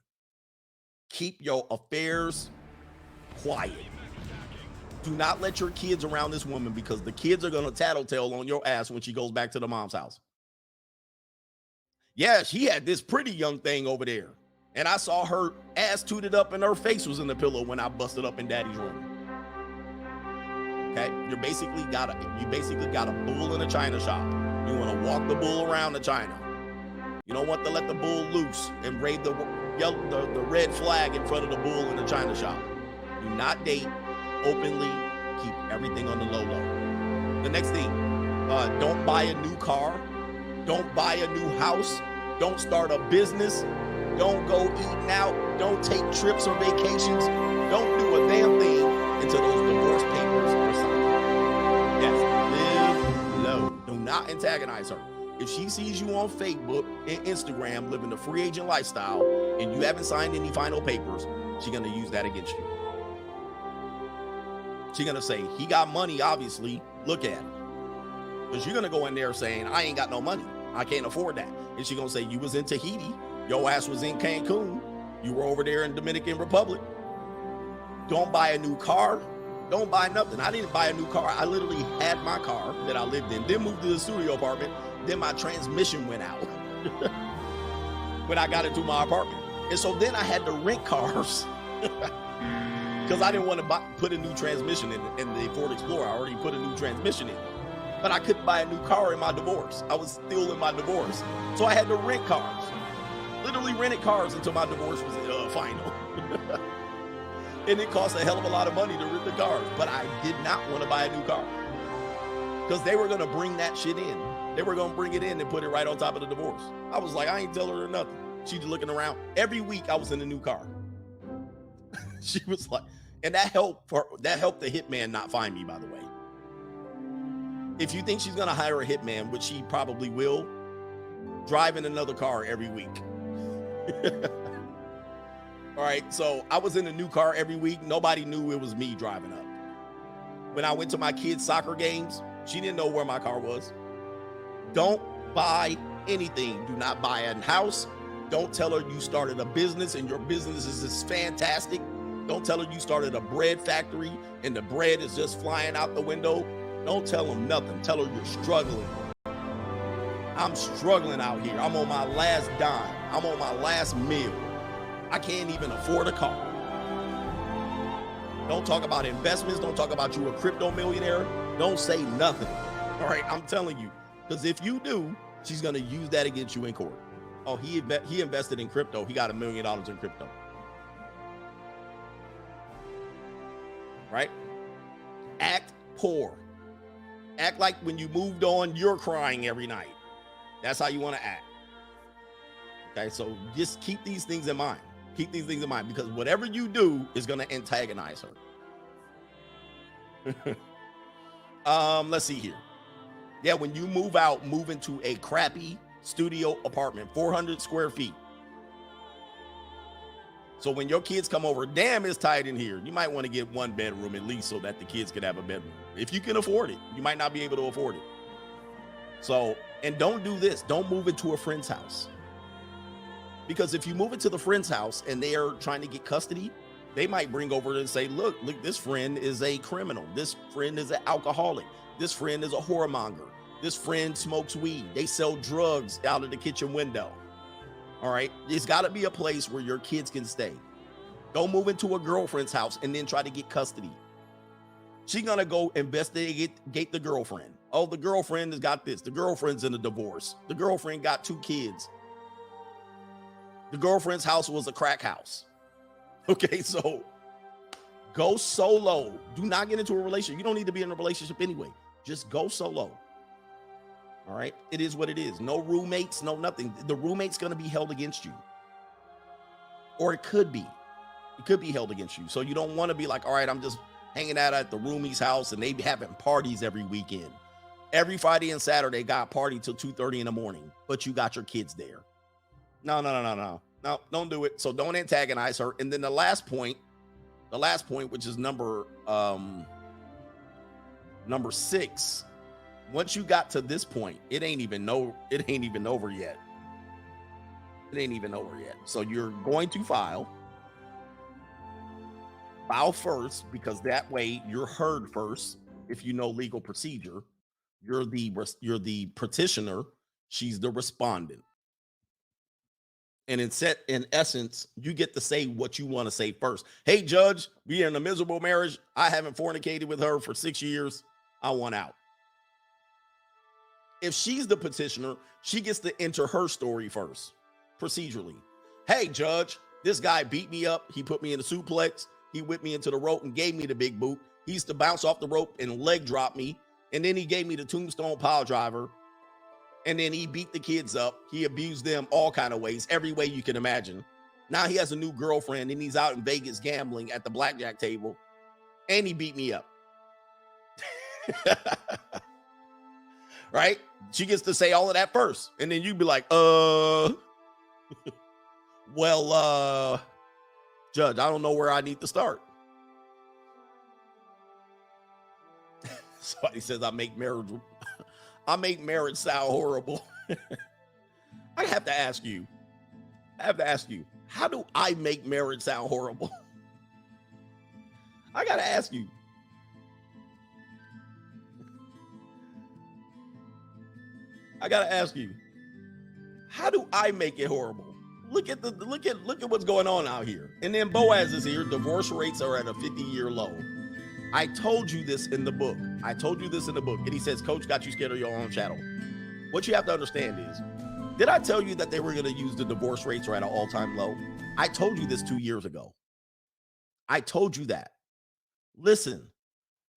Keep your affairs quiet. Do not let your kids around this woman, because the kids are going to tattletale on your ass when she goes back to the mom's house. Yeah, she had this pretty young thing over there. And I saw her ass tooted up and her face was in the pillow when I busted up in daddy's room. Okay, you basically got a bull in a china shop. You want to walk the bull around the china. You don't want to let the bull loose and wave the red flag in front of the bull in the china shop. Do not date openly. Keep everything on the low. The next thing, don't buy a new car. Don't buy a new house. Don't start a business. Don't go eating out. Don't take trips or vacations. Don't do a damn thing until those divorce papers are signed. Yes, live low. Do not antagonize her. If she sees you on Facebook and Instagram living the free agent lifestyle and you haven't signed any final papers, she's going to use that against you. She's going to say, he got money, obviously. Look at him. Because you're going to go in there saying, I ain't got no money. I can't afford that. And she's going to say, you was in Tahiti. Your ass was in Cancun. You were over there in Dominican Republic. Don't buy a new car. Don't buy nothing. I didn't buy a new car. I literally had my car that I lived in, then moved to the studio apartment. Then my transmission went out. when I got into my apartment. And so then I had to rent cars because I didn't want to put a new transmission in the Ford Explorer. I already put a new transmission in. But I couldn't buy a new car in my divorce. I was still in my divorce. So I had to rent cars. Literally rented cars until my divorce was final. And it cost a hell of a lot of money to rent the cars. But I did not want to buy a new car. Because they were going to bring that shit in. They were going to bring it in and put it right on top of the divorce. I was like, I ain't tell her nothing. She's looking around. Every week I was in a new car. She was like, and that helped the hitman not find me, by the way. If you think she's going to hire a hitman, which she probably will, drive in another car every week. All right, so I was in a new car every week. Nobody knew it was me driving up. When I went to my kids' soccer games, she didn't know where my car was. Don't buy anything. Do not buy a house. Don't tell her you started a business and your business is fantastic. Don't tell her you started a bread factory and the bread is just flying out the window. Don't tell them nothing. Tell her you're struggling. I'm struggling out here. I'm on my last dime. I'm on my last meal. I can't even afford a car. Don't talk about investments. Don't talk about you a crypto millionaire. Don't say nothing. All right, I'm telling you. Because if you do, she's going to use that against you in court. Oh, he invested in crypto. He got $1 million in crypto. Right? Act poor. Act like when you moved on, you're crying every night. That's how you want to act. Okay, so just keep these things in mind. Keep these things in mind because whatever you do is going to antagonize her. Let's see here. Yeah, when you move out, move into a crappy studio apartment, 400 square feet. So when your kids come over, damn, it's tight in here. You might want to get one bedroom at least so that the kids could have a bedroom. If you can afford it, you might not be able to afford it. So, and don't do this. Don't move into a friend's house. Because if you move into the friend's house and they are trying to get custody, they might bring over and say, look, this friend is a criminal. This friend is an alcoholic. This friend is a whoremonger. This friend smokes weed. They sell drugs out of the kitchen window. All right. There's got to be a place where your kids can stay. Don't move into a girlfriend's house and then try to get custody. She's going to go investigate the girlfriend. Oh, the girlfriend has got this. The girlfriend's in a divorce. The girlfriend got 2 kids. The girlfriend's house was a crack house. Okay, so go solo. Do not get into a relationship. You don't need to be in a relationship anyway. Just go solo. All right, it is what it is. No roommates, no nothing. The roommate's going to be held against you. Or it could be. It could be held against you. So you don't want to be like, all right, I'm just hanging out at the roomie's house and they be having parties every weekend. Every Friday and Saturday got a party till 2:30 in the morning, but you got your kids there. No, don't do it. So don't antagonize her. And then the last point, which is number 6. Once you got to this point, it ain't even over yet. It ain't even over yet. So you're going to file first, because that way you're heard first. If you know legal procedure, you're the petitioner. She's the respondent. And in essence, you get to say what you want to say first. Hey, judge, we in a miserable marriage. I haven't fornicated with her for 6 years. I want out. If she's the petitioner, she gets to enter her story first, procedurally. Hey, judge, this guy beat me up. He put me in a suplex. He whipped me into the rope and gave me the big boot. He used to bounce off the rope and leg drop me. And then he gave me the tombstone pile driver. And then he beat the kids up. He abused them all kind of ways, every way you can imagine. Now he has a new girlfriend and he's out in Vegas gambling at the blackjack table. And he beat me up. Right? She gets to say all of that first. And then you'd be like, well, judge, I don't know where I need to start. Somebody says I make marriage sound horrible. I have to ask you, how do I make marriage sound horrible? I got to ask you. How do I make it horrible? Look at what's going on out here. And then Boaz is here. Divorce rates are at a 50-year low. I told you this in the book. And he says, Coach got you scared of your own shadow. What you have to understand is, did I tell you that they were going to use the divorce rates are at an all-time low? I told you this 2 years ago. I told you that. Listen,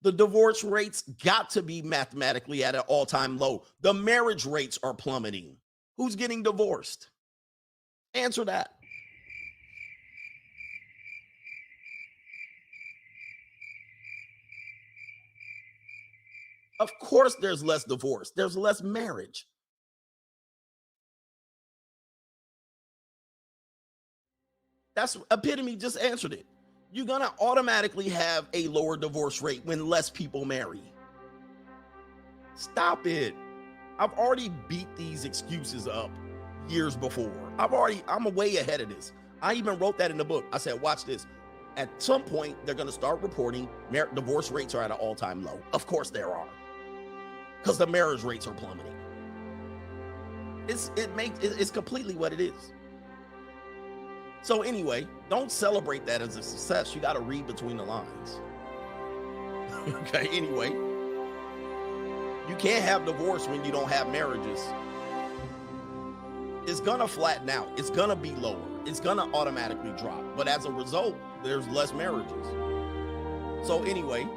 the divorce rates got to be mathematically at an all-time low. The marriage rates are plummeting. Who's getting divorced? Answer that. Of course there's less divorce. There's less marriage. That's epitome just answered it. You're going to automatically have a lower divorce rate when less people marry. Stop it. I've already beat these excuses up years before. I'm way ahead of this. I even wrote that in the book. I said, watch this. At some point, they're going to start reporting divorce rates are at an all-time low. Of course there are. Because the marriage rates are plummeting. It's completely what it is. So anyway, don't celebrate that as a success. You got to read between the lines. Okay, anyway. You can't have divorce when you don't have marriages. It's going to flatten out. It's going to be lower. It's going to automatically drop. But as a result, there's less marriages. So anyway,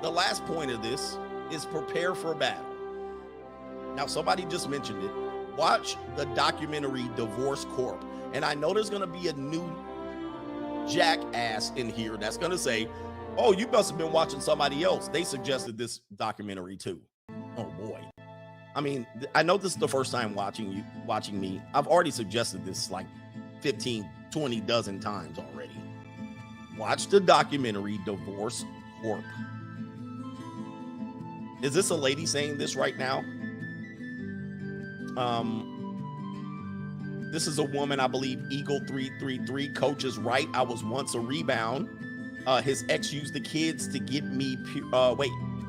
the last point of this is prepare for battle. Now, somebody just mentioned it. Watch the documentary Divorce Corp. And I know there's going to be a new jackass in here that's going to say, oh, you must have been watching somebody else. They suggested this documentary too. Oh boy. I mean, I know this is the first time watching me. I've already suggested this like 15, 20 dozen times already. Watch the documentary Divorce Corp. Is this a lady saying this right now? This is a woman, I believe, Eagle 333. Coach is right. I was once a rebound. His ex used the kids to give me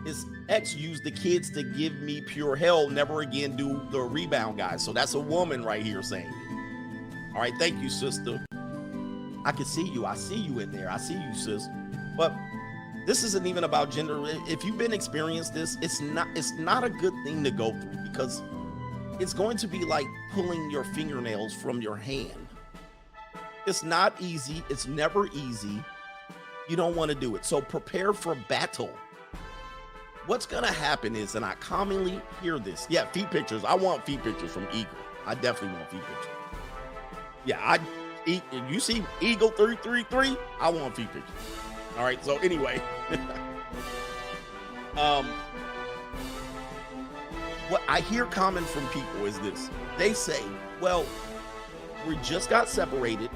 His ex used the kids to give me pure hell. Never again do the rebound, guys. So that's a woman right here saying it. All right, thank you, sister. I can see you. I see you in there. I see you, sis. But this isn't even about gender. If you've been experienced this, it's not a good thing to go through, because it's going to be like pulling your fingernails from your hand. It's not easy. It's never easy. You don't want to do it. So prepare for battle. What's going to happen is, and I commonly hear this. Yeah, feet pictures. I want feet pictures from Eagle. I definitely want feet pictures. Yeah, you see Eagle 333? I want feet pictures. All right, so anyway. What I hear common from people is this. They say, well, we just got separated.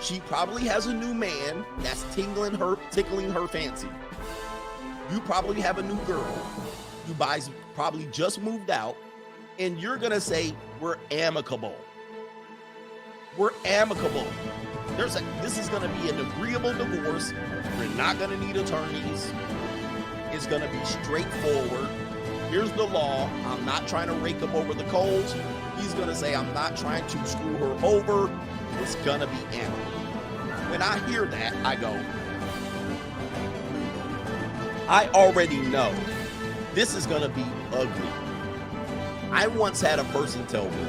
She probably has a new man that's tickling her fancy. You probably have a new girl. You guys probably just moved out. And you're going to say, we're amicable. We're amicable. This is going to be an agreeable divorce. You're not going to need attorneys. It's going to be straightforward. Here's the law. I'm not trying to rake him over the coals. He's going to say, I'm not trying to screw her over. It's going to be amicable. When I hear that, I go, I already know this is going to be ugly. I once had a person tell me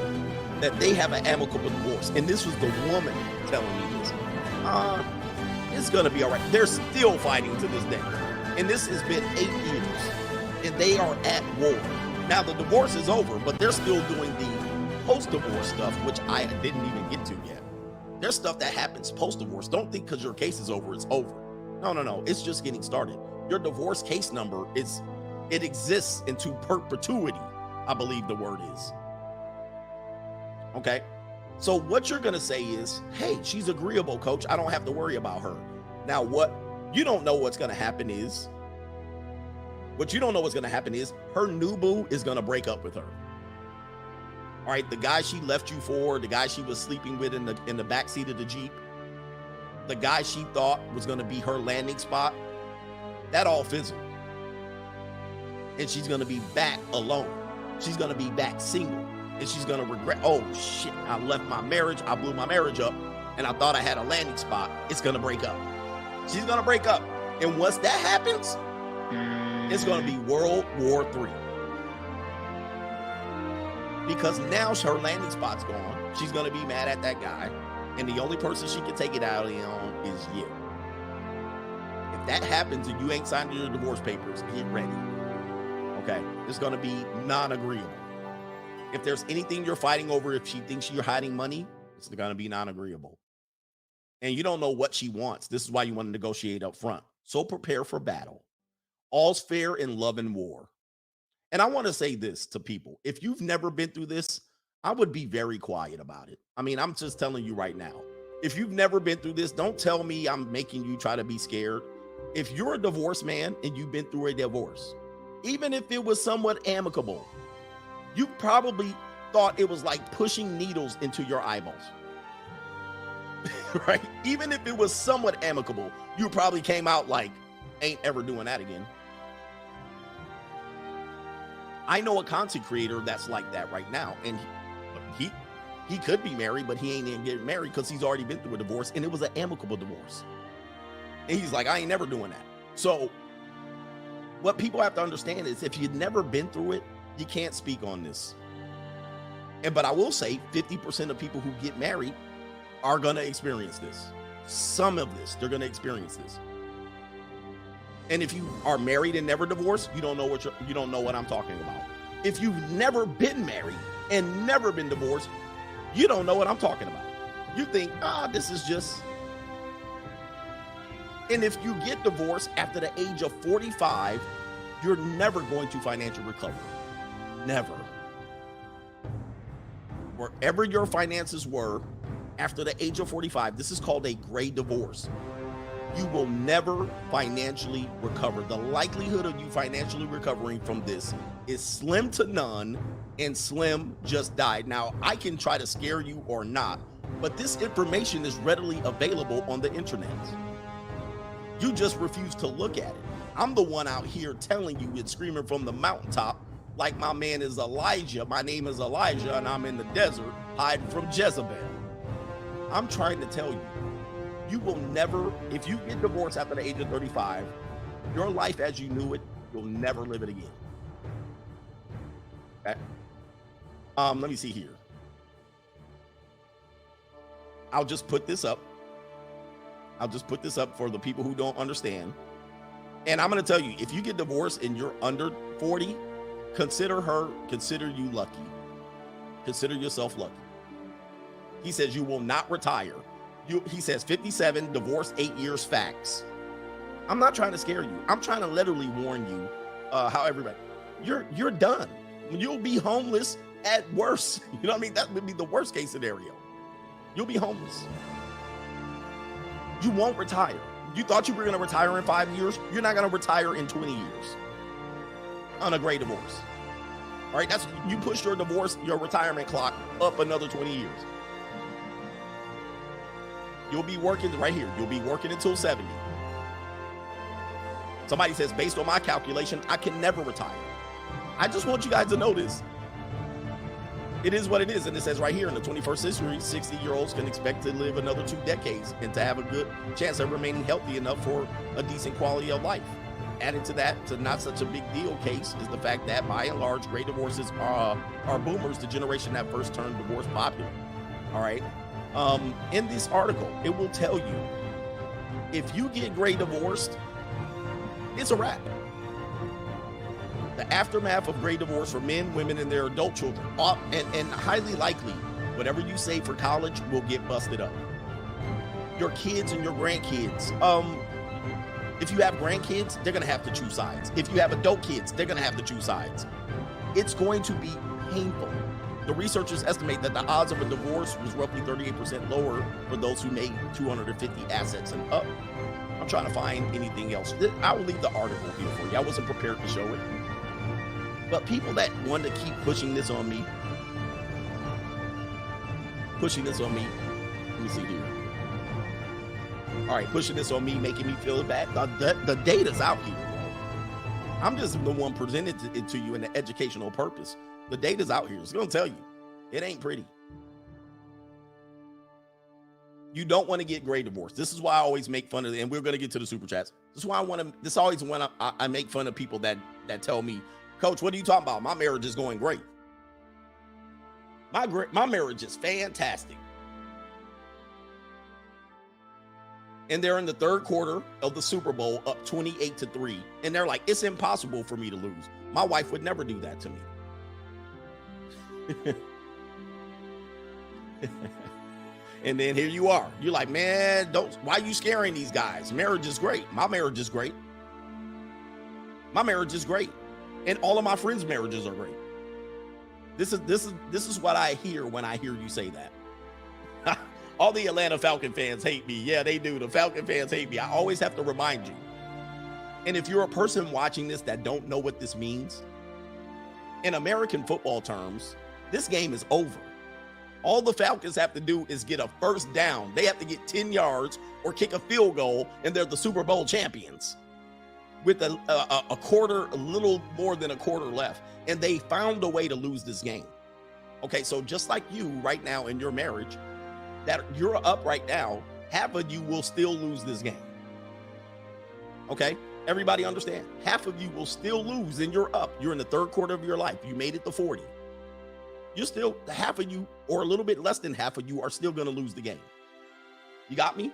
that they have an amicable divorce, and this was the woman telling me this. It's going to be all right. They're still fighting to this day. And this has been 8 years, and they are at war. Now, the divorce is over, but they're still doing the post-divorce stuff, which I didn't even get to yet. There's stuff that happens post-divorce. Don't think because your case is over, it's over. No. It's just getting started. Your divorce case number, it exists into perpetuity, I believe the word is. Okay? So what you're going to say is, hey, she's agreeable, coach. I don't have to worry about her. Now, what you don't know what's going to happen is, her new boo is going to break up with her. All right, the guy she left you for, the guy she was sleeping with in the backseat of the Jeep, the guy she thought was going to be her landing spot, that all fizzled. And she's going to be back alone. She's going to be back single. And she's going to regret, oh shit, I left my marriage, I blew my marriage up, and I thought I had a landing spot. It's going to break up. She's going to break up. And once that happens, it's going to be World War III. Because now her landing spot's gone. She's going to be mad at that guy. And the only person she can take it out on is you. If that happens and you ain't signed your divorce papers, get ready. Okay? It's going to be non-agreeable. If there's anything you're fighting over, if she thinks you're hiding money, it's going to be non-agreeable. And you don't know what she wants. This is why you want to negotiate up front. So prepare for battle. All's fair in love and war. And I want to say this to people. If you've never been through this, I would be very quiet about it. I mean, I'm just telling you right now. If you've never been through this, don't tell me I'm making you try to be scared. If you're a divorced man and you've been through a divorce, even if it was somewhat amicable, you probably thought it was like pushing needles into your eyeballs. Right? Even if it was somewhat amicable, you probably came out like, ain't ever doing that again. I know a content creator that's like that right now, and he could be married, but he ain't even getting married because he's already been through a divorce, and it was an amicable divorce. And he's like, I ain't never doing that. So what people have to understand is if you've never been through it, you can't speak on this. But I will say 50% of people who get married are going to experience this. Some of this, they're going to experience this. And if you are married and never divorced, you don't know what I'm talking about. If you've never been married and never been divorced, you don't know what I'm talking about. You think, this is just. And if you get divorced after the age of 45, you're never going to financially recover. Never. Wherever your finances were after the age of 45, this is called a gray divorce. You will never financially recover. The likelihood of you financially recovering from this is slim to none, and Slim just died. Now, I can try to scare you or not, but this information is readily available on the internet. You just refuse to look at it. I'm the one out here telling you and screaming from the mountaintop like my man is Elijah. My name is Elijah, and I'm in the desert hiding from Jezebel. I'm trying to tell you, you will never, if you get divorced after the age of 35, your life as you knew it, you'll never live it again. Okay? Let me see here. I'll just put this up. I'll just put this up for the people who don't understand. And I'm going to tell you, if you get divorced and you're under 40, consider you lucky. Consider yourself lucky. He says you will not retire. He says 57, divorce 8 years, facts. I'm not trying to scare you. I'm trying to literally warn you how everybody, you're done. You'll be homeless at worst. You know what I mean? That would be the worst case scenario. You'll be homeless. You won't retire. You thought you were going to retire in 5 years. You're not going to retire in 20 years on a gray divorce. All right, that's, you push your divorce, your retirement clock up another 20 years. You'll be working right here. You'll be working until 70. Somebody says, based on my calculation, I can never retire. I just want you guys to know this. It is what it is. And it says right here, in the 21st century, 60-year-olds can expect to live another 2 decades and to have a good chance of remaining healthy enough for a decent quality of life. Added to that, to not such a big deal case, is the fact that by and large, gray divorces are boomers, the generation that first turned divorce popular. All right. In this article, it will tell you if you get gray divorced, it's a wrap. The aftermath of gray divorce for men, women, and their adult children, and highly likely, whatever you save for college will get busted up. Your kids and your grandkids. If you have grandkids, they're going to have to choose sides. If you have adult kids, they're going to have to choose sides. It's going to be painful. The researchers estimate that the odds of a divorce was roughly 38% lower for those who made 250 assets and up. I'm trying to find anything else. I will leave the article here for you. I wasn't prepared to show it. But people that want to keep pushing this on me, let me see here. All right, pushing this on me, making me feel bad. The data's out here. I'm just the one presenting it to you in an educational purpose. The data's out here. It's going to tell you. It ain't pretty. You don't want to get gray divorce. This is why I always make fun of it, and we're going to get to the super chats. This is why this is always when I make fun of people that tell me, Coach, what are you talking about? My marriage is going great. My marriage is fantastic. And they're in the third quarter of the Super Bowl up 28-3. And they're like, it's impossible for me to lose. My wife would never do that to me. And then here you are. You're like, man, why are you scaring these guys? Marriage is great. My marriage is great. My marriage is great. And all of my friends' marriages are great. This is what I hear when I hear you say that. All the Atlanta Falcon fans hate me. Yeah, they do. The Falcon fans hate me. I always have to remind you. And if you're a person watching this that don't know what this means, in American football terms, this game is over. All the Falcons have to do is get a first down. They have to get 10 yards or kick a field goal, and they're the Super Bowl champions with a little more than a quarter left. And they found a way to lose this game. Okay, so just like you right now in your marriage, that you're up right now, half of you will still lose this game. Okay, everybody understand? Half of you will still lose and you're up. You're in the third quarter of your life. You made it to 40. You're still, half of you, or a little bit less than half of you, are still going to lose the game. You got me?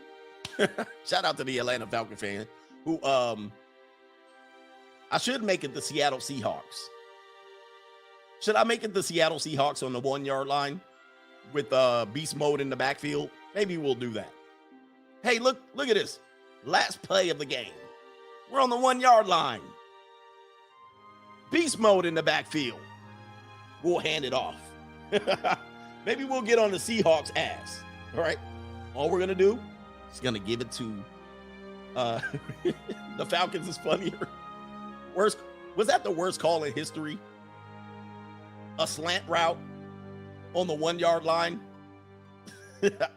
Shout out to the Atlanta Falcon fan who, I should make it the Seattle Seahawks. Should I make it the Seattle Seahawks on the 1 yard line with beast mode in the backfield? Maybe we'll do that. Hey, look at this. Last play of the game. We're on the 1 yard line. Beast mode in the backfield. We'll hand it off. Maybe we'll get on the Seahawks' ass. All right. All we're going to do is going to give it to the Falcons is funnier. Was that the worst call in history? A slant route on the 1 yard line.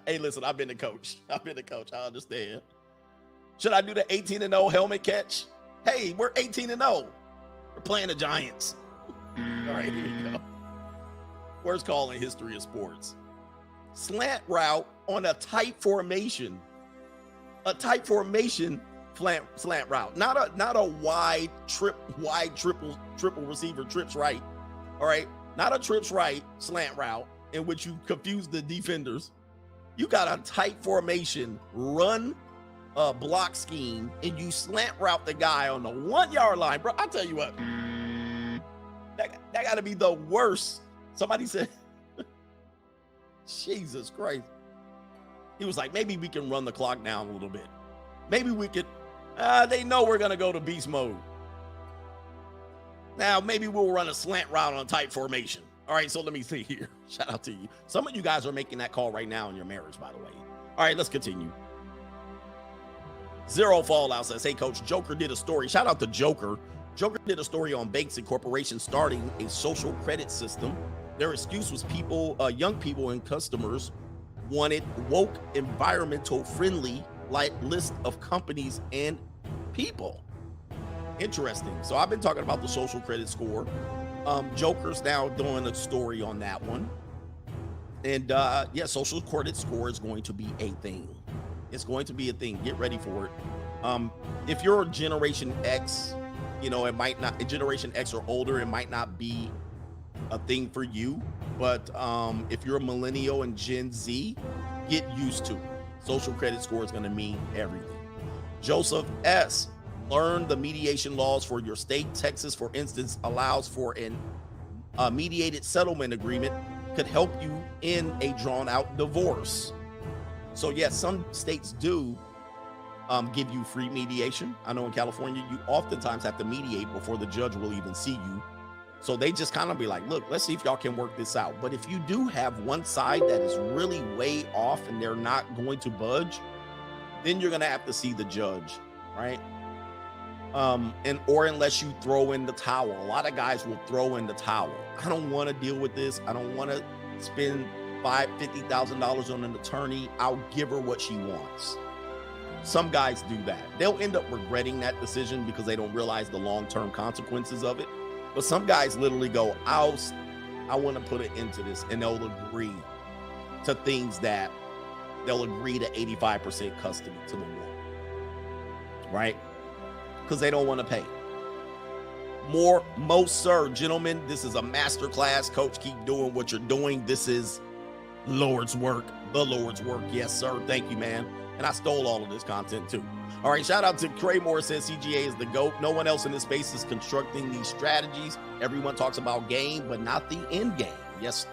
Hey, listen, I've been the coach. I understand. Should I do the 18-0 helmet catch? Hey, we're 18-0. We're playing the Giants. All right, here you go. Worst call in history of sports. Slant route on a tight formation. A tight formation slant route. Not a wide triple receiver trips right. All right. Not a trips right slant route in which you confuse the defenders. You got a tight formation, run block scheme, and you slant route the guy on the 1 yard line. Bro, I'll tell you what. That got to be the worst. Somebody said, Jesus Christ. He was like, maybe we can run the clock down a little bit. Maybe we could. They know we're going to go to beast mode. Now, maybe we'll run a slant route on a tight formation. All right, so let me see here. Shout out to you. Some of you guys are making that call right now in your marriage, by the way. All right, let's continue. Zero Fallout says, hey, Coach, Joker did a story. Shout out to Joker. Joker did a story on banks and corporations starting a social credit system. Their excuse was young people and customers wanted woke, environmental friendly list of companies and people. Interesting. So I've been talking about the social credit score. Joker's now doing a story on that one. And yeah, social credit score is going to be a thing. It's going to be a thing. Get ready for it. If you're Generation X, it might not, Generation X or older, it might not be a thing for you. But if you're a millennial and Gen Z, get used to it. Social credit score is going to mean everything. Joseph S. Learn the mediation laws for your state. Texas, for instance, allows for a mediated settlement agreement, could help you in a drawn-out divorce. So yes, some states do give you free mediation. I know in California, you oftentimes have to mediate before the judge will even see you. So they just kind of be like, look, let's see if y'all can work this out. But if you do have one side that is really way off and they're not going to budge, then you're going to have to see the judge, right? Or unless you throw in the towel. A lot of guys will throw in the towel. I don't want to deal with this. I don't want to spend $50,000 on an attorney. I'll give her what she wants. Some guys do that. They'll end up regretting that decision because they don't realize the long-term consequences of it. But some guys literally go, I'll I want to put it into this, and they'll agree to things that they'll agree to 85% custody to the woman, right? Because they don't want to pay. Most, sir, gentlemen, this is a master class. Coach, keep doing what you're doing. This is Lord's work, the Lord's work. Yes, sir. Thank you, man. And I stole all of this content too. All right, shout out to Craymore, says CGA is the GOAT. No one else in this space is constructing these strategies. Everyone talks about game, but not the end game. Yes,